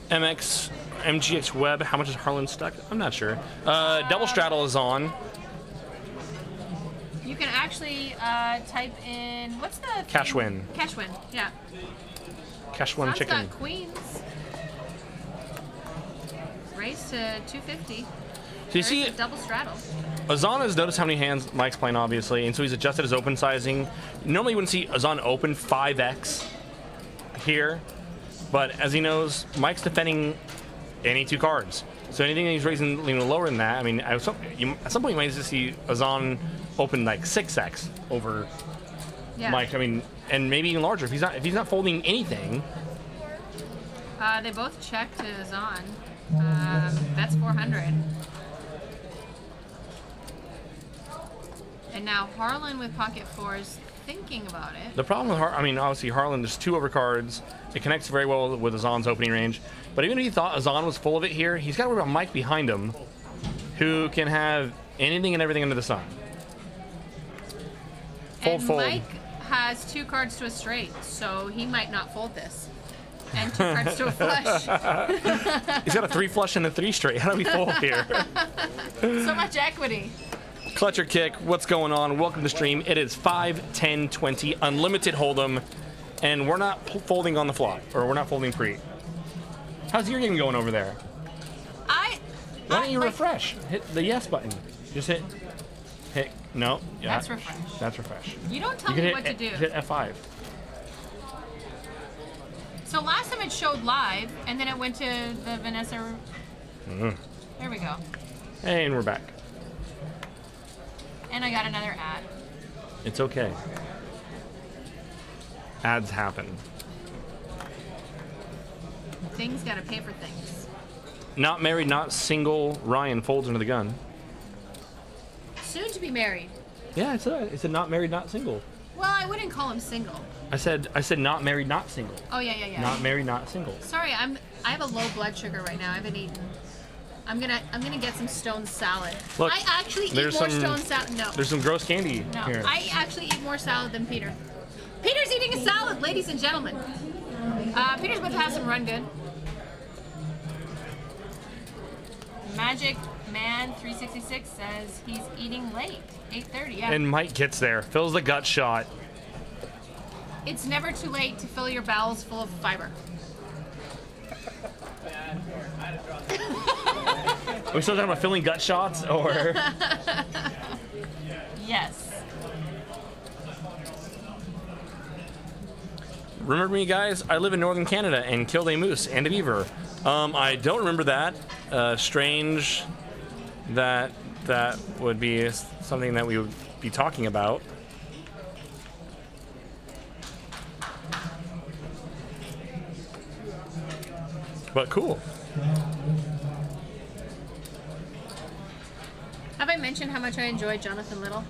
MGX Web, how much is Harlan stuck? I'm not sure. Double Straddle is on. You can actually type in, what's the thing? Cash win. Cash win, yeah. Cash win John's chicken. got queens. Raise to 250. So you see, Double straddle. Azan has noticed how many hands Mike's playing, obviously, and so he's adjusted his open sizing. Normally you wouldn't see Azan open 5x here, but as he knows, Mike's defending any 2 cards. So anything that he's raising lower than that, I mean, at some point you might just see Azan open like 6x over Mike. I mean, and maybe even larger if he's not folding anything. They both check to Zahn. That's 400. And now Harlan with pocket 4s thinking about it. The problem with obviously Harlan, there's 2 overcards. It connects very well with Azan's opening range. But even if he thought Azan was full of it here, he's got to worry about Mike behind him, who can have anything and everything under the sun. Fold. Mike has 2 cards to a straight, so he might not fold this. And 2 cards to a flush. He's got a 3 flush and a 3 straight. How do we fold here? So much equity. Clutch or Kick, what's going on? Welcome to the stream. It is 5/10/20, unlimited Holdem, and we're not folding on the flop, or we're not folding pre. How's your game going over there? Why don't you refresh? Hit the yes button. Just hit. No. Yeah. That's refresh. That's refresh. You don't tell me what to do. Hit F5. So last time it showed live, and then it went to the Vanessa. There we go. And we're back. And I got another ad. It's okay. Ads happen. Things gotta pay for things. Not married, not single. Ryan folds under the gun. Soon to be married. Yeah, it's not married, not single. Well, I wouldn't call him single. I said not married, not single. Oh yeah. Not married, not single. Sorry, I have a low blood sugar right now. I haven't eaten. I'm gonna get some stone salad. Look, I actually eat more stone salad. No. There's some gross candy No, here. I actually eat more salad than Peter. Peter's eating a salad, ladies and gentlemen. Peter's about to have some run good. Magic Man 366 says he's eating late. 8:30. Yeah. And Mike gets there, fills the gut shot. It's never too late to fill your bowels full of fiber. Are we still talking about filling gut shots, or? Yes. Remember me, guys? I live in northern Canada and killed a moose and a beaver. I don't remember that. Strange that would be something that we would be talking about. But cool. Have I mentioned how much I enjoyed Jonathan Little?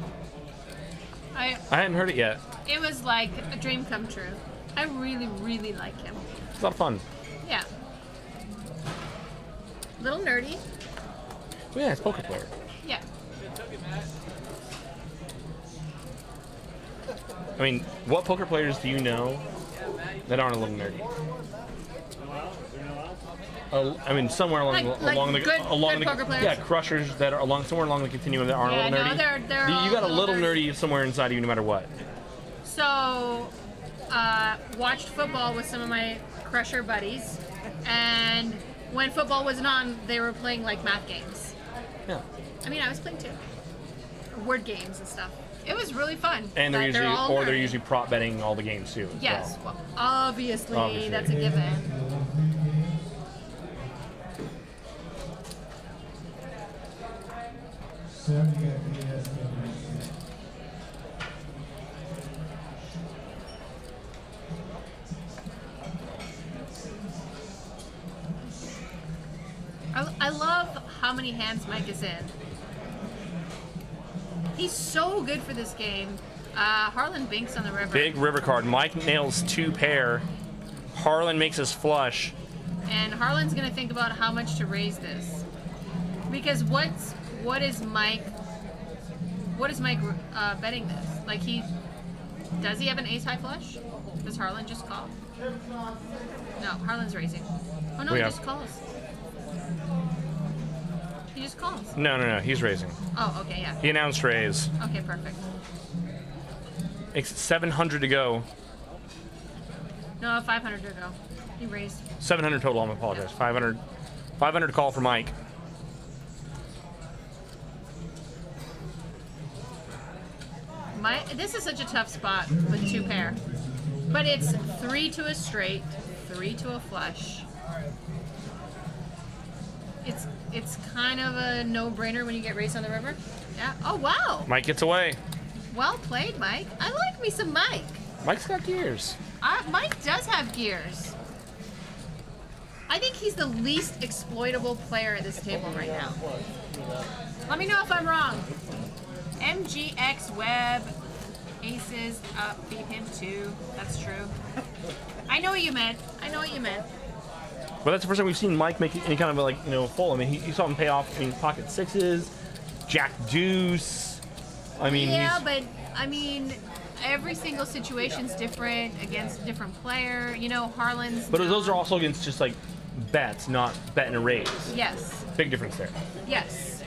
I hadn't heard it yet. It was like a dream come true. I really, really like him. It's a lot of fun. Yeah. Little nerdy. Well, yeah, it's a poker player. Yeah. I mean, what poker players do you know that aren't a little nerdy? I mean, somewhere along the poker players? yeah, crushers that are somewhere along the continuum that aren't a little nerdy. They're you got a little nerdy. nerdy somewhere inside of you, no matter what. So, watched football with some of my crusher buddies, and when football wasn't on, they were playing like math games. Yeah. I mean, I was playing too. Word games and stuff. It was really fun. And But they're usually prop betting all the games too. Yes. Well. Well, obviously, that's a given. I love how many hands Mike is in. He's so good for this game. Harlan Binks on the river. Big river card. Mike nails 2 pair. Harlan makes us flush. And Harlan's gonna think about how much to raise this, because what is Mike betting this? Like does he have an ace high flush? Does Harlan just call? No, Harlan's raising. Oh no, he just calls. He just calls. No. He's raising. Oh, okay, yeah. He announced raise. Okay, perfect. It's 700 to go. No, 500 to go. He raised. 700 total. I apologize. 500 to call for Mike. This is such a tough spot with 2 pair, but it's 3 to a straight, 3 to a flush. It's kind of a no-brainer when you get raised on the river. Yeah. Oh wow. Mike gets away. Well played, Mike. I like me some Mike. Mike's got gears. Mike does have gears. I think he's the least exploitable player at this table right now. Let me know if I'm wrong. MGX Web aces up, beat him too. That's true. I know what you meant. But that's the first time we've seen Mike make any kind of full. I mean, you saw him pay off. I mean, pocket 6s, Jack Deuce. I mean, but I mean, every single situation's different against a different player. You know, Harlan's. But those are also against just like bets, not bet and a raise. Yes. Big difference there. Yes.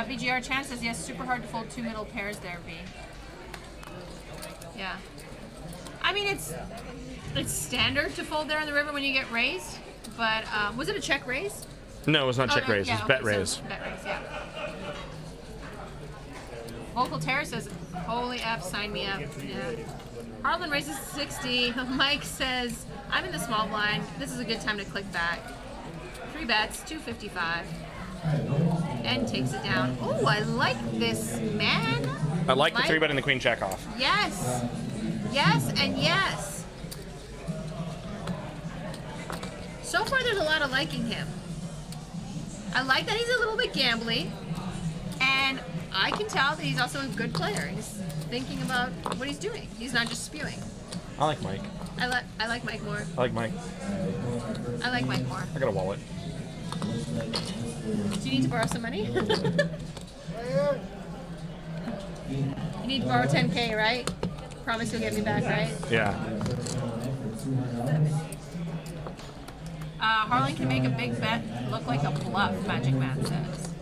VGR Chan says yes, super hard to fold 2 middle pairs there, V. Yeah. I mean, it's standard to fold there on the river when you get raised, but was it a check raise? No, it was not check no, raise. yeah, It was bet okay, raise. So bet raise, yeah. Vocal Terror says, holy F, sign me up. Yeah. Harlan raises 60. Mike says, I'm in the small blind. This is a good time to click back. 3 bets, 255. And takes it down. Oh, I like this, man. I like the Mike? 3-bet and the queen check off. Yes. Yes and yes. So far, there's a lot of liking him. I like that he's a little bit gambly. And I can tell that he's also a good player. He's thinking about what he's doing. He's not just spewing. I like Mike. I like Mike more. I like Mike. I like Mike more. I got a wallet. Do you need to borrow some money? You need to borrow 10K, right? Promise you'll get me back, right? Yeah. Harlan can make a big bet look like a bluff, Magic Man says.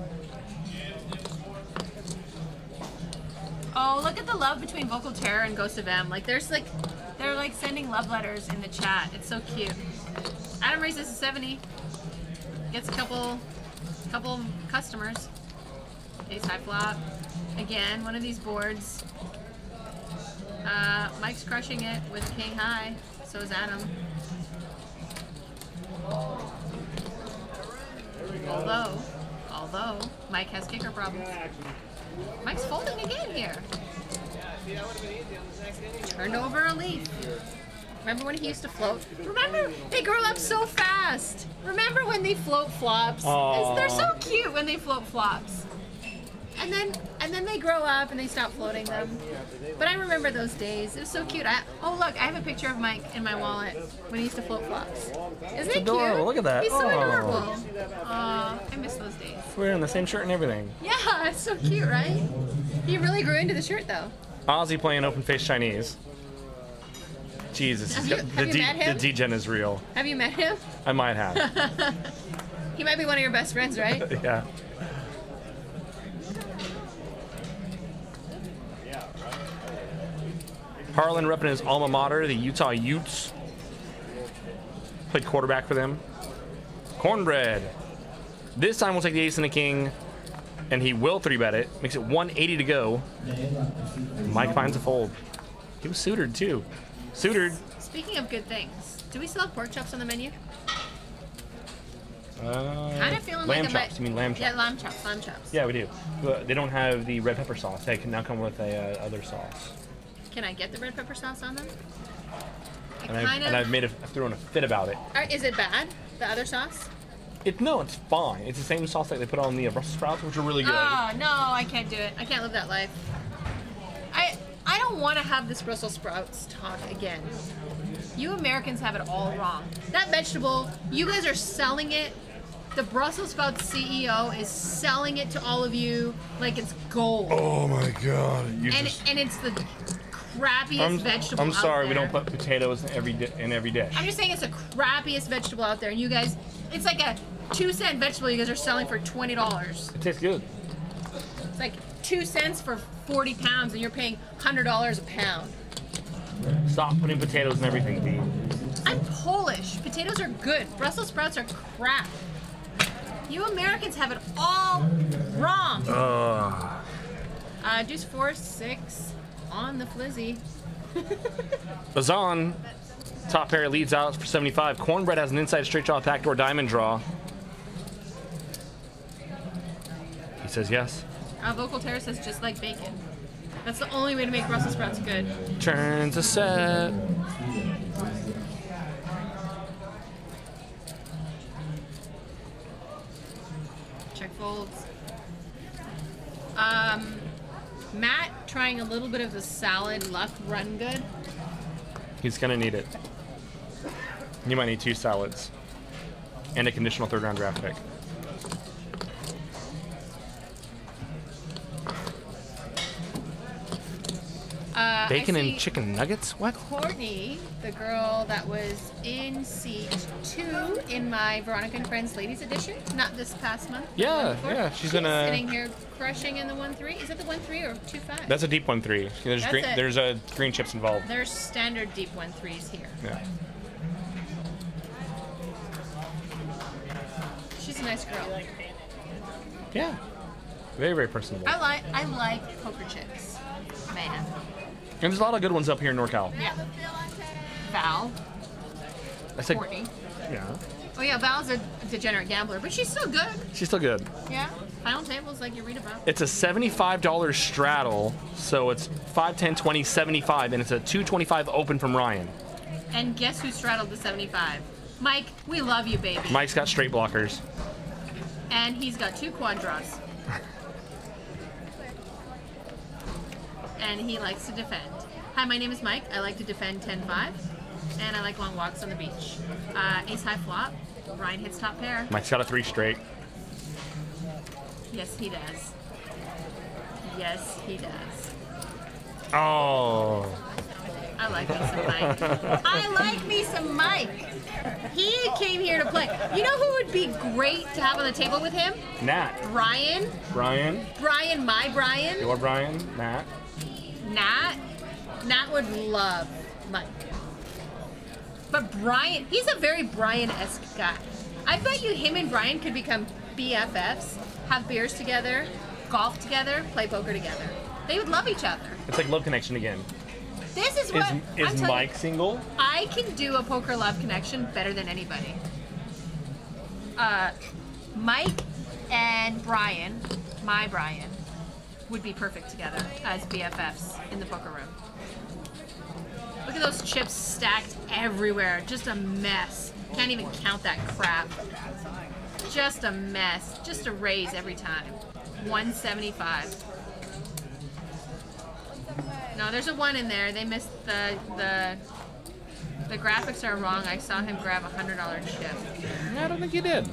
Oh, look at the love between Vocal Terror and Ghost of M. Like, they're like sending love letters in the chat. It's so cute. Adam raises a 70. Gets a couple customers. Ace high flop. Again, one of these boards. Mike's crushing it with king high. So is Adam. Although Mike has kicker problems. Mike's folding again here. Turned over a leaf. Remember when he used to float? Remember, they grow up so fast. Remember when they float flops? They're so cute when they float flops. And then they grow up and they stop floating them. But I remember those days. It was so cute. Oh look, I have a picture of Mike in my wallet when he used to float flops. Isn't it adorable. cute? Look at that. He's so Oh. adorable. I miss those days. We're in the same shirt and everything. Yeah, it's so cute, right? He really grew into the shirt though. Ozzy playing open face Chinese. Jesus, Have you met him? the D-gen is real. Have you met him? I might have. He might be one of your best friends, right? Yeah. Harlan repping his alma mater, the Utah Utes. Played quarterback for them. Cornbread. This time we'll take the ace and the king, and he will 3-bet it. Makes it 180 to go. Mike finds a fold. He was suitored too. Suitored. Speaking of good things, do we still have pork chops on the menu? Kind of feeling lamb like chops. You mean lamb chops? Yeah, lamb chops. Lamb chops. Yeah, we do. But they don't have the red pepper sauce. They can now come with a other sauce. Can I get the red pepper sauce on them? I've thrown a fit about it. Is it bad? The other sauce? No, it's fine. It's the same sauce that they put on the Brussels sprouts, which are really good. Oh no, I can't do it. I can't live that life. I don't want to have this Brussels sprouts talk again. You Americans have it all wrong. That vegetable, you guys are selling it. The Brussels sprouts CEO is selling it to all of you like it's gold. Oh my god! And it's the crappiest vegetable I'm sorry, out we there. don't put potatoes in every dish. I'm just saying it's the crappiest vegetable out there, and you guys, it's like a 2-cent vegetable you guys are selling for $20. It tastes good. It's like 2 cents for 40 pounds, and you're paying $100 a pound. Stop putting potatoes in everything, Dee. I'm Polish. Potatoes are good. Brussels sprouts are crap. You Americans have it all wrong. Deuce 4-6 on the flizzy. Bazan, top pair leads out for 75. Cornbread has an inside straight draw, backdoor diamond draw. He says yes. Vocal Terror says just like bacon. That's the only way to make Brussels sprouts good. Turns a set. Check folds. Matt trying a little bit of the salad luck run good. He's gonna need it. You might need 2 salads and a conditional 3rd round draft pick. Bacon I and see chicken nuggets? What? Courtney, the girl that was in seat 2 in my Veronica and Friends Ladies Edition, not this past month. but the one Yeah, before. yeah. She's gonna. Sitting here crushing in the 1-3. Is that the 1-3 or 2-5? That's a deep 1-3. There's That's green. it. There's green chips involved. There's standard deep 1-3s here. Yeah. She's a nice girl. Yeah. Very, very personable. I like poker chips, man. And there's a lot of good ones up here in NorCal. Yeah. Val, I said, Courtney. yeah. Oh yeah, Val's a degenerate gambler, but she's still good. She's still good. Yeah. Final tables like you read about. It's a $75 straddle, so it's 5, 10, 20, 75, and it's a 225 open from Ryan. And guess who straddled the 75? Mike, we love you, baby. Mike's got straight blockers. And he's got 2 quad draws. And he likes to defend. Hi, my name is Mike. I like to defend 10-5. And I like long walks on the beach. Ace high flop. Ryan hits top pair. Mike's got a 3 straight. Yes, he does. Yes, he does. Oh. I like me some Mike. I like me some Mike. He came here to play. You know who would be great to have on the table with him? Nat. Brian. Brian. Brian, my Brian. Your Brian. Nat. Nat. Nat would love Mike. But Brian, he's a very Brian-esque guy. I bet you him and Brian could become BFFs, have beers together, golf together, play poker together. They would love each other. It's like love connection again. This is what I'm Is telling Mike you, single? I can do a poker love connection better than anybody. Mike and Brian, my Brian, would be perfect together as BFFs in the poker room. Look at those chips stacked everywhere. Just a mess. Can't even count that crap. Just a mess. Just a raise every time. 175. No, there's a 1 in there. They missed the graphics are wrong. I saw him grab a $100 chip. No, I don't think you did.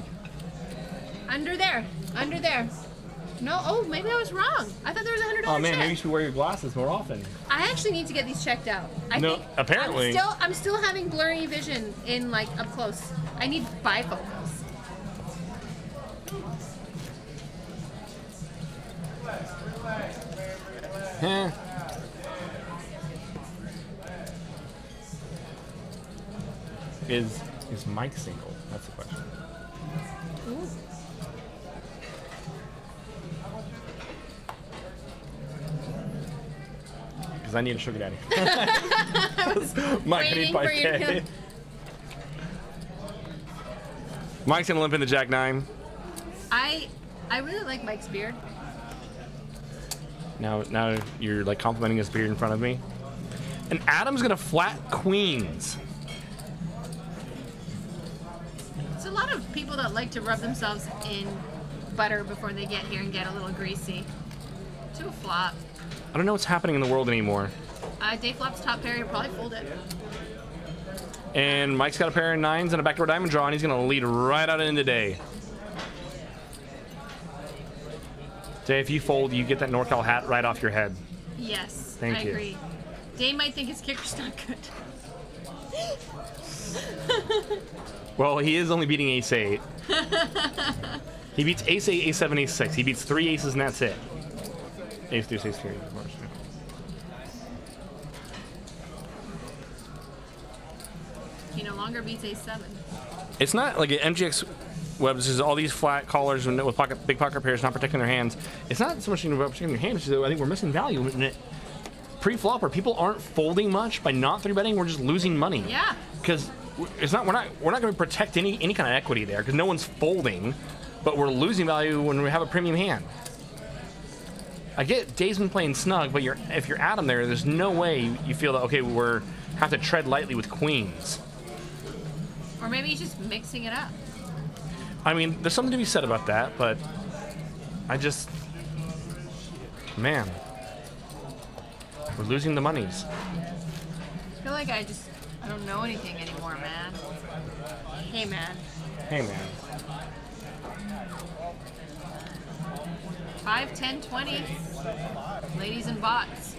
Under there. Under there. No, oh, maybe I was wrong. I thought there was a $100 Oh man, chip. maybe you should wear your glasses more often. I actually need to get these checked out. I No, think apparently. I'm still having blurry vision in like up close. I need bifocals. Huh. Is Mike single? That's the question. Ooh. Because I need a sugar daddy. Mike, I need waiting for you to 5K. Mike's gonna limp in the Jack 9. I really like Mike's beard. Now you're like complimenting his beard in front of me. And Adam's gonna flat queens. There's a lot of people that like to rub themselves in butter before they get here and get a little greasy. To a flop. I don't know what's happening in the world anymore. Dave flops top pair, he'll probably fold it. And Mike's got a pair of 9s and a backdoor diamond draw, and he's gonna lead right out into day. Jay, if you fold, you get that NorCal hat right off your head. Yes, Thank I you. agree. Dave might think his kicker's not good. Well, he is only beating ace 8. He beats ace 8, ace 7, ace 6. He beats 3 aces and that's it. Ace 2, ace 3, of course. He no longer beats A7. It's not like an MGX webs is all these flat callers and with big pocket pairs not protecting their hands. It's not so much about protecting your hands, I think we're missing value in it. Pre-flop where people aren't folding much by not 3-betting, we're just losing money. Yeah. Because it's not we're not going to protect any kind of equity there because no one's folding, but we're losing value when we have a premium hand. I get Dave's been playing snug, but if you're Adam there's no way you feel that okay we're have to tread lightly with queens. Or maybe he's just mixing it up. I mean, there's something to be said about that, but man, we're losing the monies. I feel like I don't know anything anymore, man. Hey, man. Hey, man. 5, 10, 20. Ladies and bots.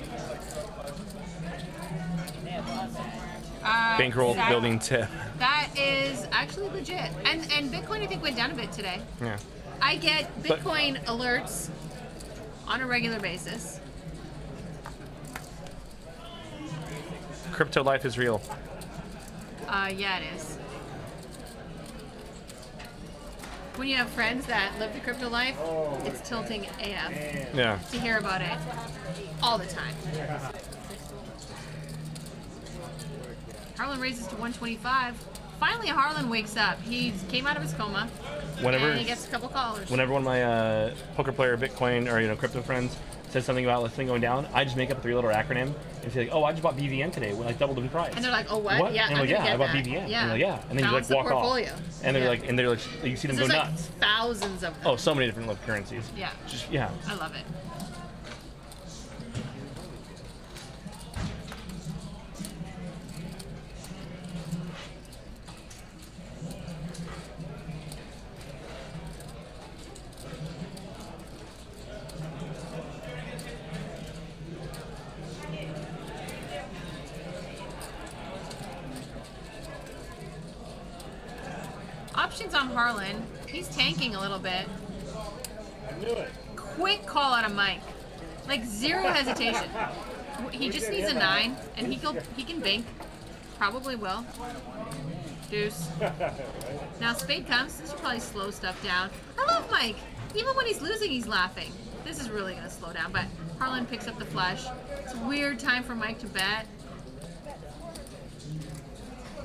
Bankroll building tip. That is actually legit. And Bitcoin, I think, went down a bit today. Yeah. I get Bitcoin alerts on a regular basis. Crypto life is real. Yeah, it is. When you have friends that live the crypto life, it's tilting AF Yeah. to hear about it all the time. Harlan raises to 125. Finally, Harlan wakes up. He came out of his coma, and he gets a couple callers. Whenever one of my poker player, Bitcoin, or crypto friends says something about this thing going down, I just make up a 3-letter acronym and say like, "Oh, I just bought BVN today, like doubled the price." And they're like, "Oh, what? Yeah, and I'm yeah, gonna get I bought that. BVN. Yeah, And like, yeah, and then balance you like the walk portfolio. off, and they're like, you see them go There's nuts. like thousands of them. Oh, so many different currencies. Yeah. Just yeah. I love it. Options on Harlan. He's tanking a little bit. I knew it. Quick call out of Mike. Like zero hesitation. He just needs a 9, and he can bank. Probably will. Deuce. Now spade comes. This should probably slow stuff down. I love Mike. Even when he's losing, he's laughing. This is really going to slow down, but Harlan picks up the flush. It's a weird time for Mike to bet.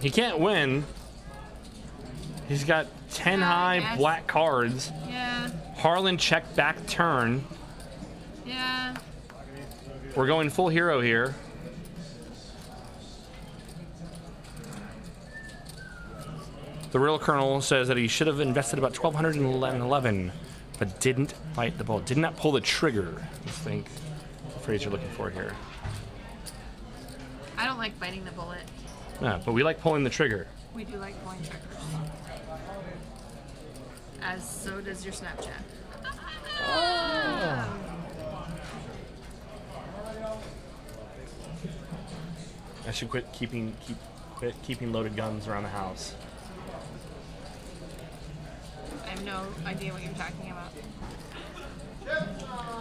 He can't win. He's got 10 high black cards. Yeah. Harlan check back turn. Yeah. We're going full hero here. The real Colonel says that he should have invested about 1,211, but didn't bite the bullet. Did not pull the trigger, I think the phrase you're looking for here. I don't like biting the bullet. Yeah, but we like pulling the trigger. We do like pulling triggers. As so does your Snapchat. I should quit keeping loaded guns around the house. I have no idea what you're talking about.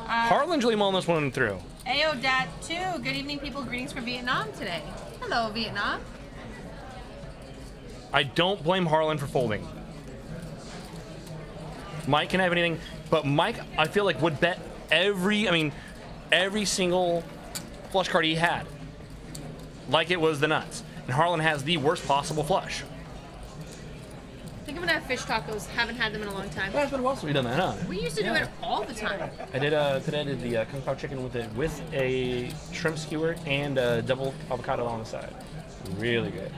Harlan's really mulling this one through. AO.2, good evening, people. Greetings from Vietnam today. Hello, Vietnam. I don't blame Harlan for folding. Mike can have anything, but Mike, I feel like, would bet every single flush card he had, like it was the nuts. And Harlan has the worst possible flush. I think I'm gonna have fish tacos. Haven't had them in a long time. That's been a while since we've done that, huh? We used to do it all the time. I did today. I did the kung pao chicken with a shrimp skewer and a double avocado on the side. Really good.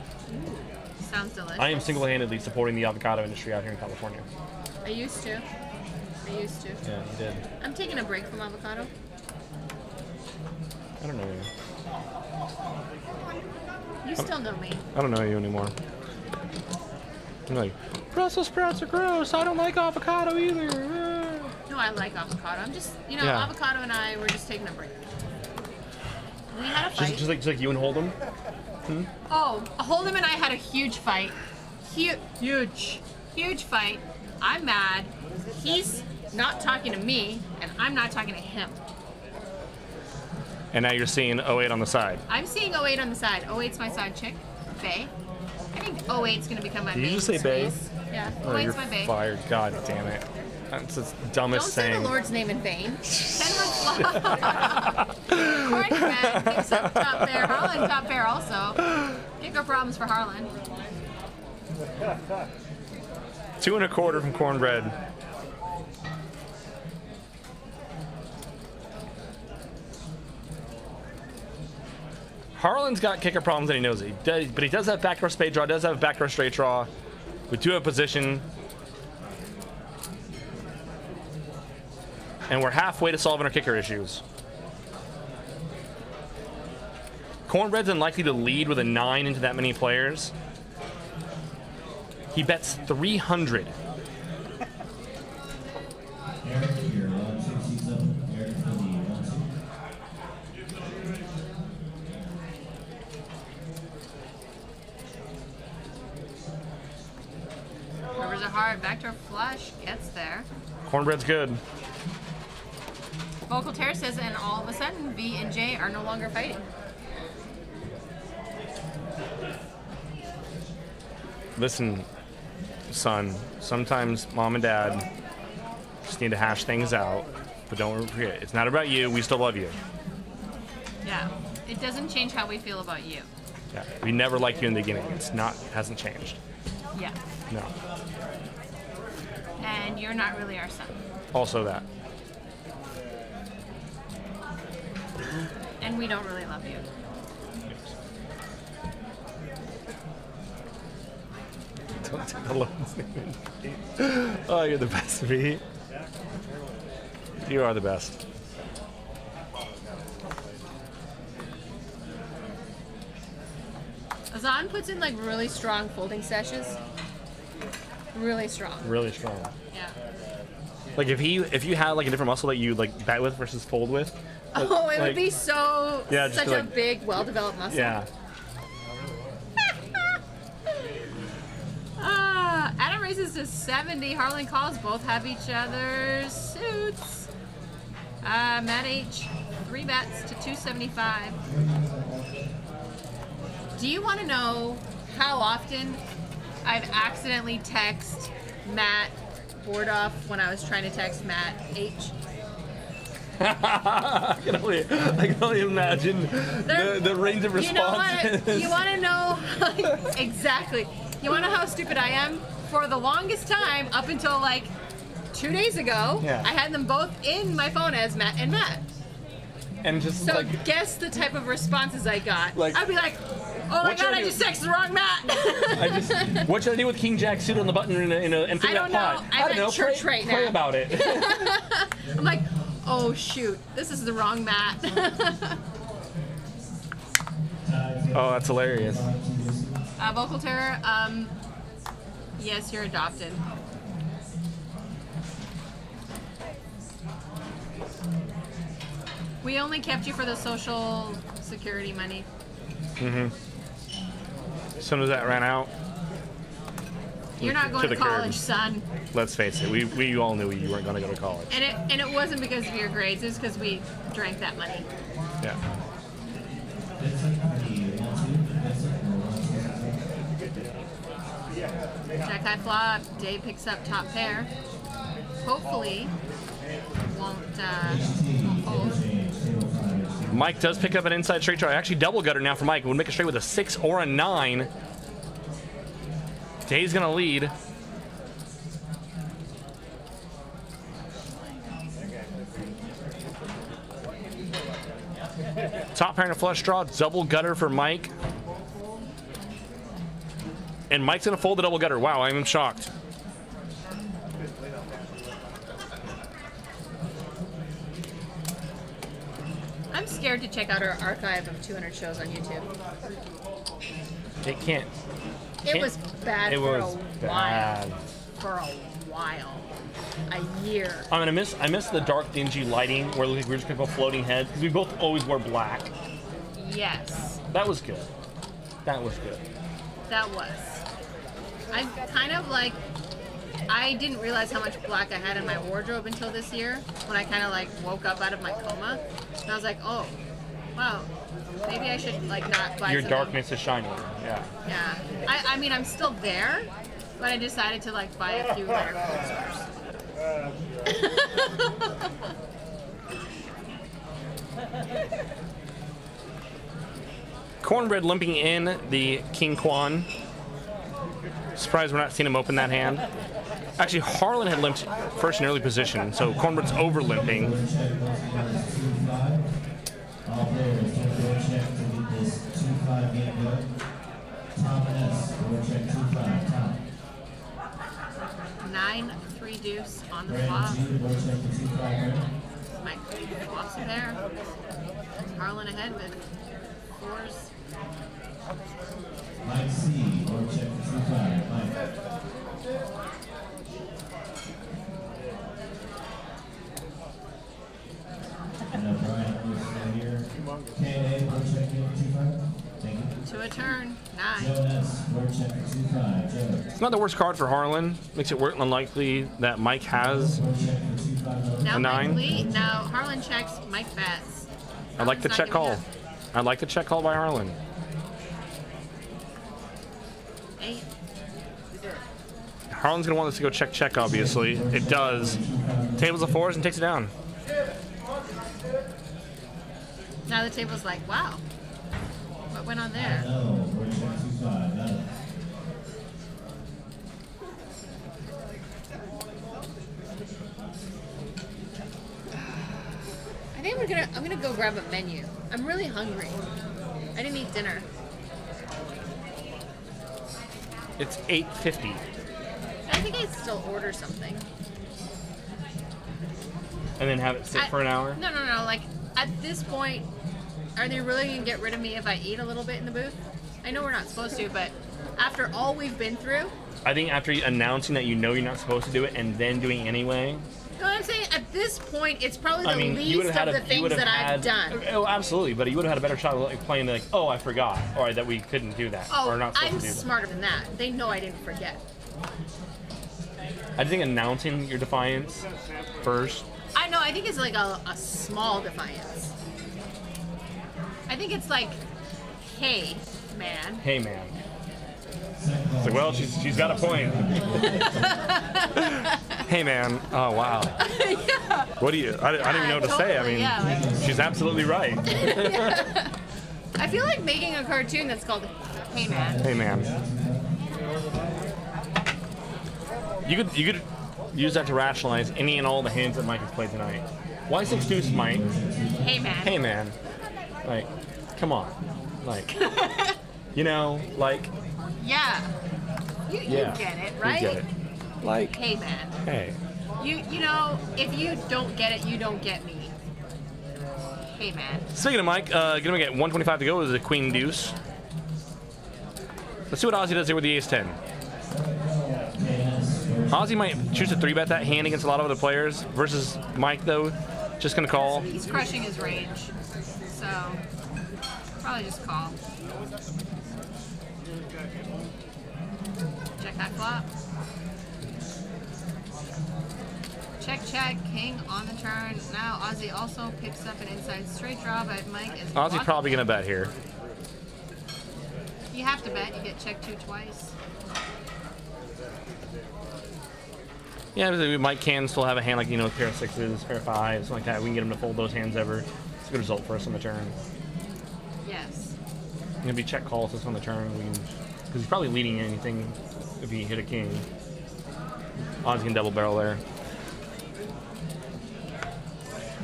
Sounds delicious. I am single-handedly supporting the avocado industry out here in California. I used to. Yeah, you did. I'm taking a break from avocado. I don't know you. You still know me. I don't know you anymore. I'm like, Brussels sprouts are gross. I don't like avocado either. No, I like avocado. I'm just, Yeah. avocado and I were just taking a break. We had a fight. Just like you and Holdem. Oh, Holdem and I had a huge fight. Huge fight. I'm mad. He's not talking to me, and I'm not talking to him. And now you're seeing 08 on the side. I'm seeing 08 on the side. 08's my side chick, Bae. I think 08's gonna become my Did you main just say Bae? squeeze. Yeah, Oh, 08's you're my Bae. fired. God damn it. That's the dumbest Don't say saying. the Lord's name in vain. 10 months long. Corey man picks up top pair. Harlan top pair also. Kicker problems for Harlan. 2 1/4 from Cornbread. Harlan's got kicker problems and he knows it. But he does have backdoor spade draw, does have backdoor straight draw. We do have position. And we're halfway to solving our kicker issues. Cornbread's unlikely to lead with a 9 into that many players. He bets 300. heart, backdoor flush, gets there. Cornbread's good. Vocal Terror says, and all of a sudden, V and J are no longer fighting. Listen, son, sometimes mom and dad just need to hash things out, but don't forget, it's not about you. We still love you. Yeah, it doesn't change how we feel about you. Yeah, we never liked you in the beginning. Hasn't changed. Yeah. No. And you're not really our son. Also that. And we don't really love you. Don't take the loans. Oh, you're the best, V. You are the best. Azan puts in like really strong folding sessions. Really strong. Really strong. Yeah. Like if you had like a different muscle that you like bat with versus fold with. Oh, it like, would be so yeah, just such be a like, big, well-developed muscle. Yeah. Adam raises to 70. Harlan calls. Both have each other's suits. Matt H. 3 bets to 275. Do you want to know how often I've accidentally texted Matt Bordoff when I was trying to text Matt H? I can only imagine the range of responses. You want to know exactly. You want to know how stupid I am? For the longest time, up until like 2 days ago, Yeah. I had them both in my phone as Matt and Matt. And just So like, guess the type of responses I got. Like, I'd be like, oh my what should god, I I do? just texted the wrong Matt. what should I do with King Jack suit on the button and through I that don't know. pot? I'm I don't at know. church Pray, right pray now. about it. I'm like, oh shoot, this is the wrong Matt. Oh, that's hilarious. Vocal Terror, yes, you're adopted. We only kept you for the social security money. As soon as that ran out, You're not going To to the curb. college, son. let's face it, we all knew you weren't going to go to college. And it wasn't because of your grades, it was because we drank that money. Yeah. Jack high flop, Dave picks up top pair. Hopefully, won't fold. Mike does pick up an inside straight draw. Actually, double gutter now for Mike. Would make a straight with a 6 or a 9. Dave's going to lead. Top pair and a flush draw. Double gutter for Mike. And Mike's going to fold the double gutter. Wow, I'm shocked. I'm scared to check out our archive of 200 shows on YouTube. It can't. It was bad It for was a bad. while. For a while. A year. I mean, I miss the dark, dingy lighting where it looked like we were just gonna go floating heads because we both always wore black. Yes, That was good. That was good. that was. I'm kind of like, I didn't realize how much black I had in my wardrobe until this year when I kind of like woke up out of my coma. And I was like, oh, wow, maybe I should like not buy Your something. darkness is shining. Yeah. Yeah. I mean, I'm still there, but I decided to like buy a few lighter clothes first. Cornbread limping in the King Quan. Surprised we're not seeing him open that hand. Actually, Harlan had limped first in early position, so Cornbread's over limping. Nine, 3 deuce on the flop. Mike flops a pair. Harlan ahead with 4s. Mike C, or check for 2-5. Mike. And Brian, here. KA, or check in 2-5. Thank you. To a turn. 9. Jonas, word check for 2-5. Joe. It's not the worst card for Harlan. Makes it unlikely that Mike has. Word check for 2-5. Now A 9? Mike lead. Now Harlan checks. Mike bets. I like the Harlan's check not giving call. up. I like the check call by Harlan. 8. Harlan's gonna want this to go check, obviously. It does. Tables of 4s and takes it down. Now the table's like, wow. What went on there? No, word check 2-5. No. I think I'm gonna go grab a menu. I'm really hungry. I didn't eat dinner. It's 8:50. I think I'd still order something. And then have it sit for an hour? No. Like, at this point, are they really going to get rid of me if I eat a little bit in the booth? I know we're not supposed to, but after all we've been through... I think after announcing that you know you're not supposed to do it and then doing it anyway... You know what I'm saying? At this point, it's probably I the mean, you would least have of had the things that I've done. Oh, absolutely, but you would have had a better shot of like, playing like, oh, I forgot, or that we couldn't do that, or Oh, not supposed I'm to do that. smarter than that. They know I didn't forget. I think announcing your defiance first. I know, I think it's like a small defiance. I think it's like, hey, man. Hey, man. It's like, well, she's got a point. Hey, man. Oh, wow. Yeah. What do you? I don't even know what to say. I Totally, mean, yeah, like- she's absolutely right. I feel like making a cartoon that's called Hey Man. Hey, man. You could use that to rationalize any and all the hands that Mike has played tonight. Why 6 deuce, Mike? Hey Man. Hey, man. Like, come on. Like, you know, like, Yeah. You yeah. get it, You right? get it. Like, Hey Man. hey. You know, if you don't get it, you don't get me. Hey Man. Speaking of Mike, gonna get 125 to go with the queen deuce. Let's see what Ozzy does here with the ace 10. Ozzy might choose to 3-bet that hand against a lot of other players versus Mike, though. Just gonna call. He's crushing his range. So, probably just call. Check that flop. Check, king on the turn. Now Ozzy also picks up an inside straight draw, but Mike is Ozzy's blocking probably it. gonna bet here. You have to bet. You get check 2 twice. Yeah, Mike can still have a hand like, you know, pair of 6s, pair of 5s, something like that. We can get him to fold those hands ever. It's a good result for us on the turn. Yes. Gonna be check calls us on the turn. Because he's probably leading anything if he hit a king. Ozzy can double barrel there.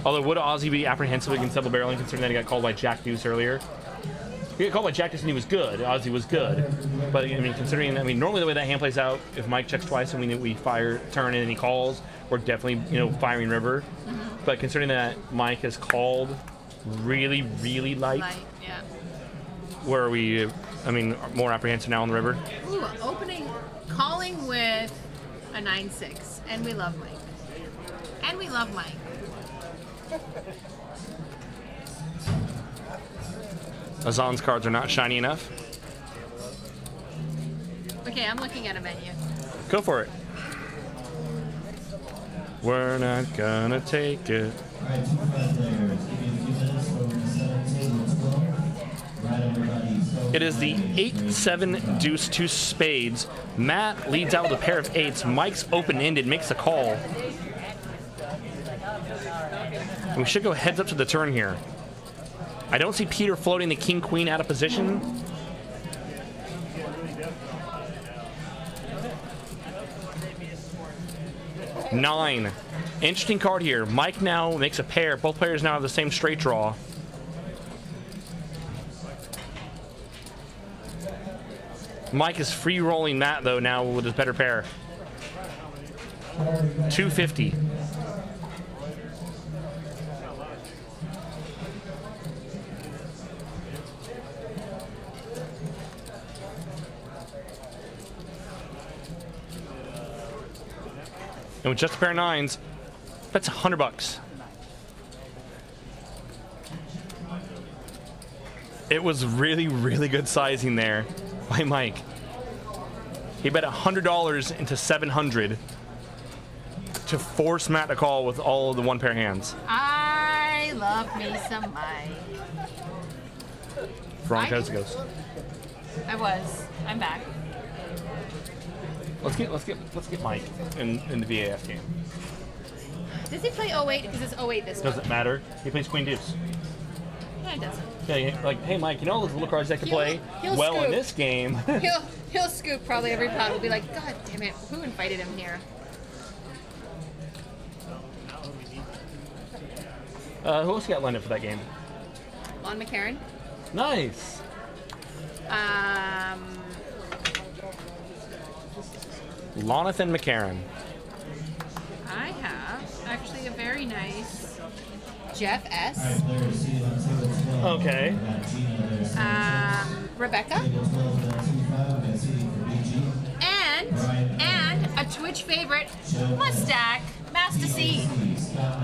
Although, would Ozzy be apprehensive against double barreling considering that he got called by Jack Deuce earlier? He got called by Jack Deuce and he was good. Ozzy was good. But, I mean, considering, normally the way that hand plays out, if Mike checks twice and we fire turn and he calls, we're definitely, firing river. Mm-hmm. But considering that Mike has called really, really light, Yeah. where are we, more apprehensive now on the river? Ooh, calling with a 9-6. And we love Mike. Azan's cards are not shiny enough. Okay, I'm looking at a menu. Go for it. We're not gonna take it. All right, 2-5 players. Give me a few minutes for the 7 tables flow. Right, everybody. So It is the 8-7 deuce 2 spades. Matt leads out with a pair of 8s. Mike's open-ended, makes a call. And we should go heads up to the turn here. I don't see Peter floating the king-queen out of position. Nine. Interesting card here. Mike now makes a pair. Both players now have the same straight draw. Mike is free rolling Matt though now with his better pair. 250. And with just a pair of 9s, that's $100. It was really, really good sizing there. by Mike. He bet $100 into 700 to force Matt to call with all of the one pair hands. I love me some Mike. Veronica has a ghost. I'm back. Let's get Mike in the VAF game. Does he play 08? Because it's 08 this Does month. it matter? He plays Queen Deuce. Yeah, it doesn't. Yeah, like, hey Mike, you know all those little cards that can play he'll well scoop. in this game. He'll scoop probably every pot. We'll be like, God damn it, who invited him here? Who else you got lined up for that game? Lon McCarron. Nice. Lonathan McCarron. I have actually a very nice Jeff All S. right, players seated on table 12. Okay. We got Gina there. Rebecca. Table 12, we got 25. We got seating for BG. And a Twitch favorite, Mustack Master C,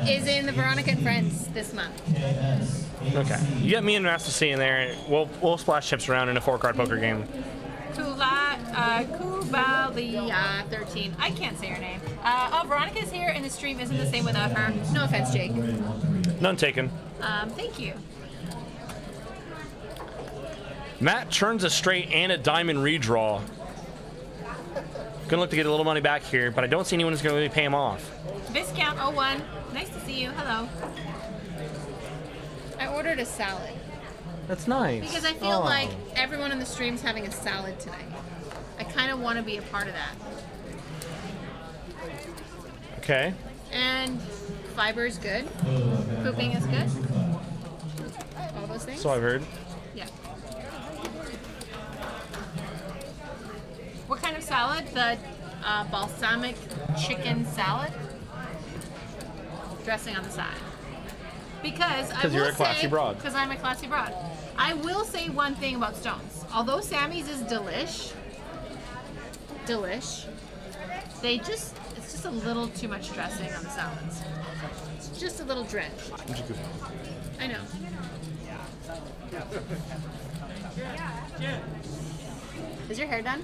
is in the Veronica and Friends this month. KS. Okay. You got me and Master C in there. We'll splash chips around in a 4-card poker game. Kubalia 13. I can't say her name. Veronica's here, and the stream isn't the same without her. No offense, Jake. None taken. Thank you. Matt turns a straight and a diamond redraw. Gonna look to get a little money back here, but I don't see anyone who's gonna really pay him off. Viscount 01. Nice to see you. Hello. I ordered a salad That's nice. because I feel like everyone in the stream's having a salad tonight. I kind of want to be a part of that. Okay. And fiber is good. Pooping is good. All those things. So I've heard. Yeah. What kind of salad? The balsamic chicken salad. Dressing on the side. Because I will you're a classy broad. Because I'm a classy broad. I will say one thing about Stones. Although Sammy's is delish, it's just a little too much dressing on the salads. It's just a little drench. I know. Is your hair done?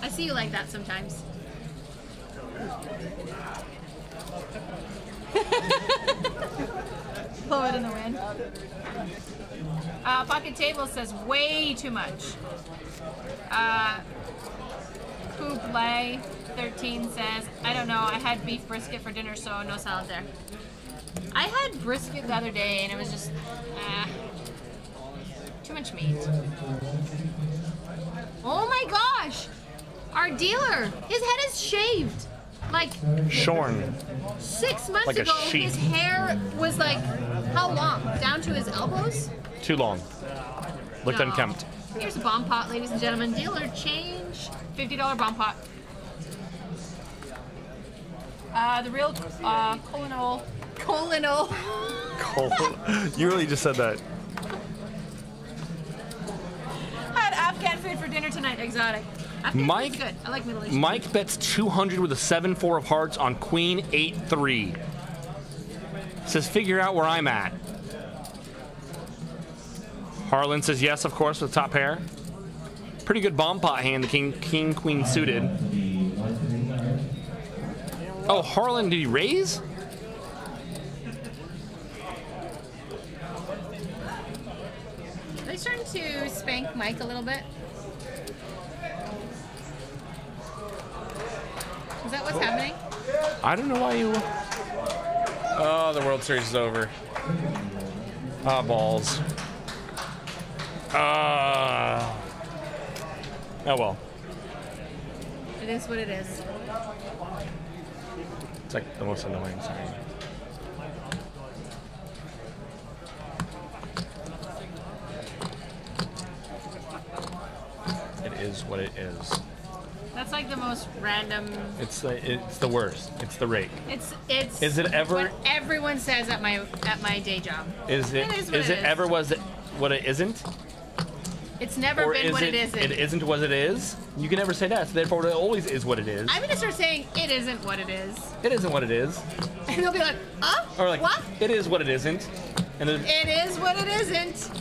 I see you like that sometimes. Blow it in the wind. Pocket Table says way too much. Pouplay 13 says, I don't know, I had beef brisket for dinner, so no salad there. I had brisket the other day and it was just too much meat. Oh my gosh! Our dealer, his head is shaved. Like Shorn. 6 months Like a ago, sheep. his hair was like, how long? Down to his elbows? Too long. Looked No. unkempt. Here's a bomb pot, ladies and gentlemen. Dealer change. $50 bomb pot. The real colonel. You really just said that. Had Afghan food for dinner tonight. Exotic. Afghan Mike- food's good. I like Middle Eastern. Mike bets 200 with a 7-4 of hearts on Queen 8-3. Says, figure out where I'm at. Harlan says yes, of course, with top pair. Pretty good bomb pot hand, the king, queen suited. Oh, Harlan, did he raise? Are they starting to spank Mike a little bit? Is that what's happening? I don't know why you... Oh, the World Series is over. Ah, balls. Oh, well. It is what it is. It's like the most annoying thing. It is what it is. That's like the most random. It's the worst. It's the rate. It's. Is it ever? What everyone says at my day job. Is it? It is what Is it it is. ever was it what it isn't? It's never Or been is what it? it isn't. It isn't what it is. You can never say that. So therefore, it always is what it is. I'm gonna start saying it isn't what it is, It isn't what it is. and they'll be like, Or like, what? it is what it isn't. And then, It is what it isn't.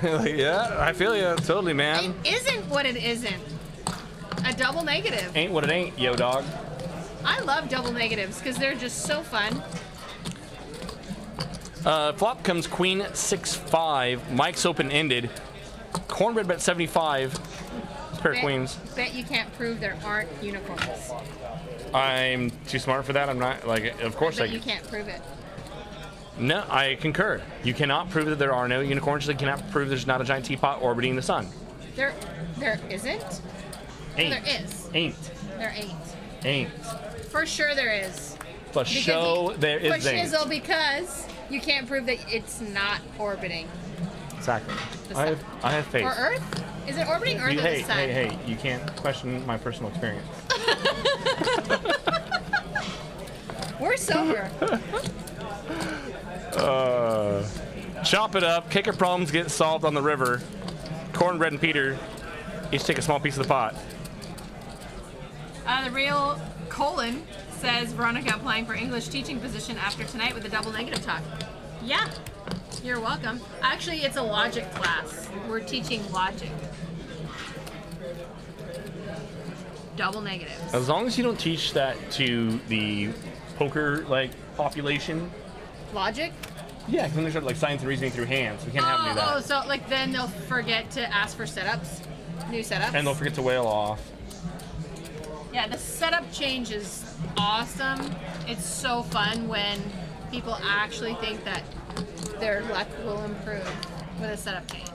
like, yeah, I feel you. Totally, man. It isn't what it isn't. A double negative. Ain't what it ain't, yo, dog. I love double negatives because they're just so fun. Flop comes queen 6-5. Mike's open-ended. Cornbread bet 75. Pair of queens. Bet you can't prove there aren't unicorns. I'm too smart for that. I'm not, like, of course Bet you can't prove it. No, I concur. You cannot prove that there are no unicorns. You cannot prove there's not a giant teapot orbiting the sun. There isn't? Ain't. No, there is. Ain't. There ain't. Ain't. For sure there is. For show there is For ain't. shizzle, because you can't prove that it's not orbiting. Exactly. The I sun. have faith. Or Earth? Is it orbiting Earth or Hey, the sun? hey, you can't question my personal experience. We're sober. Chop it up. Kicker problems get solved on the river. Cornbread and Peter each take a small piece of the pot. The real colon says Veronica applying for English teaching position after tonight with a double negative talk. Yeah, you're welcome. Actually, it's a logic class. We're teaching logic. Double negatives. As long as you don't teach that to the poker population. Logic? Yeah, because then they start science and reasoning through hands. We can't have them do that. Oh, so then they'll forget to ask for setups, new setups. And they'll forget to whale off. Yeah, the setup change is awesome. It's so fun when people actually think that their luck will improve with a setup change.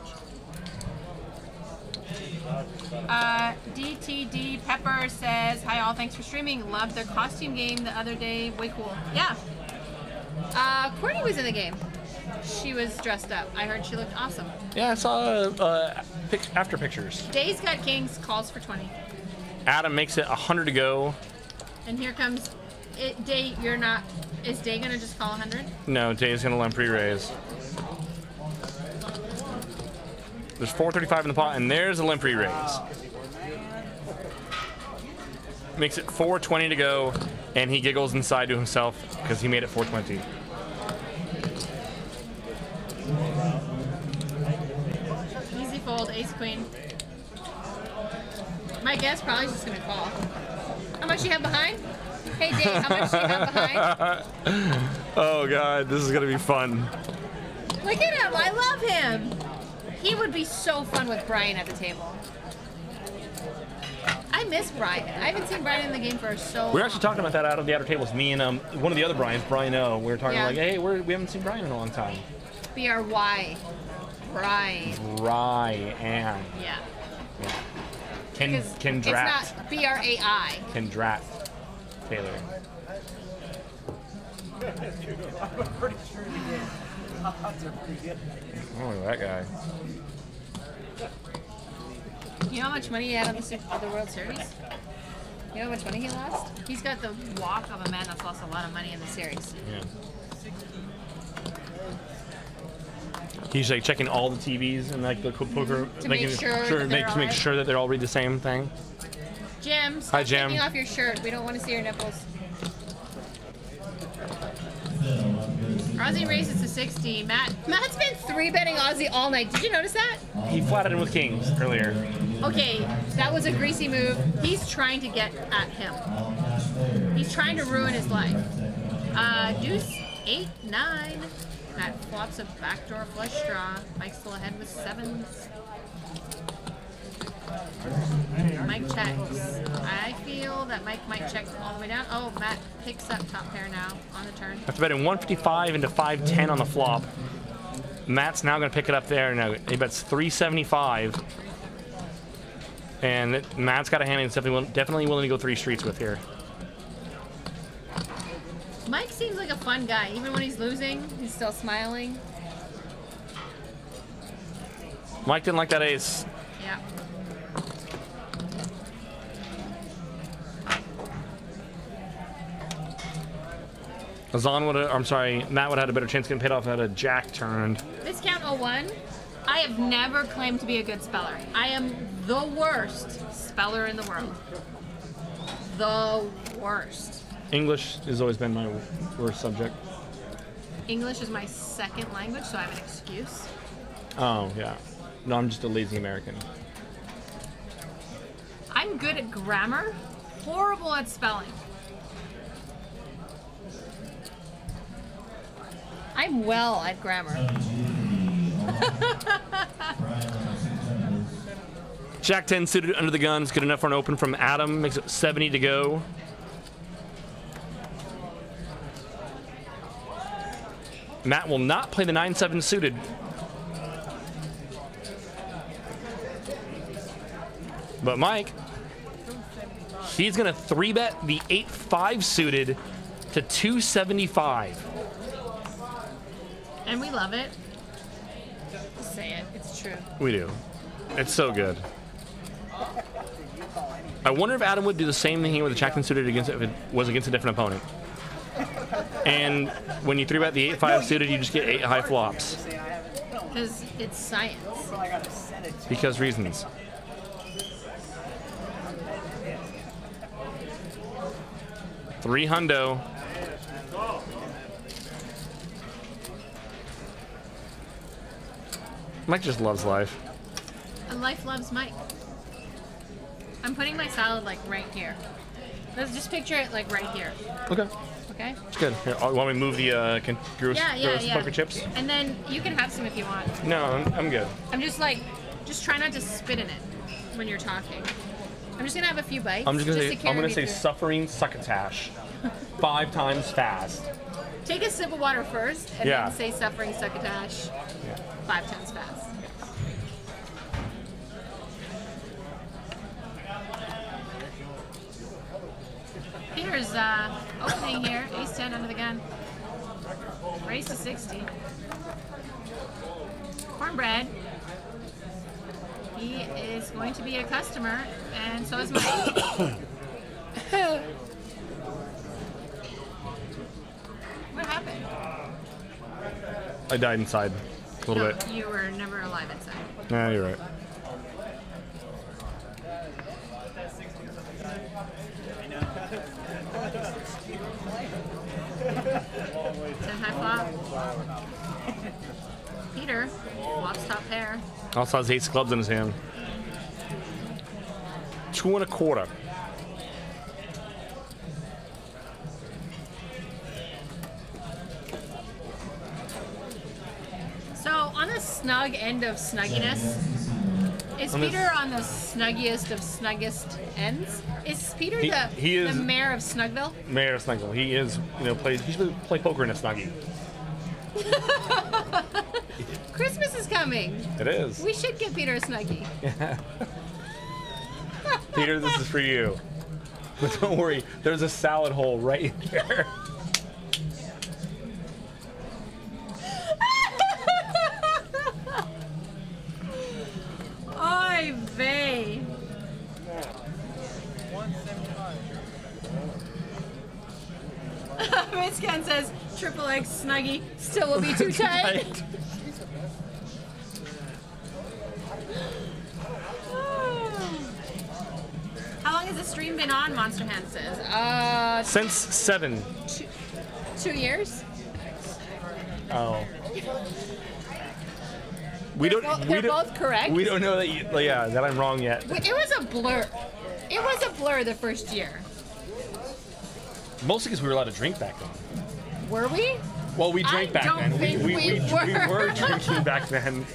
DTD Pepper says, hi all, thanks for streaming. Loved their costume game the other day. Way cool. Yeah. Courtney was in the game. She was dressed up. I heard she looked awesome. Yeah, I saw after pictures. Day's Got Kings calls for 20. Adam makes it 100 to go. And here comes Day. You're not. Is Day gonna just call 100? No, Day's gonna let him pre-raise. There's 435 in the pot, and there's a limp pre-raise. Makes it 420 to go, and he giggles inside to himself because he made it 420. Easy fold, ace queen. My guess probably is just gonna call. How much you have behind? Hey Dave, how much do you have behind? Oh god, this is gonna be fun. Look at him, I love him. He would be so fun with Brian at the table. I miss Brian. I haven't seen Brian in the game for so long. We were actually talking about that out of the outer tables. Me and one of the other Brians, Brian O. We were talking Yeah. hey, we haven't seen Brian in a long time. B-R-Y. Brian. Brian. Yeah. Kendrat. It's not B-R-A-I. Kendrat. Taylor. Oh, that guy. You know how much money he had on the World Series? You know how much money he lost? He's got the walk of a man that's lost a lot of money in the series. Yeah. He's checking all the TVs and the poker, To make sure that they all read the same thing. Jim, stop Hi, Jim. taking off your shirt. We don't want to see your nipples. Aussie raises to 60. Matt's been 3-betting Aussie all night. Did you notice that? He flatted in with kings earlier. Okay, that was a greasy move. He's trying to get at him. He's trying to ruin his life. Deuce, 8, 9. Matt flops a backdoor flush draw. Mike's still ahead with 7s. Mike checks. I feel that Mike might check all the way down. Oh, Matt picks up top pair now on the turn. After betting 155 into 510 on the flop, Matt's now going to pick it up there. Now he bets 375, and Matt's got a hand he's definitely willing to go 3 streets with here. Mike seems like a fun guy. Even when he's losing, he's still smiling. Mike didn't like that ace. Yeah. Matt would have had a better chance getting paid off had a jack turned. Discount 01. I have never claimed to be a good speller. I am the worst speller in the world. The worst. English has always been my worst subject. English is my second language, so I have an excuse. Oh, yeah. No, I'm just a lazy American. I'm good at grammar, horrible at spelling. I'm well at grammar. Jack 10 suited under the gun is good enough for an open from Adam. Makes it 70 to go. Matt will not play the 9-7 suited. But Mike, he's going to 3-bet the 8-5 suited to 275. And we love it. Just say it. It's true. We do. It's so good. I wonder if Adam would do the same thing here with the Jack 10 suited against if it was against a different opponent. And when you 3-bet the 8-5 suited, you just get 8 high flops. Because it's science. Because reasons. $300. Mike just loves life. And life loves Mike. I'm putting my salad like right here. Let's just picture it like right here. Okay. Okay? It's good. Here, want me to move the gross poker chips? And then you can have some if you want. No, I'm good. I'm just like, just try not to spit in it when you're talking. I'm just gonna have a few bites. I'm just gonna say through. suffering succotash 5 times fast. Take a sip of water first, and Yeah. then say suffering succotash 5 times fast. Peter's opening here. Ace 10 under the gun. Raise to 60. Cornbread. He is going to be a customer, and so is Mike. What happened? I died inside a little No, bit. you were never alive inside. Nah, you're right. Ten high flop. Peter flops top pair. Also has 8 clubs in his hand. 2 1/4. So on the snug end of snugginess, is Peter on the snuggiest of snuggest ends? Is Peter He the is- mayor of Snugville? Mayor of Snuggle. He is, he should play poker in a snuggie. Christmas is coming. It is. We should get Peter a snuggie. Peter, this is for you. But don't worry, there's a salad hole right there. Oy vey. Mitzcan says triple X snuggie still will be too tight. How long has the stream been on, Monster Hand says? Since 7. 2 years? Oh. We don't. They're both correct? We don't know that. That I'm wrong yet. It was a blur. It was a blur the first year. Mostly because we were allowed to drink back then. Were we? Well, we drank back don't then. think We we were drinking back then.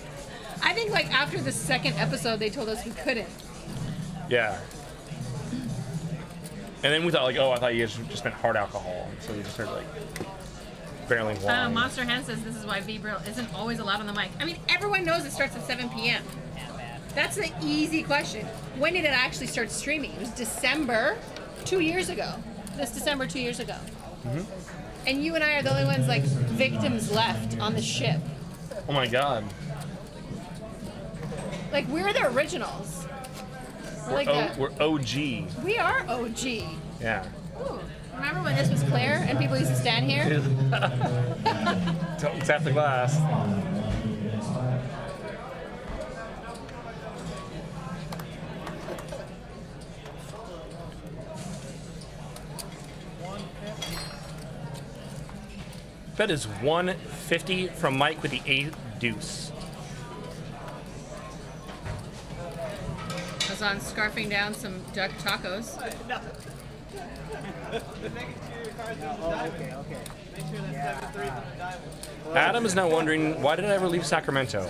I think like after the second episode they told us we couldn't. Yeah. And then we thought I thought you guys just meant hard alcohol, so we just started barreling wine. Monster Hand says this is why V Brill isn't always allowed on the mic. I mean, everyone knows it starts at 7 p.m. That's the easy question. When did it actually start streaming? It was December 2 years ago. This December 2 years ago. Mm-hmm. And you and I are the only ones victims left on the ship. Oh my God. We're the originals. We're OG. We are OG. Yeah. Ooh. Remember when this was Claire and people used to stand here? Don't tap the glass. Bet is 150 from Mike with the 8 deuce. I was on scarfing down some duck tacos. Adam is now wondering, why did I ever leave Sacramento?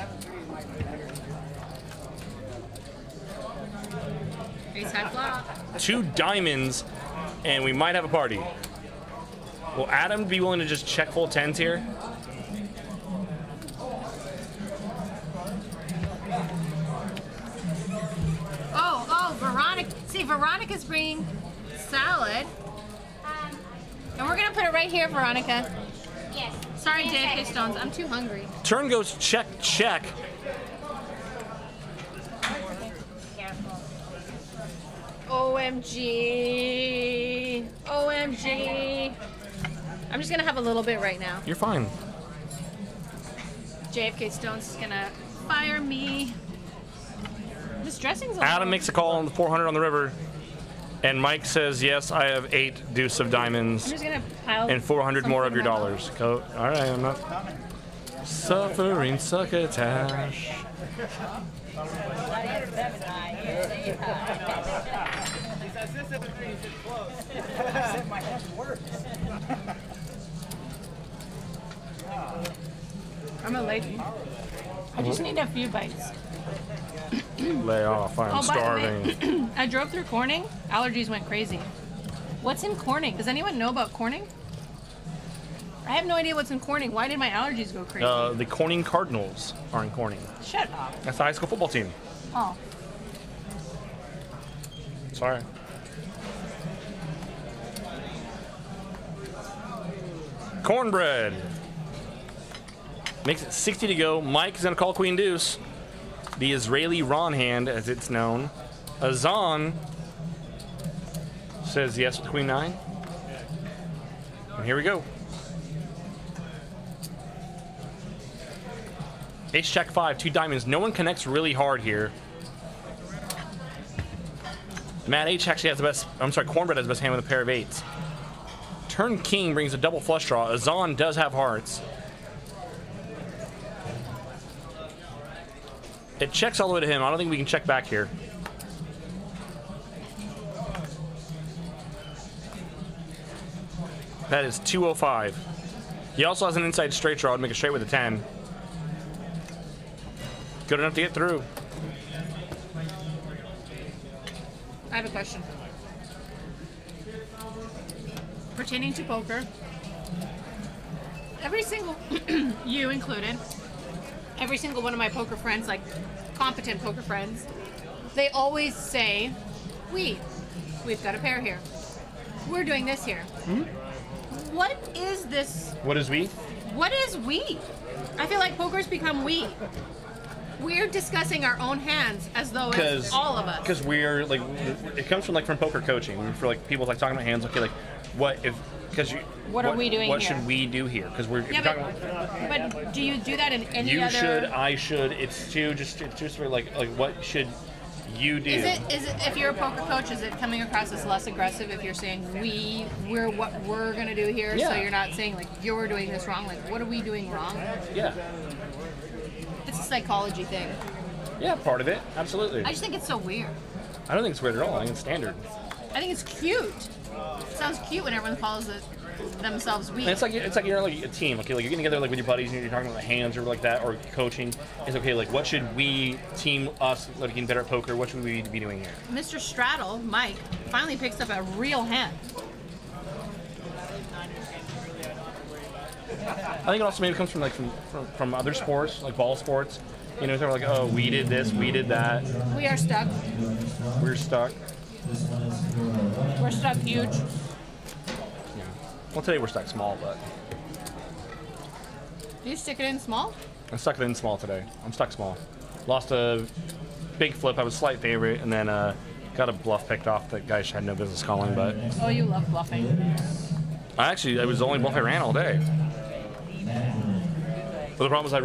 Ace high flop. 2 diamonds, and we might have a party. Will Adam be willing to just check full 10s here? Oh, Veronica. See, Veronica's bringing salad. And we're going to put it right here, Veronica. Yes. Sorry, JFK Stones. I'm too hungry. Turn goes check, check. Careful. OMG. OMG. I'm just going to have a little bit right now. You're fine. JFK Stones is going to fire me. This dressing's a Adam little- makes a call on the 400 on the river, and Mike says, yes, I have 8 deuce of I'm diamonds just going to pile and 400 more of something your in my dollars. Go. All right, I'm not suffering succotash. I'm a lady. I just need a few bites. Lay off, I'm By the starving. way, I drove through Corning. Allergies went crazy. What's in Corning? Does anyone know about Corning? I have no idea what's in Corning. Why did my allergies go crazy? The Corning Cardinals are in Corning. Shut up. That's the high school football team. Oh. Sorry. Cornbread. Makes it 60 to go. Mike is going to call Queen Deuce. The Israeli Ron hand, as it's known. Azan says yes with Queen 9. And here we go. Ace Jack 5, 2 diamonds. No one connects really hard here. Matt H actually has the best. I'm sorry, Cornbread has the best hand with a pair of 8s. Turn King brings a double flush draw. Azan does have hearts. It checks all the way to him. I don't think we can check back here. That is 205. He also has an inside straight draw to make a straight with a 10. Good enough to get through. I have a question. Pertaining to poker, every single, you included, every single one of my poker friends, like competent poker friends, they always say, we've got a pair here. We're doing this here. What is this? What is we? What is we? I feel like poker's become we. We're discussing our own hands as though it's all of us. Because we're like, it comes from poker coaching. For like people like talking about hands. Okay, like what if? Because you. What are we doing What here? should we do here? Because we're. Yeah, but do you do that in any You other? should. I should. It's just for like what should you do? Is it if you're a poker coach, is it coming across as less aggressive if you're saying we're what we're gonna do here? Yeah. So you're not saying like you're doing this wrong. Like what are we doing wrong? Yeah. It's a psychology thing. Yeah, part of it. Absolutely. I just think it's so weird. I don't think it's weird at all. I think it's standard. I think it's cute. It sounds cute when everyone calls it themselves we. And it's like you're like a team. Okay, like you're getting together like with your buddies and you're talking about the hands or like that or coaching. It's okay. Like what should we team us like getting better at poker? What should we be doing here? Mr. Straddle, Mike, finally picks up a real hand. I think it also maybe comes from other sports, like ball sports. You know, they're like, oh, we did this, we did that. We are stuck. We're stuck. We're stuck huge. Yeah. Well, today we're stuck small, but Do you stick it in small? I'm stuck in small today. I'm stuck small. Lost a big flip. I was slight favorite, and then got a bluff picked off that guy had no business calling. But Oh, you love bluffing. it was the only bluff I ran all day. But the problem was I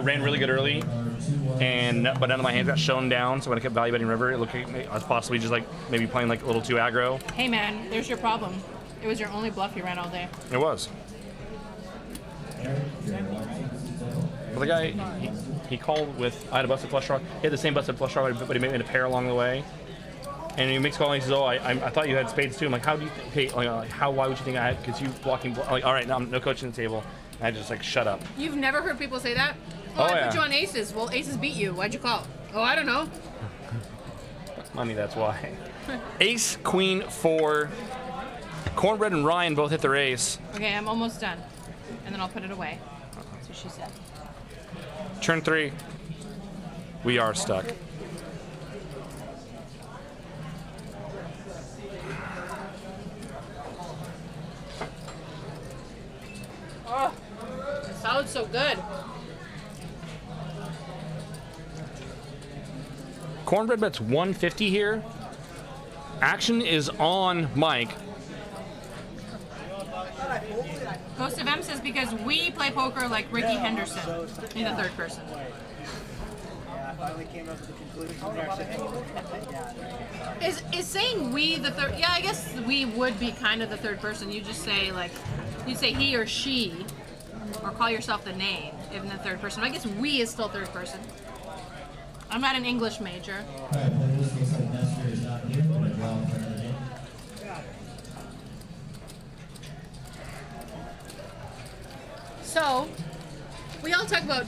ran really good early, but none of my hands got shown down. So when I kept value betting river, it looked like I was possibly just like maybe playing like a little too aggro. Hey man, there's your problem. It was your only bluff you ran all day. It was. Well, the guy, he called with, I had a busted flush draw. He had the same busted flush draw, but he made me a pair along the way. And he makes a call and he says, oh, I thought you had spades too. I'm like, how do you, okay, like, why would you think I had, because you blocking, I'm like, all right, no coaching the table. And I just like, shut up. You've never heard people say that? Oh, I put you on aces. Well, aces beat you. Why'd you call? Oh, I don't know. Money, that's why. Ace, queen, 4. Cornbread and Ryan both hit their ace. Okay, I'm almost done. And then I'll put it away. That's what she said. Turn 3. We are stuck. Oh, it sounds so good. Cornbread bets 150 here. Action is on Mike. Ghost of M says because we play poker like Ricky Henderson in the third person. Is saying we the third? Yeah, I guess we would be kind of the third person. You just say like, you say he or she, or call yourself the name in the third person. I guess we is still third person. I'm not an English major. Alright, players, looks like Nestor is not here. We're gonna draw for another game. So, we all talk about,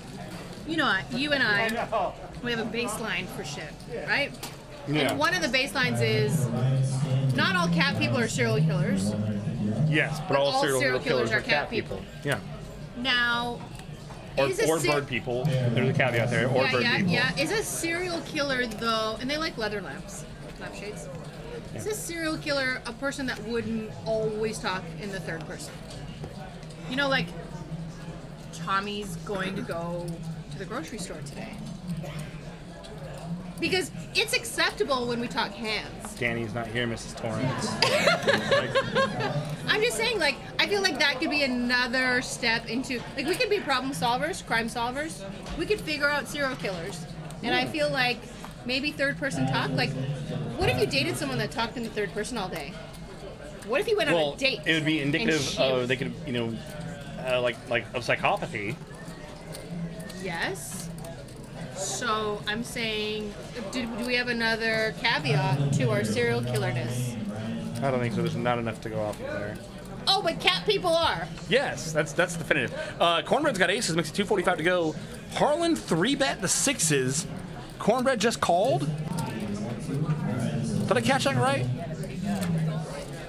you know, you and I, we have a baseline for shit, right? Yeah. And one of the baselines is not all cat people are serial killers. Yes, but all serial killers are cat people. Yeah. Now, Or is a bird people. There's a caveat there. Or bird people. Yeah. Is a serial killer though, and they like leather lampshades. Is a serial killer a person that wouldn't always talk in the third person? You know, like Tommy's going to go to the grocery store today. Because it's acceptable when we talk hands. Danny's not here, Mrs. Torrance. I'm just saying, like, I feel like that could be another step into, like, we could be problem solvers, crime solvers. We could figure out serial killers. And I feel like maybe third person talk. Like, what if you dated someone that talked in the third person all day? What if you went on a date? It would be indicative of, they could, you know, like of psychopathy. Yes. So I'm saying, do we have another caveat to our serial killerness? I don't think so. There's not enough to go off of there. Oh, but cat people are. Yes, that's definitive. Cornbread's got aces, makes it 2:45 to go. Harlan 3-bet the 6s. Cornbread just called? Did I catch that right?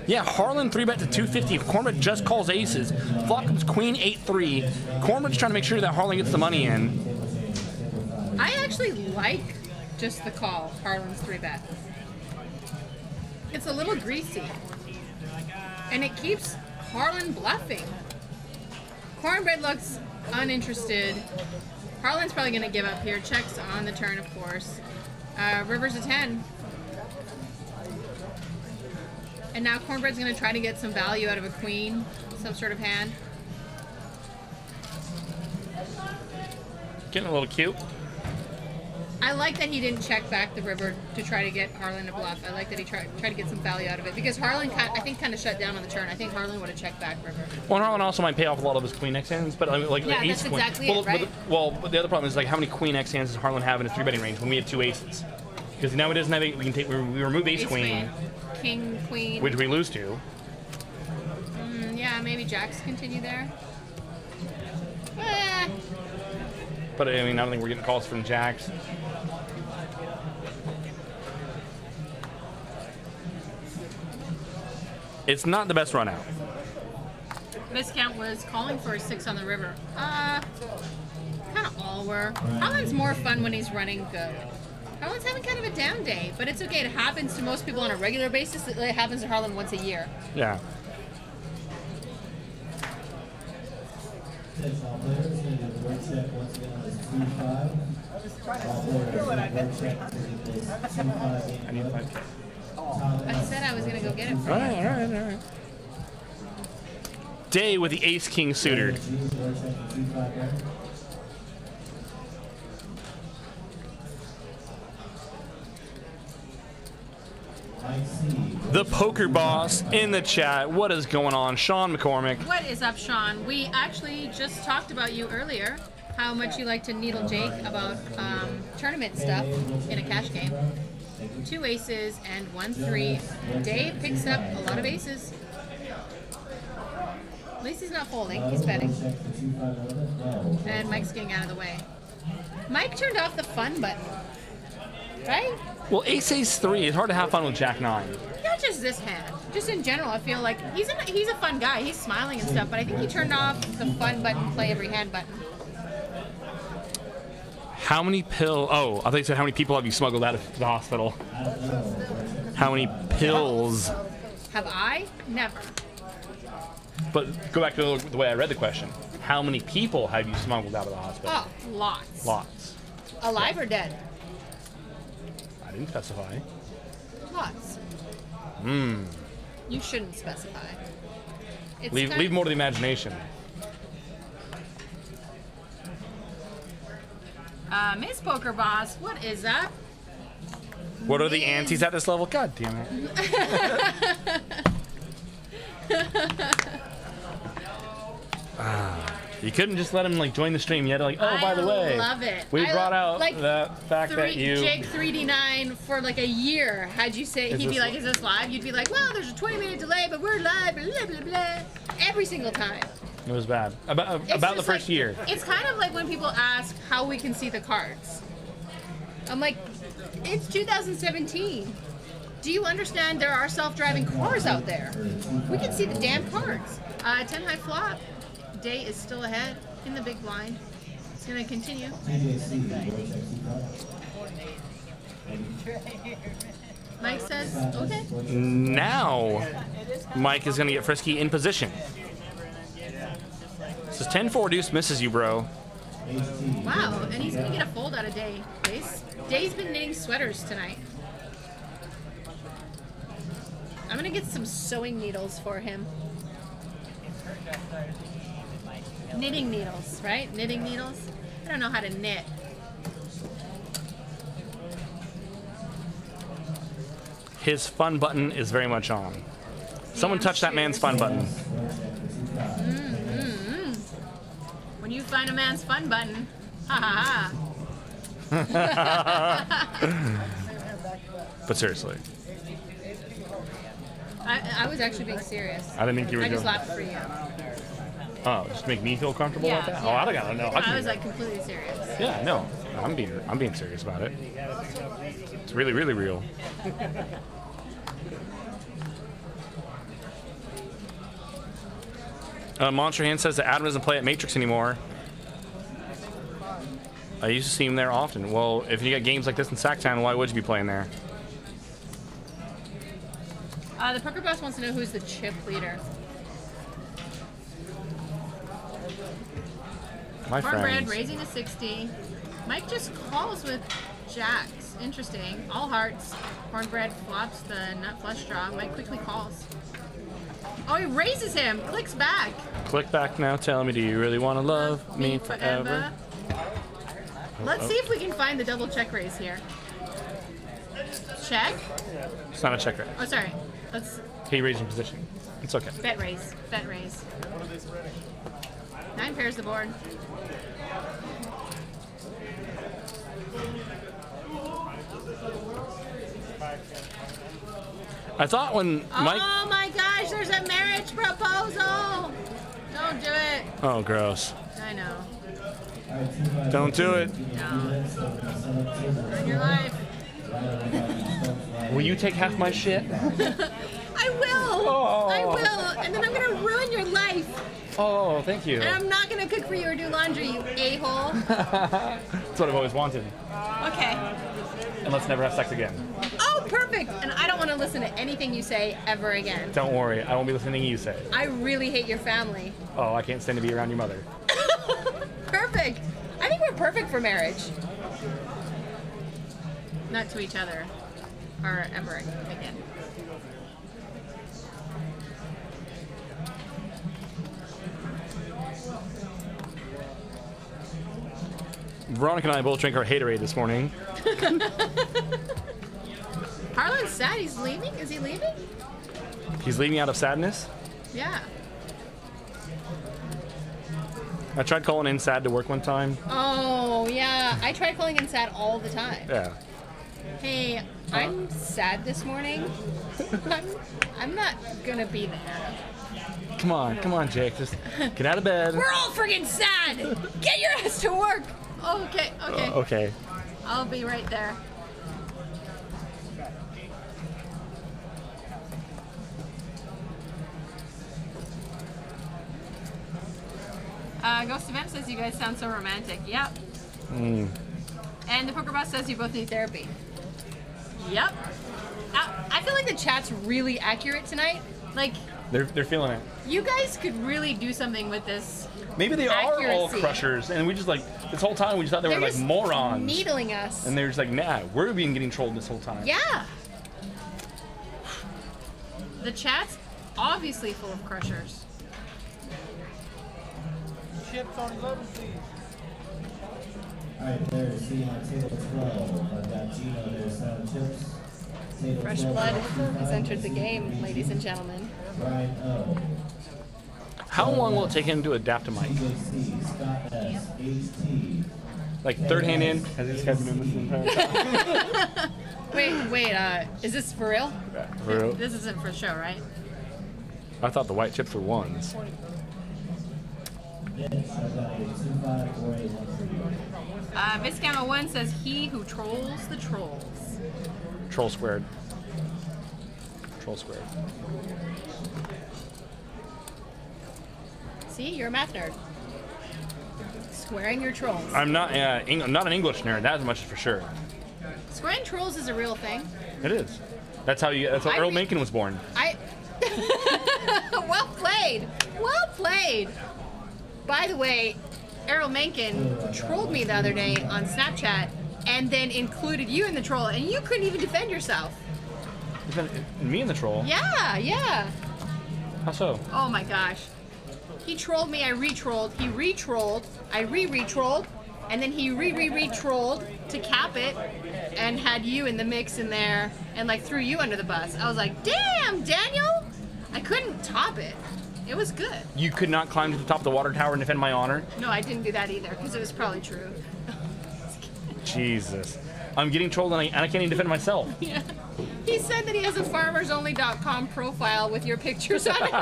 Yeah, Harlan 3-bet to 250. Cornbread just calls aces. Flop comes queen 8-3. Cornbread's trying to make sure that Harlan gets the money in. I actually like just the call, Harlan's 3-bet. It's a little greasy. And it keeps Harlan bluffing. Cornbread looks uninterested. Harlan's probably going to give up here. Checks on the turn, of course. River's a 10. And now Cornbread's going to try to get some value out of a queen, some sort of hand. Getting a little cute. I like that he didn't check back the river to try to get Harlan to bluff. I like that he tried to get some value out of it because Harlan, I think, kind of shut down on the turn. I think Harlan would have checked back river. Well, Harlan also might pay off a lot of his queen X hands, but I mean, like Yeah, the ace that's queen. exactly it, right? But the other problem is like how many queen X hands does Harlan have in his 3-betting range when we have 2 aces? Because now he doesn't have. We can take. We remove ace queen, king queen. which we lose to. Yeah, maybe jacks continue there. But I mean, I don't think we're getting calls from jacks. It's not the best run out. Viscount was calling for a 6 on the river. Kind of all were. Harlan's more fun when he's running good. Harlan's having kind of a down day, but it's okay. It happens to most people on a regular basis. It happens to Harlan once a year. Yeah. All players need to work check once again on this 2-5. All players need work check to get this 2-5 game up. I said I was going to go get it for All you. right. Day with the ace king suited. Work check to 2-5 there. Mike C. The poker boss in the chat. What is going on? Sean McCormick. What is up, Sean? We actually just talked about you earlier, how much you like to needle Jake about tournament stuff in a cash game. 2 aces and 1 3. Dave picks up a lot of aces. At least he's not folding, he's betting. And Mike's getting out of the way. Mike turned off the fun button, right? Well, ace 3 is hard to have fun with Jack 9. Not just this hand, just in general. I feel like he's a fun guy. He's smiling and stuff, but I think he turned off the fun button, play every hand button. How many Oh, I thought you said how many people have you smuggled out of the hospital? How many pills? Have I? Never. But go back to the way I read the question. How many people have you smuggled out of the hospital? Oh, lots. Lots. Alive or dead? I didn't specify. Lots. You shouldn't specify. It's Leave more to the imagination. Miss Poker Boss, what is up? What are the antes at this level? God damn it. You couldn't just let him like join the stream. You had to like, oh, by the way, I love it. we brought out like the fact that you Jake 3D9 for like a year. Had you say he'd be like, "Is this live?" You'd be like, "Well, there's a 20-minute delay, but we're live." Blah blah blah. Every single time. It was bad. About It's the just first like- year. It's kind of like when people ask how we can see the cards. I'm like, it's 2017. Do you understand there are self-driving cars out there? We can see the damn cards. 10 high flop. Day is still ahead in the big blind. It's going to continue. Mike says, okay. Now, Mike is going to get frisky in position. This is 10-4 deuce misses you, bro. Wow, and he's going to get a fold out of Day. Day's been knitting sweaters tonight. I'm going to get some sewing needles for him. Knitting needles, right? Knitting needles? I don't know how to knit. His fun button is very much on. Someone touch that man's fun button. When you find a man's fun button, ha ha ha. But seriously. I was actually being serious. I didn't think you were I just doing laughed for you. Oh, just to make me feel comfortable Yeah, about that? yeah. Oh, I gotta know. I was like completely serious. Yeah, no. I'm being serious about it. It's really, really real. Monster Hand says that Adam doesn't play at Matrix anymore. I used to see him there often. Well, if you got games like this in Sacktown, why would you be playing there? The Poker Boss wants to know who's the chip leader. My Cornbread friends. raising to 60. Mike just calls with jacks. Interesting. All hearts. Cornbread flops the nut flush draw. Mike quickly calls. Oh, he raises him. Clicks back. Click back now. Tell me, do you really want to love me forever? Let's see if we can find the double check raise here. Check? It's not a check raise. Oh, sorry. Let's He raised in position. It's okay. bet raise. Bet raise. 9 pairs the board. I thought when Mike... Oh my gosh, there's a marriage proposal! Don't do it. Oh, gross. I know. Don't do it. No. Ruin your life. Will you take half my shit? I will! Oh. I will! And then I'm gonna ruin your life! Oh, thank you. And I'm not gonna cook for you or do laundry, you a-hole. That's what I've always wanted. Okay. And let's never have sex again. Oh, perfect! And I don't want to listen to anything you say ever again. Don't worry, I won't be listening to you say. I really hate your family. Oh, I can't stand to be around your mother. Perfect! I think we're perfect for marriage. Not to each other. Or ever again. Veronica and I both drank our haterade this morning. Harlan's sad. He's leaving? Is he leaving? He's leaving out of sadness? Yeah. I tried calling in sad to work one time. Oh, yeah. I try calling in sad all the time. Yeah. Hey, I'm sad this morning. I'm not gonna be there. Come on, Jake. Just get out of bed. We're all friggin' sad! Get your ass to work! Okay. Okay. I'll be right there. Ghost Event says you guys sound so romantic. Yep. And the Poker Boss says you both need therapy. Yep. I feel like the chat's really accurate tonight. Like, They're feeling it. you guys could really do something with this. Maybe they are all Accuracy. crushers, and we just like this whole time we just thought they They're were like just morons. needling us. And they're just like, nah, we're being getting trolled this whole time. Yeah. The chat's obviously full of crushers. Chips on 11, please. Alright, there, see on table 12. I've got Gino there, 7 chips. Table Fresh 12, blood 25, has entered the game, ladies and gentlemen. Brian O. How long will it take him to adapt to Mike? TJC, Scott S, HT. Like third hand in? Has this guy been doing this the entire time? Wait, is this for real? For real? This isn't for show, right? I thought the white chips were ones. Vince, I've got a 254813. Viscamo 1 says he who trolls the trolls. Troll squared. Troll squared. See, you're a math nerd. Squaring your trolls. I'm not not an English nerd, that much for sure. Squaring trolls is a real thing. It is. That's how Earl Mencken was born. Well played. Well played. By the way, Errol Mencken trolled me the other day on Snapchat and then included you in the troll, and you couldn't even defend yourself. Me and the troll? Yeah. How so? Oh my gosh. He trolled me, I re-trolled, he re-trolled, I re-re-trolled, and then he re-re-re-trolled to cap it and had you in the mix in there and like threw you under the bus. I was like, damn, Daniel! I couldn't top it. It was good. You could not climb to the top of the water tower and defend my honor? No, I didn't do that either because it was probably true. Jesus. I'm getting trolled and I can't even defend myself. Yeah. He said that he has a farmersonly.com profile with your pictures on it.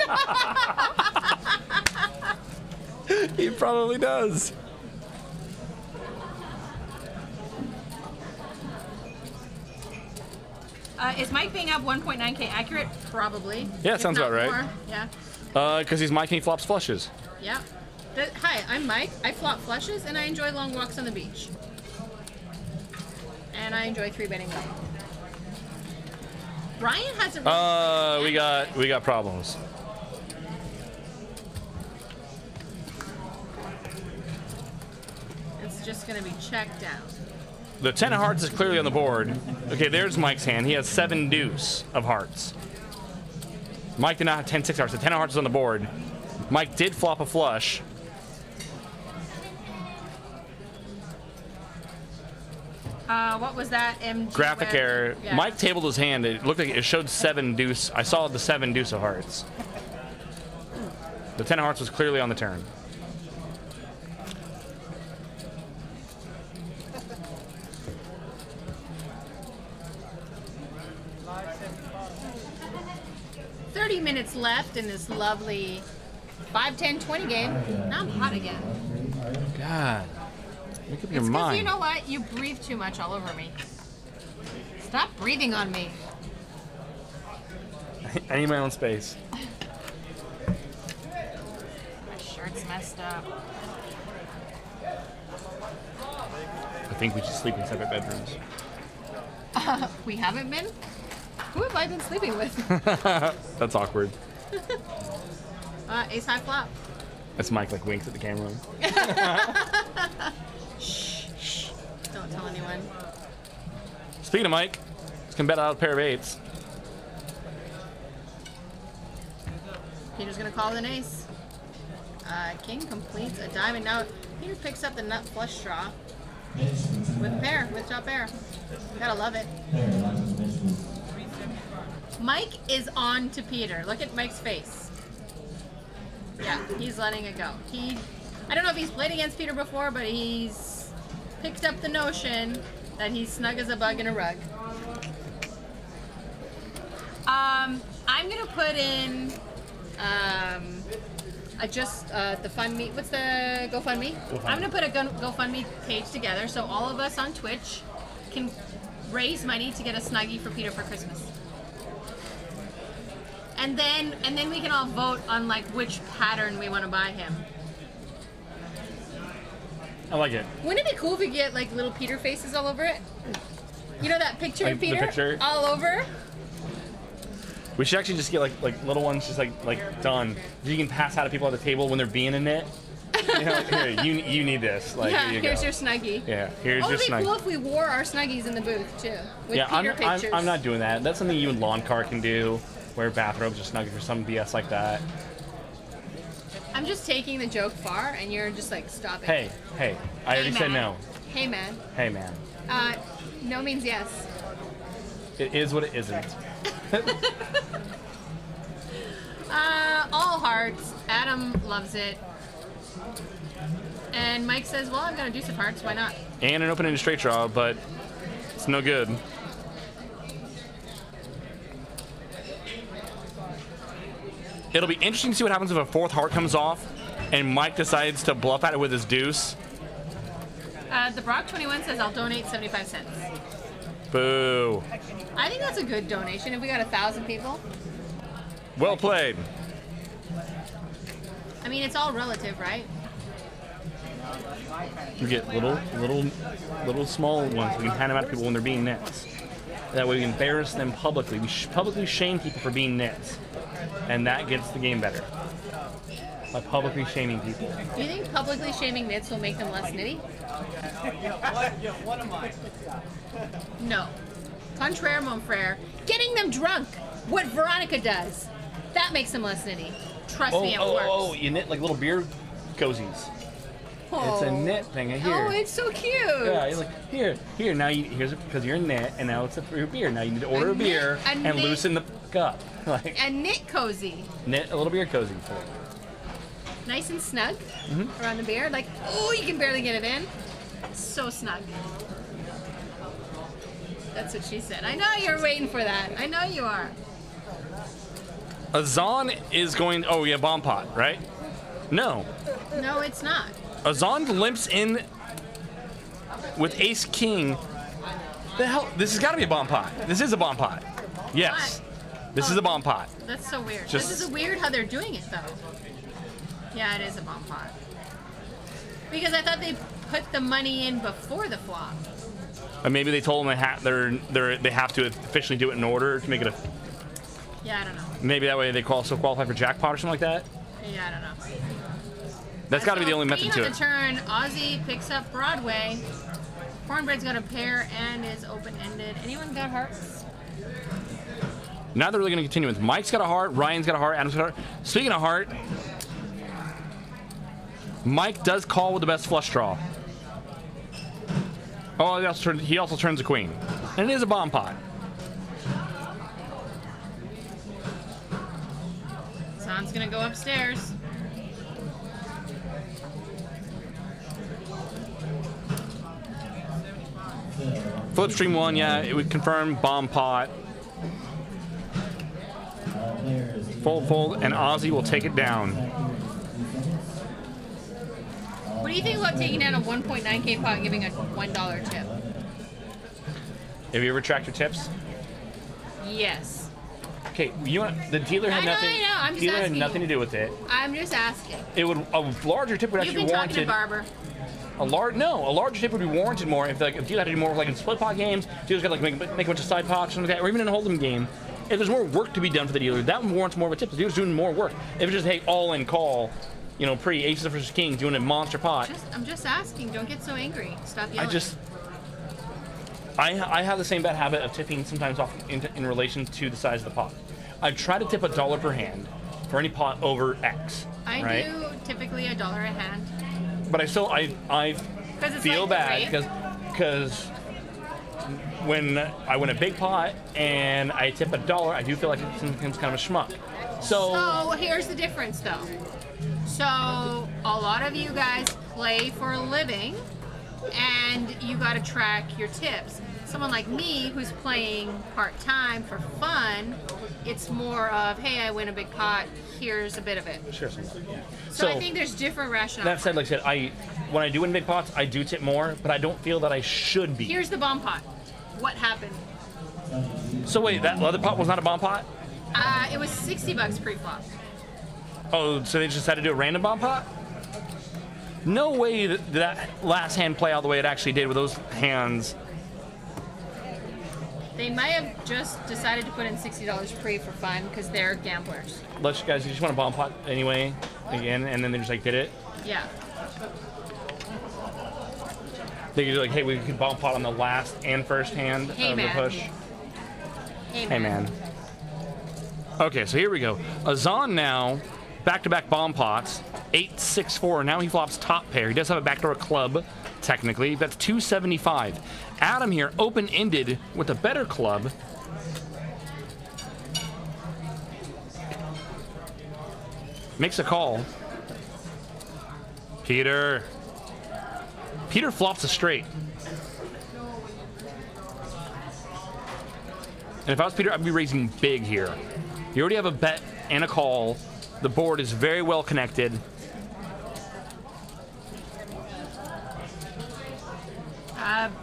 He probably does. Is Mike being up 1.9k accurate? Probably. Yeah, If sounds not about right. more. Yeah. Because he's Mike and he flops flushes. Yeah. Hi, I'm Mike. I flop flushes and I enjoy long walks on the beach. And I enjoy 3-betting well. Brian hasn't. We got problems. It's just gonna be checked out. The 10 of hearts is clearly on the board. Okay, there's Mike's hand. He has 7 deuce of hearts. Mike did not have 10 6 hearts. The 10 of hearts is on the board. Mike did flop a flush. What was that? MG Graphic web? error. Yeah. Mike tabled his hand. It looked like it showed 7 deuce. I saw the 7 deuce of hearts. The 10 of hearts was clearly on the turn. Minutes left in this lovely 5, 10, 20 game. Now I'm hot again. God. Make up your It's because mind. you know what? You breathe too much all over me. Stop breathing on me. I need my own space. My shirt's messed up. I think we should sleep in separate bedrooms. We haven't been? Who have I been sleeping with? That's awkward. Ace high flop. That's Mike like winks at the camera. Shh. Don't tell anyone. Speaking of Mike, let's can bet out a pair of 8s. Peter's gonna call with an ace. King completes a diamond. Now Peter picks up the nut flush draw with pair, with top pair. Gotta love it. Mike is on to Peter. Look at Mike's face. Yeah, he's letting it go. I don't know if he's played against Peter before, but he's picked up the notion that he's snug as a bug in a rug. I'm gonna put in the FundMe. What's the GoFundMe? I'm gonna put a GoFundMe page together so all of us on Twitch can raise money to get a Snuggie for Peter for Christmas. And then we can all vote on like which pattern we want to buy him. I like it. Wouldn't it be cool if we get like little Peter faces all over it? You know that picture Like of the Peter picture? all over? We should actually just get like little ones just like done. You can pass out to people at the table when they're being in it. You know, like, here, you need this. Like, Yeah, here you here's go. your Snuggie. Yeah, here's your It'd be Snuggie. cool if we wore our Snuggies in the booth too, with Yeah, Peter pictures. I'm not doing that. That's something you and Lawn Car can do. Wear bathrobes or Snuggies or some BS like that. I'm just taking the joke far, and you're just like, stop it. Hey, I already said man. no. Hey, man. Hey, man. No means yes. It is what it isn't. All hearts. Adam loves it. And Mike says, well, I'm going to do some hearts. Why not? And an open-ended straight draw, but it's no good. It'll be interesting to see what happens if a fourth heart comes off and Mike decides to bluff at it with his deuce. The Brock 21 says, I'll donate 75 cents. Boo. I think that's a good donation if we got 1,000 people. Well played. I mean, it's all relative, right? We get little small ones. We can hand them out to people when they're being nits. That way we embarrass them publicly. We publicly shame people for being nits. And that gets the game better. By publicly shaming people. Do you think publicly shaming nits will make them less nitty? No. Contraire, mon frere. Getting them drunk. What Veronica does. That makes them less nitty. Trust me, it works. Oh, you knit like little beer cozies. It's a knit thing. Here. Oh, it's so cute. Yeah, you're like, here, now here's because you're a knit, and now it's for your beer. Now you need to order a beer and knit. loosen the cup. Like, A knit cozy. knit a little beer cozy for it. Nice and snug around the beer. Like, oh, you can barely get it in. So snug. That's what she said. I know you're waiting for that. I know you are. Azan is going. Oh, yeah, bomb pot, right? No. No, it's not. Azan limps in with Ace King. The hell? This has got to be a bomb pot. This is a bomb pot. Yes. This is a bomb pot. That's so weird. Just- This is weird how they're doing it, though. Yeah, it is a bomb pot. Because I thought they put the money in before the flop. And maybe they told them they have to officially do it in order to make it a. Yeah, I don't know. Maybe that way they also qualify for jackpot or something like that. Yeah, I don't know. That's got to be the only method to on it. the turn, Ozzy picks up Broadway. Cornbread's got a pair and is open-ended. Anyone got hearts? Now they're really going to continue with Mike's got a heart, Ryan's got a heart, Adam's got a heart. Speaking of heart, Mike does call with the best flush draw. Oh, he also turns a queen. And it is a bomb pot. San's gonna go upstairs. Flip stream 1, yeah, it would confirm bomb pot. Fold, and Ozzy will take it down. What do you think about taking down a 1.9K pot and giving a $1 tip? Have you ever tracked your tips? Yes. Okay, the dealer had I know, nothing. I know, I'm just Dealer had asking nothing you. to do with it. I'm just asking. It would a larger tip would You've actually been talking to warranted. Barber. A larger tip would be warranted more if a dealer had to do more like in split pot games. Dealers got to like make a bunch of side pots or something like that, or even in a Holdem game. If there's more work to be done for the dealer, that warrants more of a tip. The dealer's doing more work. If it's just hey all in call, pre aces versus kings doing a monster pot. I'm just asking. Don't get so angry. Stop yelling. I have the same bad habit of tipping sometimes off in relation to the size of the pot. I try to tip $1 per hand for any pot over X. I right? do typically $1 a hand. But I feel it's bad like because when I win a big pot and I tip $1, I do feel like it's kind of a schmuck. So here's the difference, though. So a lot of you guys play for a living, and you got to track your tips. Someone like me who's playing part-time for fun, it's more of, hey, I win a big pot, here's a bit of it. Sure. So I think there's different rationale. That said, like I said, when I do win big pots, I do tip more, but I don't feel that I should be. Here's the bomb pot. What happened? So wait, that other pot was not a bomb pot? It was $60 pre-flop. Oh, so they just had to do a random bomb pot? No way that last hand play out the way it actually did with those hands. They might have just decided to put in $60 pre for fun because they're gamblers. Let's you guys, you just want a bomb pot anyway, again, and then they just like did it. Yeah. They could do like, hey, we could bomb pot on the last and first hand of the push. Hey man. Okay, so here we go. Azan now, back-to-back bomb pots, 8-6-4. Now he flops top pair. He does have a backdoor club, technically. That's 275. Adam here, open-ended with a better club. Makes a call. Peter flops a straight. And if I was Peter, I'd be raising big here. You already have a bet and a call. The board is very well connected.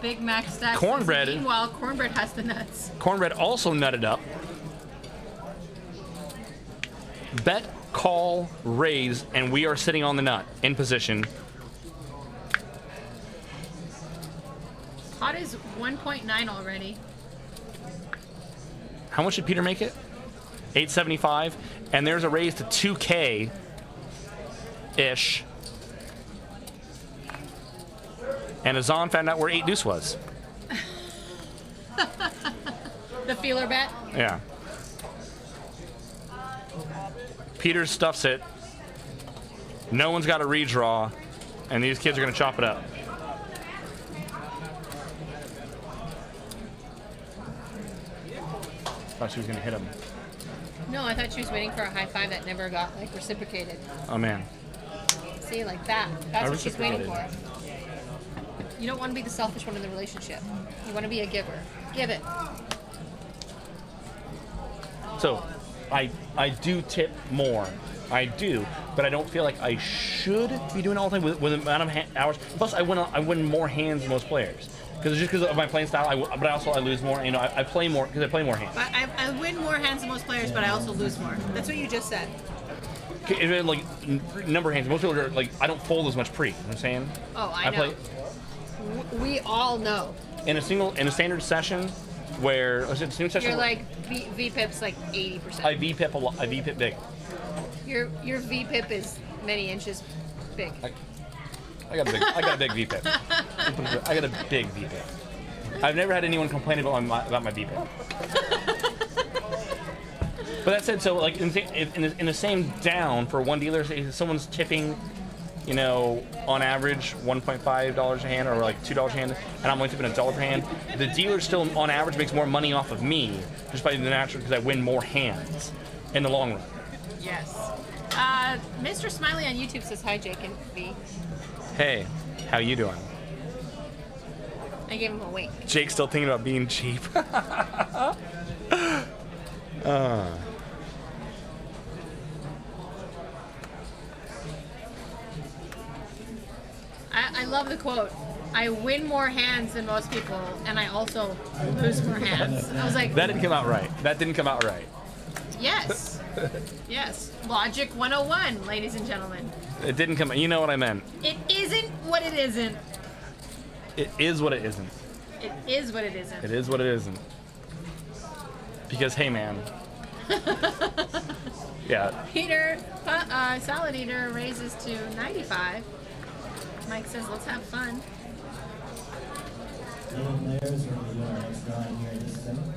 Big Mac stacks. Cornbread. Meanwhile, Cornbread has the nuts. Cornbread also nutted up. Bet, call, raise, and we are sitting on the nut in position. Pot is 1.9 already. How much did Peter make it? 875, and there's a raise to 2K ish. And Azan found out where 8 deuce was. The feeler bet? Yeah. Peter stuffs it. No one's got a redraw, and these kids are going to chop it up. Thought she was going to hit him. No, I thought she was waiting for a high five that never got like reciprocated. Oh man. See, like that. That's what she's waiting for. You don't want to be the selfish one in the relationship. You want to be a giver. Give it. So, I do tip more. I do, but I don't feel like I should be doing all the time with the amount of hours. Plus, I win more hands than most players. Because of my playing style, but I lose more. You know, I play more because I play more hands. I win more hands than most players, but I also lose more. That's what you just said. Like number of hands, most people are like, I don't fold as much pre. You know what I'm saying? Oh, I know. We all know. In a standard session, where you're like VPIP's like 80%. I VPIP a lot. I VPIP big. Your VPIP is many inches big. I got a big VPIP. I got a big VPIP. I've never had anyone complain about my VPIP. But that said, so like in the same down for one dealer, if someone's tipping, you know, on average $1.5 a hand or like $2 a hand, and I'm only tipping $1 per hand, the dealer still on average makes more money off of me just by the natural because I win more hands in the long run. Yes. Mr. Smiley on YouTube says hi, Jake and V. Hey, how you doing? I gave him a wink. Jake's still thinking about being cheap. I love the quote. I win more hands than most people, and I also lose more hands. I was like, that didn't come out right. That didn't come out right. Yes. Yes. Logic 101, ladies and gentlemen. It didn't come. You know what I meant. It isn't what it isn't. It is what it isn't. It is what it isn't. It is what it isn't. Because hey, man. Yeah. Peter, Salad Eater raises to 95. Mike says, let's have fun. Players are going to go next drawing here in just a second.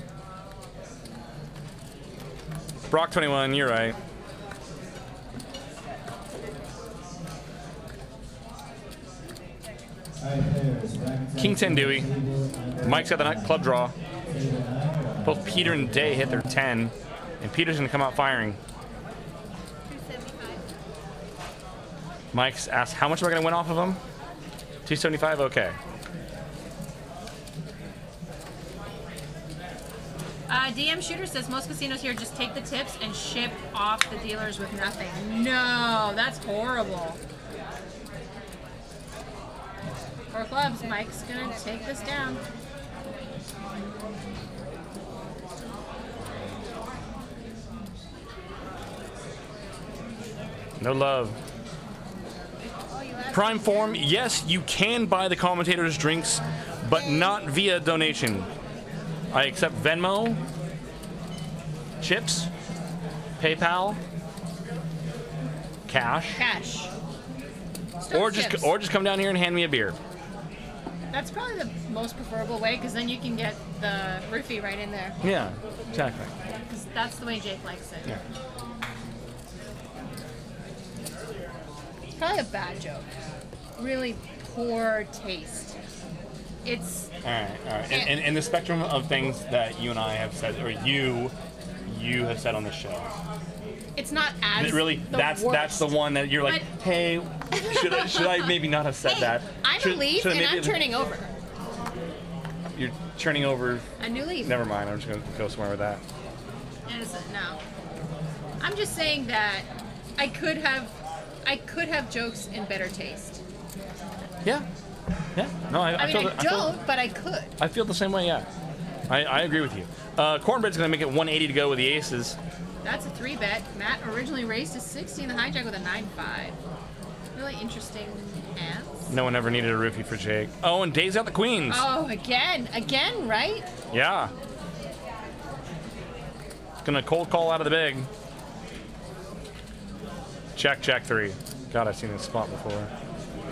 Brock 21, you're right. All right, players. King 10 Dewey. Mike's got the nut club draw. Both Peter and Day hit their 10, and Peter's gonna come out firing. Mike's asked, how much am I gonna win off of him? 275, okay. DM Shooter says most casinos here just take the tips and ship off the dealers with nothing. No, that's horrible. 4 clubs. Mike's gonna take this down. No love. Prime form, yes, you can buy the commentators' drinks, but not via donation. I accept Venmo, chips, PayPal, cash, or just come down here and hand me a beer. That's probably the most preferable way, because then you can get the roofie right in there. Yeah, exactly. Because that's the way Jake likes it. Yeah. Probably a bad joke. Really poor taste. It's All right. And the spectrum of things that you and I have said, or you have said on this show. It's not as really that's the one that you're like, But- hey, should I maybe not have said that? I'm a leaf and I'm turning over. You're turning over. A new leaf. Never mind. I'm just gonna go somewhere with that. Innocent. No. I'm just saying that I could have jokes in better taste. Yeah. Yeah. No, I I feel mean, I don't, but I could. I feel the same way. Yeah. I agree with you. Cornbread's gonna make it 180 to go with the aces. That's a 3-bet. Matt originally raised to 60 in the hijack with a 9-5. Really interesting hands. No one ever needed a roofie for Jake. Oh, and Dave's got the queens. Oh, again, right? Yeah. It's gonna cold call out of the big. Check 3. God, I've seen this spot before.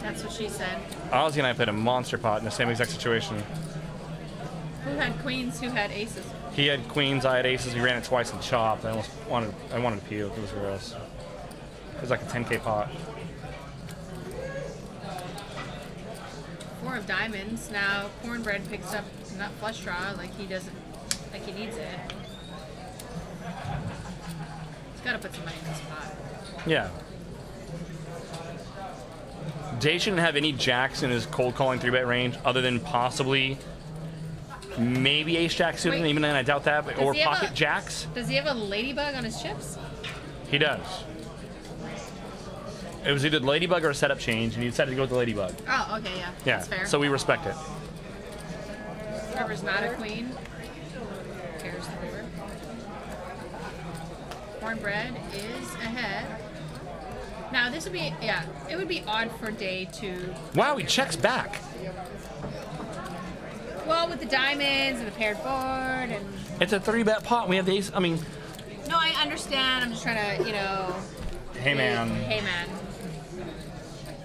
That's what she said. Ozzy and I played a monster pot in the same exact situation. Who had queens? Who had aces? He had queens, I had aces. We ran it twice and chopped. I wanted to puke. It was gross. It was like a 10K pot. 4 of diamonds. Now Cornbread picks up nut flush draw like he needs it. He's got to put some money in this pot. Yeah. Day shouldn't have any jacks in his cold calling 3-bet range other than possibly maybe ace jack suited, even then I doubt that, but, or pocket jacks. Does he have a ladybug on his chips? He does. It was either ladybug or a setup change, and he decided to go with the ladybug. Oh, okay, yeah. Yeah, That's fair. so we respect it. Whoever's not a queen carries the board. Cornbread is ahead. Now this would be, it would be odd for Day to... Wow, he checks back. Well, with the diamonds and the paired board and... It's a 3-bet pot. We have the ace. I mean... No, I understand. I'm just trying to, Hey, man. Hey, man.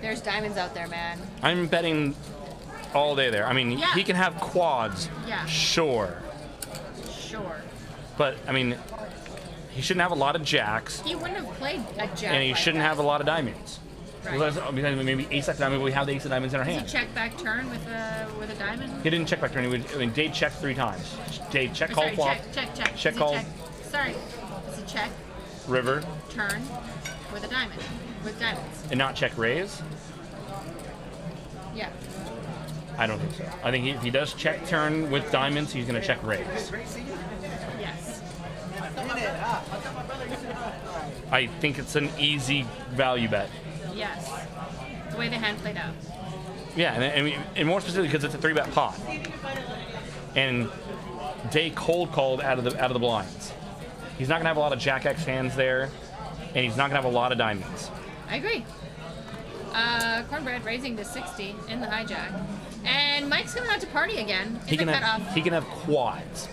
There's diamonds out there, man. I'm betting all day there. I mean, Yeah. he can have quads. Yeah. Sure. Sure. But, I mean, he shouldn't have a lot of jacks. He wouldn't have played a jack And he like shouldn't that. have a lot of diamonds. Right. Because maybe ace of diamond, we have the ace of diamonds in our Does hand. he check back turn with a diamond? He didn't check back turn. Dave checked 3 times. Dave check, Or call, sorry, flop. check. Check, Does he call. Sorry. Does he check, River. turn with a diamond? With diamonds? And not check raise? Yeah. I don't think so. I think if he does check turn with diamonds, he's going to check raise. Yes. I think it's an easy value bet. Yes. The way the hand played out. Yeah, and more specifically because it's a 3-bet pot. And Day cold called out of the blinds. He's not going to have a lot of Jack X hands there, and he's not going to have a lot of diamonds. I agree. Cornbread raising to 60 in the hijack. And Mike's coming out to party again in the cutoff. He can have quads.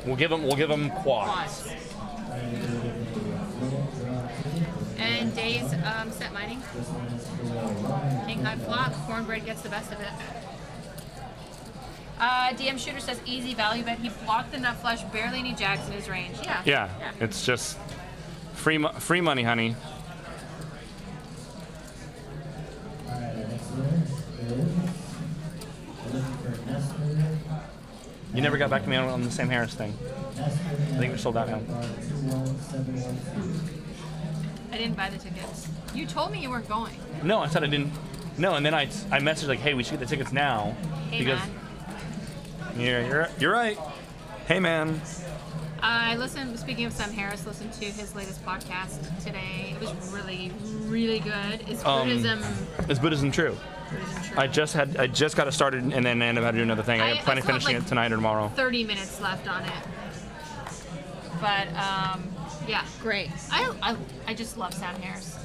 We'll give him quads. And Day's set mining. King high flop. Cornbread gets the best of it. DM Shooter says easy value bet. He blocked the nut flush, barely any jacks in his range. Yeah. It's just free money, honey. You never got back to me on the Sam Harris thing. I think we sold that now. I didn't buy the tickets. You told me you weren't going. No, I said I didn't. No, and then I messaged like, hey, we should get the tickets now. Hey, because man. You're right. Hey, man. I listened, speaking of Sam Harris, listened to his latest podcast today. It was really, really good. Is Buddhism... Is Buddhism true? I just got it started and then ended up having to do another thing. I plan on finishing it tonight or tomorrow. 30 minutes left on it. But, yeah, great. I just love Sam Harris.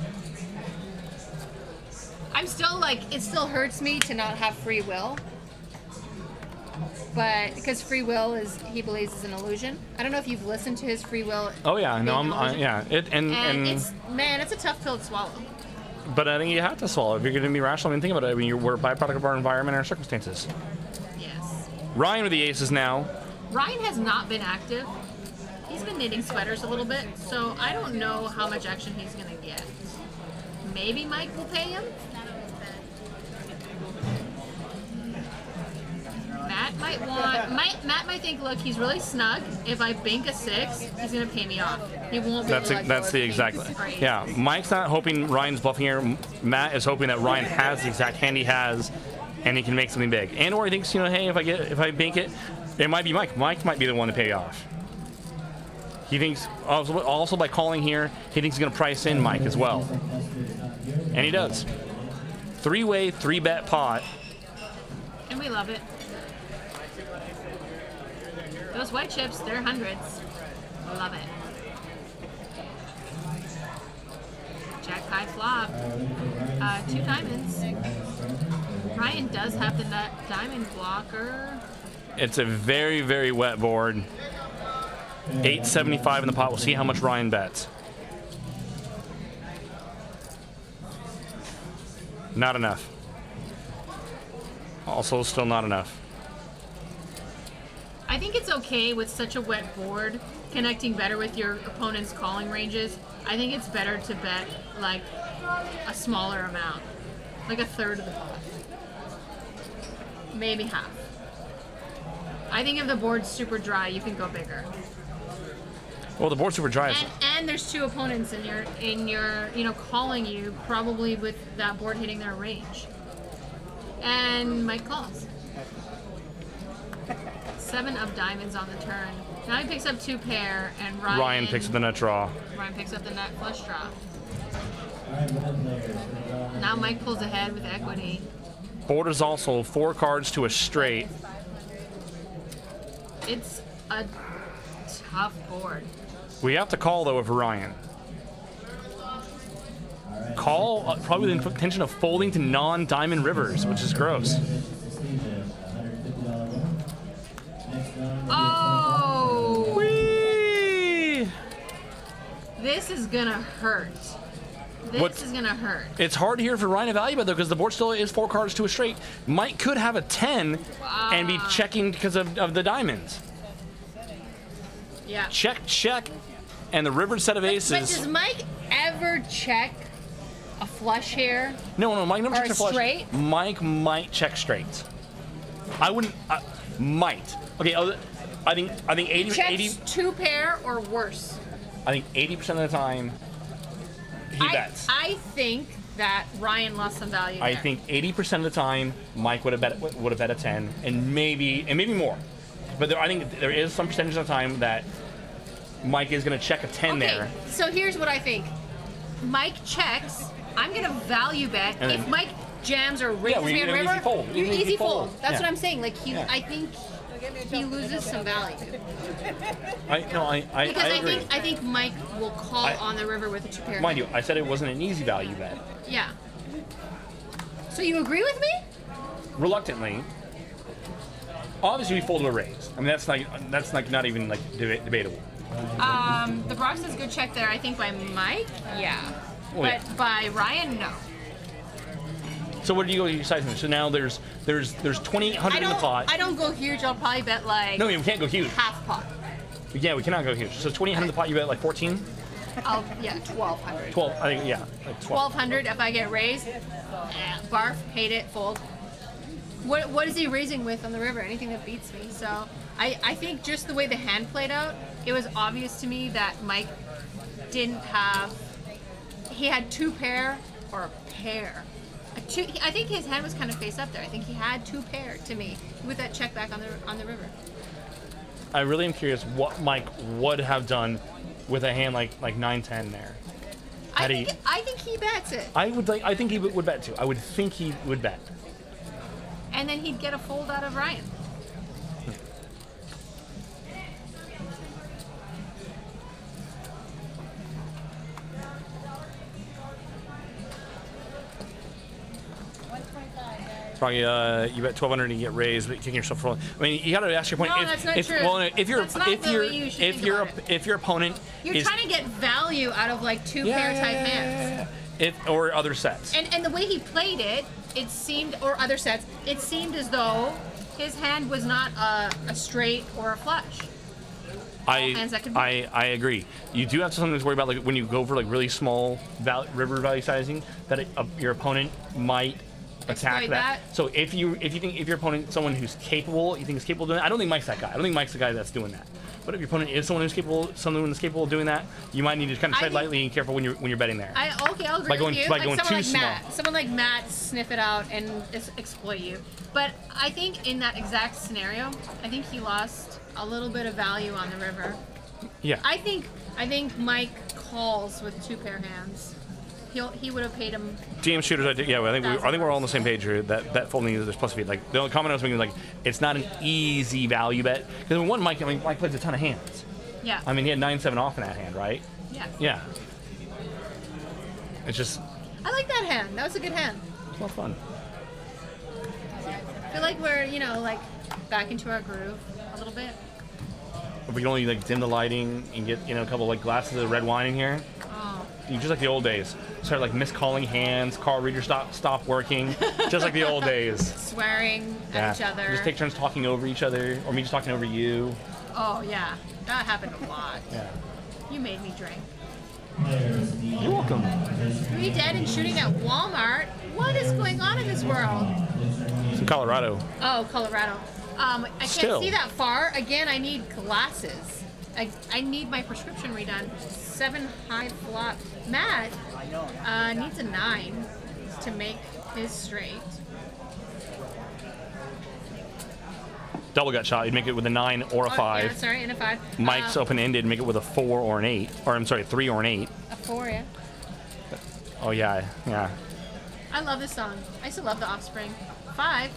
I'm still like, it still hurts me to not have free will. But because free will he believes is an illusion. I don't know if you've listened to his free will. Oh yeah, no, yeah. And it's a tough pill to swallow. But I think you have to swallow if you're going to be rational. I mean, think about it. I mean, we're a byproduct of our environment and our circumstances. Yes. Ryan with the aces now. Ryan has not been active. He's been knitting sweaters a little bit, so I don't know how much action he's going to get. Maybe Mike will pay him. Matt might think, look, he's really snug. If I bank a 6, he's gonna pay me off. He won't be able to let go that's of the me. exact. Yeah, Mike's not hoping Ryan's bluffing here. Matt is hoping that Ryan has the exact hand he has, and he can make something big. And or he thinks, hey, if I bank it, it might be Mike. Mike might be the one to pay off. He thinks also by calling here, he thinks he's gonna price in Mike as well, and he does. 3-way, 3-bet pot. And we love it. Those white chips, they're hundreds. Love it. Jack high flop. 2 diamonds. Ryan does have the diamond blocker. It's a very, very wet board. 875 in the pot. We'll see how much Ryan bets. Not enough. Also, still not enough. I think it's okay with such a wet board connecting better with your opponent's calling ranges. I think it's better to bet like a smaller amount, like 1/3 of the pot, maybe half. I think if the board's super dry, you can go bigger. Well, the board's super dry. And there's 2 opponents in your calling you, probably with that board hitting their range. And Mike calls. 7 of diamonds on the turn. Now he picks up 2 pair, and Ryan picks up the nut draw. Ryan picks up the nut flush draw. Now Mike pulls ahead with equity. Board is also 4 cards to a straight. It's a tough board. We have to call though with Ryan. Call probably with the intention of folding to non-diamond rivers, which is gross. Oh! Whee! This is gonna hurt. This is gonna hurt. It's hard here for Ryan to value bet though, because the board still is 4 cards to a straight. Mike could have a 10 and be checking because of the diamonds. Yeah. Check, and the river set of aces. But does Mike ever check a flush here? No, Mike never checks a flush. Straight? Mike might check straight. I wouldn't. Might. Okay. I think 80. Checks 80. 2 pair or worse. I think 80% of the time he bets. I think that Ryan lost some value there. I think 80% of the time Mike would have bet a 10, and maybe more. But I think there is some percentage of the time that Mike is going to check a 10 there. So here's what I think. Mike checks. I'm going to value bet. And if then, Mike jams or raises me on river, easy fold. you easy fold. That's Yeah. what I'm saying. Like I Yeah. think he loses some value. I Because agree. I think Mike will call on the river with a 2 pair. Mind you, I said it wasn't an easy value bet. Yeah. So you agree with me? Reluctantly. Obviously, we folded a raise. I mean, that's not even like debatable. The Brock says good check there. I think by Mike, yeah. But by Ryan, no. So what do you go your size? So now there's 2,800 in the pot. I don't go huge. I'll probably bet like. No, we can't go huge. Half pot. Yeah, we cannot go huge. So 2,800 in the pot. You bet like 14. Yeah, 1,200. 12. I think yeah, like 12. 1,200 if I get raised. Barf, hate it, fold. What is he raising with on the river? Anything that beats me. So I think just the way the hand played out, it was obvious to me that Mike didn't have. He had two pair or a pair. I think his hand was kind of face up there. I think he had two pair to me with that check back on the river. I really am curious what Mike would have done with a hand like 9-10 there. I think he bets it. I think he would bet too. I would think he would bet. And then he'd get a fold out of Ryan. Probably you bet 1,200 and you get raised, but kicking yourself for. I mean, you got to ask your opponent. No, that's not true. Well, if your opponent you're is trying to get value out of like two pair type hands. Or other sets. And the way he played it, it seemed, or other sets, it seemed as though his hand was not a straight or a flush. I agree. You do have to sometimes worry about like when you go for like really small river value sizing that your opponent might attack that. So if you think your opponent is someone who's capable, you think is capable of doing that, I don't think Mike's that guy. I don't think Mike's the guy that's doing that. But if your opponent is someone who's capable of doing that, you might need to kind of tread lightly and careful when you're betting there. I'll agree with you. By going someone too like small. Matt, someone like Matt, sniff it out and exploit you. But I think in that exact scenario, I think he lost a little bit of value on the river. Yeah. I think Mike calls with two pair hands. He would have paid him. DM shooters, I think we're all on the same page here. That folding is there's plus feet. Like the only comment I was making, like it's not an easy value bet because Mike plays a ton of hands. Yeah. I mean, he had 9-7 off in that hand, right? Yeah. Yeah. It's just. I like that hand. That was a good hand. It's a lot of fun. I feel like we're like back into our groove a little bit. If we can only like dim the lighting and get a couple like glasses of red wine in here. Just like the old days. Start like miscalling hands, card reader stop working. Just like the old days. Swearing at each other. Just take turns talking over each other, or me just talking over you. Oh yeah, that happened a lot. Yeah. You made me drink. You're welcome. 3 dead and shooting at Walmart. What is going on in this world? It's in Colorado. Oh, Colorado. I can't Still. see that far. Again, I need glasses. I need my prescription redone. 7 high flop. Matt needs a 9 to make his straight. Double gut shot. You'd make it with a 9 or a 5. Yeah, sorry, and a 5. Mike's open-ended. Make it with a 4 or an 8. Or I'm sorry, 3 or an 8. A 4, yeah. Oh yeah. I love this song. I used to love The Offspring. 5.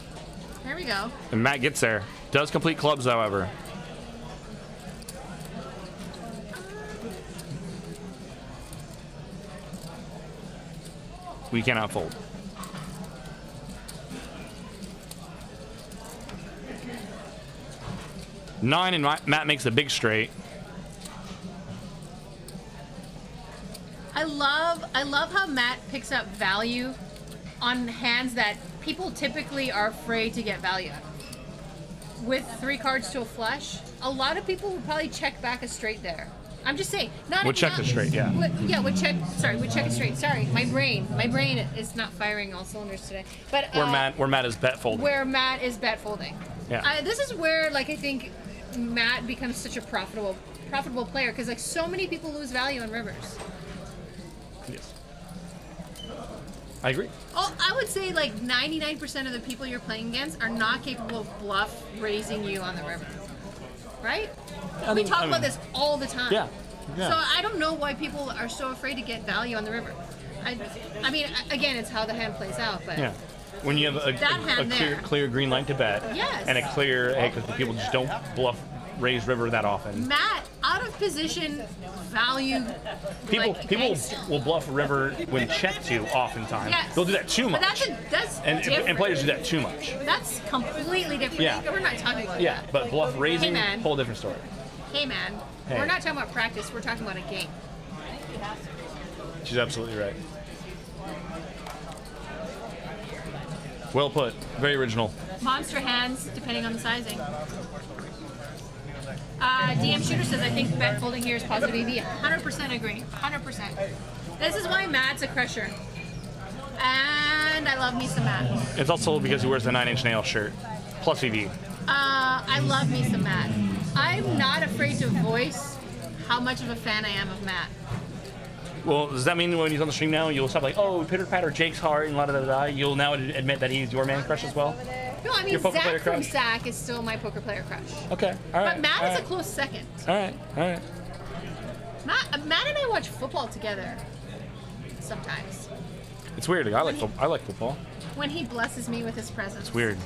There we go. And Matt gets there. Does complete clubs, however. We cannot fold. 9 and Matt makes the big straight. I love how Matt picks up value on hands that people typically are afraid to get value out of. With 3 cards to a flush, a lot of people would probably check back a straight there. I'm just saying. Would check the straight, yeah. Would check a straight. Sorry, my brain is not firing all cylinders today. But where Matt is bet folding. Where Matt is bet folding. Yeah. This is where I think Matt becomes such a profitable player because so many people lose value on rivers. Yes. I agree. Oh, I would say 99% of the people you're playing against are not capable of bluff raising you on the river. Right? We talk about this all the time. Yeah. So I don't know why people are so afraid to get value on the river. I mean, again, it's how the hand plays out, but yeah. When you have a clear green light to bet, yes. And a clear, because people just don't bluff raise river that often. Matt, out of position, value. People will bluff river when checked to oftentimes. Yes. They'll do that too much. But that's different. And players do that too much. That's completely different. Yeah. We're not talking about Yeah, that. but bluff raising, hey man. whole different story. Hey man, we're not talking about practice. We're talking about a game. She's absolutely right. Well put. Very original. Monster hands, depending on the sizing. DM Shooter says, I think bet folding here is positive EV. 100% agree. 100%. This is why Matt's a crusher. And I love me some Matt. It's also because he wears the 9-inch nail shirt. Plus EV. I I love me some Matt. I'm not afraid to voice how much of a fan I am of Matt. Well, does that mean when he's on the stream now, you'll stop like, oh, pitter patter, Jake's heart, and la da da da? You'll now admit that he's your man crush as well? No, I mean, Your poker player Zach from crush? Zach is still my poker player crush. Okay, all right. But Matt all is right. a close second. All right, all right. Matt and I watch football together sometimes. It's weird. I like football. When he blesses me with his presence. It's weird.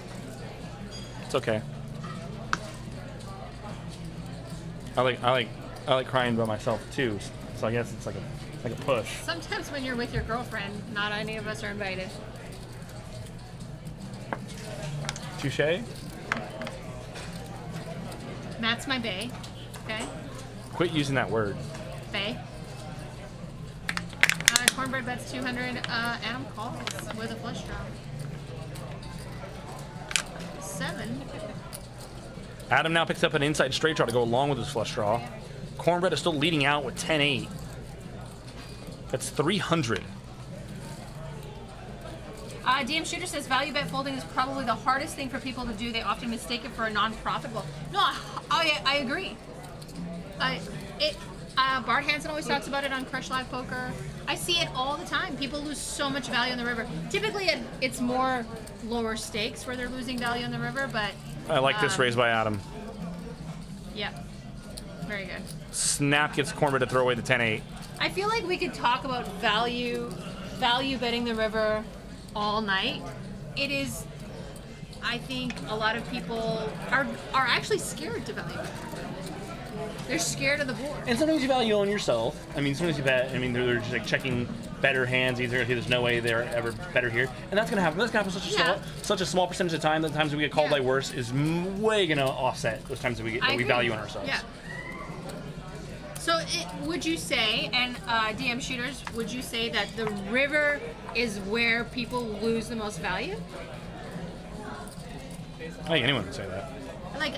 It's okay. I like crying by myself too. So I guess it's like a push. Sometimes when you're with your girlfriend, not any of us are invited. Touche. Matt's my bae. Okay? Quit using that word. Bae. Cornbread bets 200. Adam calls with a flush draw. 7. Adam now picks up an inside straight draw to go along with his flush draw. Cornbread is still leading out with 10-8. That's 300. DM Shooter says value bet folding is probably the hardest thing for people to do. They often mistake it for a non-profitable. No, I agree. Bart Hansen always talks about it on Crush Live Poker. I see it all the time. People lose so much value on the river. Typically, it's more lower stakes where they're losing value on the river, but... I like this raise by Adam. Yeah. Very good. Snap gets Cornbread to throw away the 10-8. I feel like we could talk about value betting the river all night. It is... I think a lot of people are actually scared to value bet. They're scared of the board. And sometimes you value on yourself. I mean, sometimes you bet. I mean, they're just like checking better hands. Either there's no way they're ever better here, and that's gonna happen. That's gonna happen such a small percentage of the time. The times that we get called by worse is way gonna offset those times that we value on ourselves. Yeah. So, would you say, and DM Shooters, would you say that the river is where people lose the most value? I think anyone would say that. Like,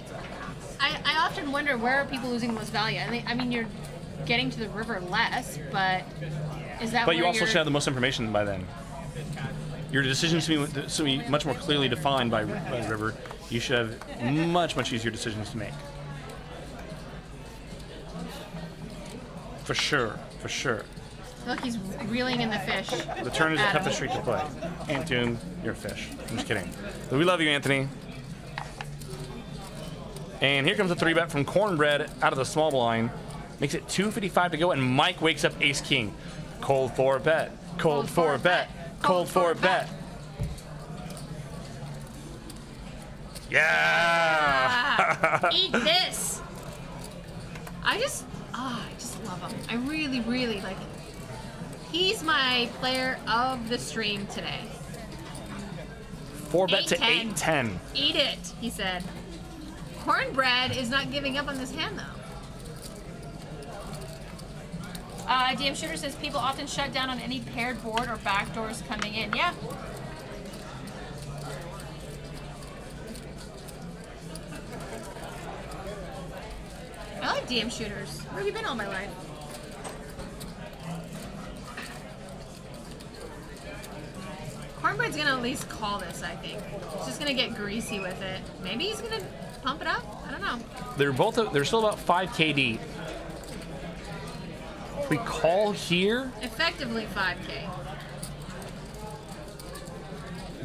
I often wonder where are people losing the most value. I mean, you're getting to the river less, but is that? But you also should have the most information by then. Your decisions to be much more clearly defined by the river. You should have much easier decisions to make. For sure. Look, he's reeling in the fish. The turn is the Adam. toughest street to play. Antoon, you're a fish. I'm just kidding. But we love you, Anthony. And here comes a 3-bet from Cornbread out of the small blind. Makes it 2:55 to go, and Mike wakes up ace-king. Cold 4-bet. Cold 4-bet. Cold 4-bet. Yeah! Eat this! I just love him. I really, really like him. He's my player of the stream today. 4-bet to 8-10. Eat it, he said. Cornbread is not giving up on this hand, though. DM Shooter says people often shut down on any paired board or backdoors coming in. Yeah. I like DM Shooters. Where have you been all my life? Cornbread's gonna at least call this, I think. He's just gonna get greasy with it. Maybe he's gonna pump it up? I don't know. They're still about 5K deep. If we call here, Effectively 5K.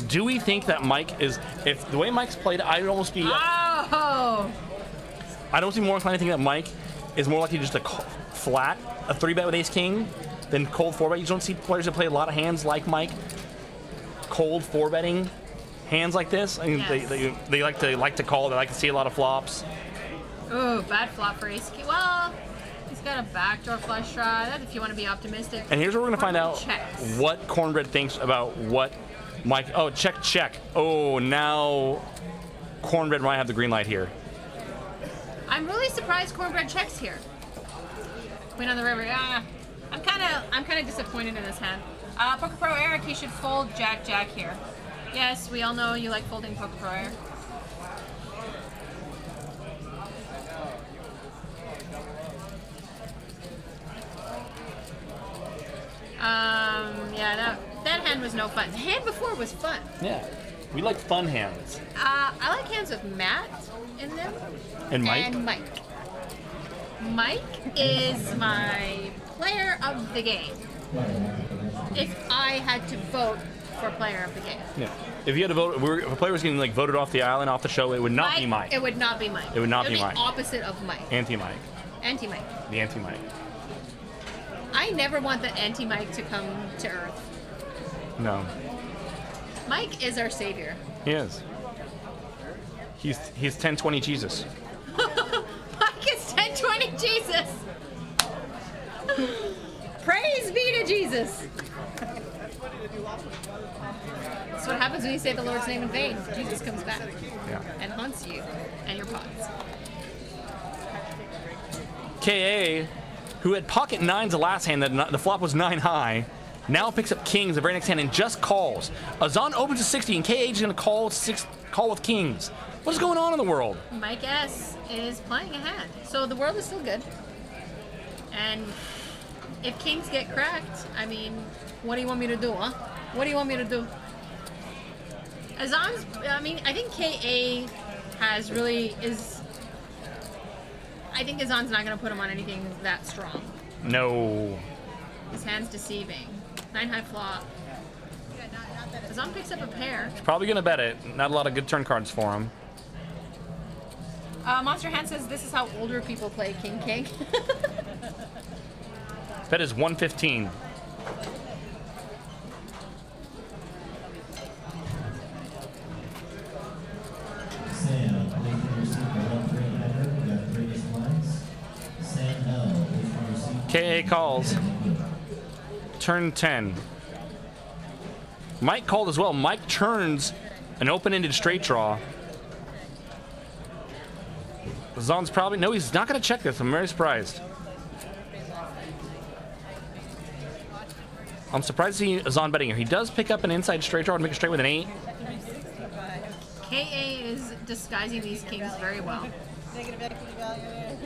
do we think that Mike is, if the way Mike's played, I would almost be, Oh! I don't see more inclined to think that Mike is more likely just a flat, a 3-bet with ace-king than cold 4-bet. You don't see players that play a lot of hands like Mike cold 4-betting hands like this. I mean, Yes. they like to call. They like to see a lot of flops. Oh, bad flop for ace king. Well, he's got a backdoor flush draw. That's if you want to be optimistic. And here's where we're gonna find out Checks. what Cornbread thinks about what Mike. Oh, check. Oh, now Cornbread might have the green light here. I'm really surprised Cornbread checks here. Queen on the river. Yeah, I'm kind of disappointed in this hand. Poker Pro Eric, he should fold Jack here. Yes, we all know you like folding Poker Pro Eric. Yeah, that hand was no fun. The hand before was fun. Yeah. We like fun hands. I like hands with Matt in them. And Mike? And Mike. Mike is my player of the game. If I had to vote for player of the game. Yeah. If you had to vote, if a player was getting like voted off the island, off the show, it would not be Mike. It would not be Mike. It would not be Mike. Opposite of Mike. Anti-Mike. Anti-Mike. The anti-Mike. I never want the anti-Mike to come to Earth. No. Mike is our savior. He is. He's 1020 Jesus. Mike is 1020 Jesus. Praise be to Jesus. That's what happens when you say the Lord's name in vain. Jesus comes back and haunts you and your pots. KA, who had pocket nines the last hand, the flop was 9 high, now picks up kings the very next hand and just calls. Azan opens to 60 and KA is going to call with kings. What's going on in the world? Mike S is playing a hand, so the world is still good. And if kings get cracked, I mean, what do you want me to do, huh? What do you want me to do? Azan's, I mean, I think KA has really is. I think Azan's not going to put him on anything that strong. No. His hand's deceiving. 9 high flop. Azan picks up a pair. He's probably going to bet it. Not a lot of good turn cards for him. Monster Hand says this is how older people play King. Bet is 115. Sam, wait for your seat for 1-300. We got 3 lines. Sam, no. Wait for your seat. KA calls. Turn 10. Mike called as well. Mike turns an open-ended straight draw. Zon's probably... No, he's not going to check this. I'm very surprised. I'm surprised to see Zon betting here. He does pick up an inside straight draw and make a straight with an 8. KA is disguising these kings very well. Negative equity value there.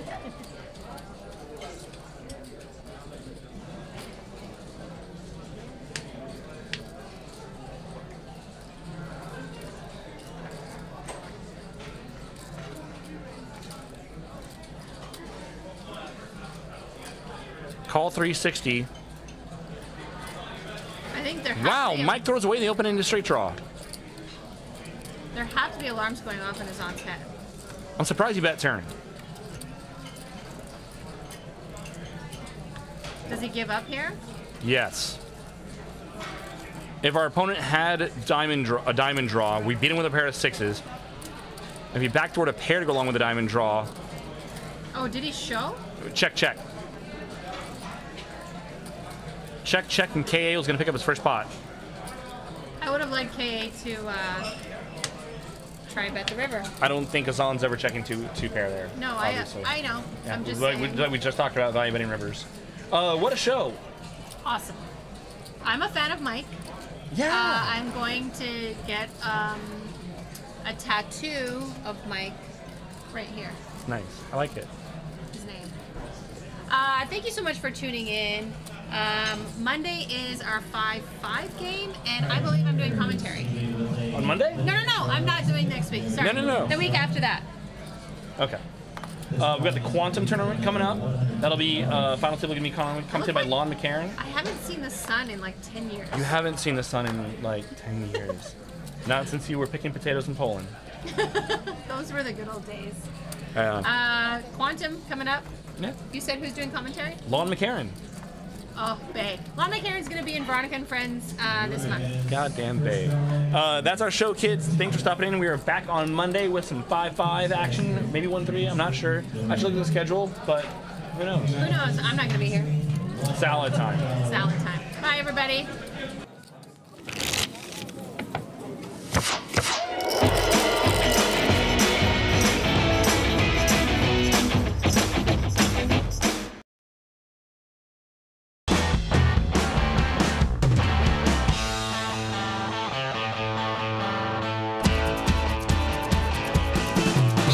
Call 360. I think there Wow, Mike throws away the open-ended straight draw. There have to be alarms going off in Azan's head. I'm surprised you bet turn. Does he give up here? Yes. If our opponent had a diamond draw, we beat him with a pair of 6s. If he backdoored a pair to go along with the diamond draw, Oh, did he show? check, check. Check, check, and KA was going to pick up his first pot. I would have liked KA to try bet the river. I don't think Azan's ever checking two pair there. No, obviously. I know. Yeah, I'm just like saying. we just talked about value betting rivers. What a show. Awesome. I'm a fan of Mike. Yeah. I'm going to get a tattoo of Mike right here. Nice. I like it. His name. Thank you so much for tuning in. Monday is our 5-5 game, and I believe I'm doing commentary. On Monday? No, I'm not doing next week. Sorry. No. The week after that. Okay. We've got the Quantum tournament coming up. That'll be final table going to be commented by Lon McCarron. I haven't seen the sun in like 10 years. You haven't seen the sun in like 10 years. Not since you were picking potatoes in Poland. Those were the good old days. Quantum coming up. Yeah. You said who's doing commentary? Lon McCarron. Oh, babe. Lon McCarron's going to be in Veronica and Friends this month. Goddamn babe. That's our show, kids. Thanks for stopping in. We are back on Monday with some 5-5 action, maybe 1-3. I'm not sure. I should look at the schedule, but who knows? Who knows? I'm not going to be here. Salad time. Salad time. Bye, everybody.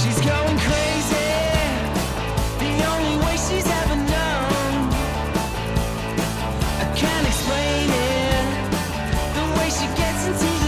She's going crazy, the only way she's ever known. I can't explain it, the way she gets into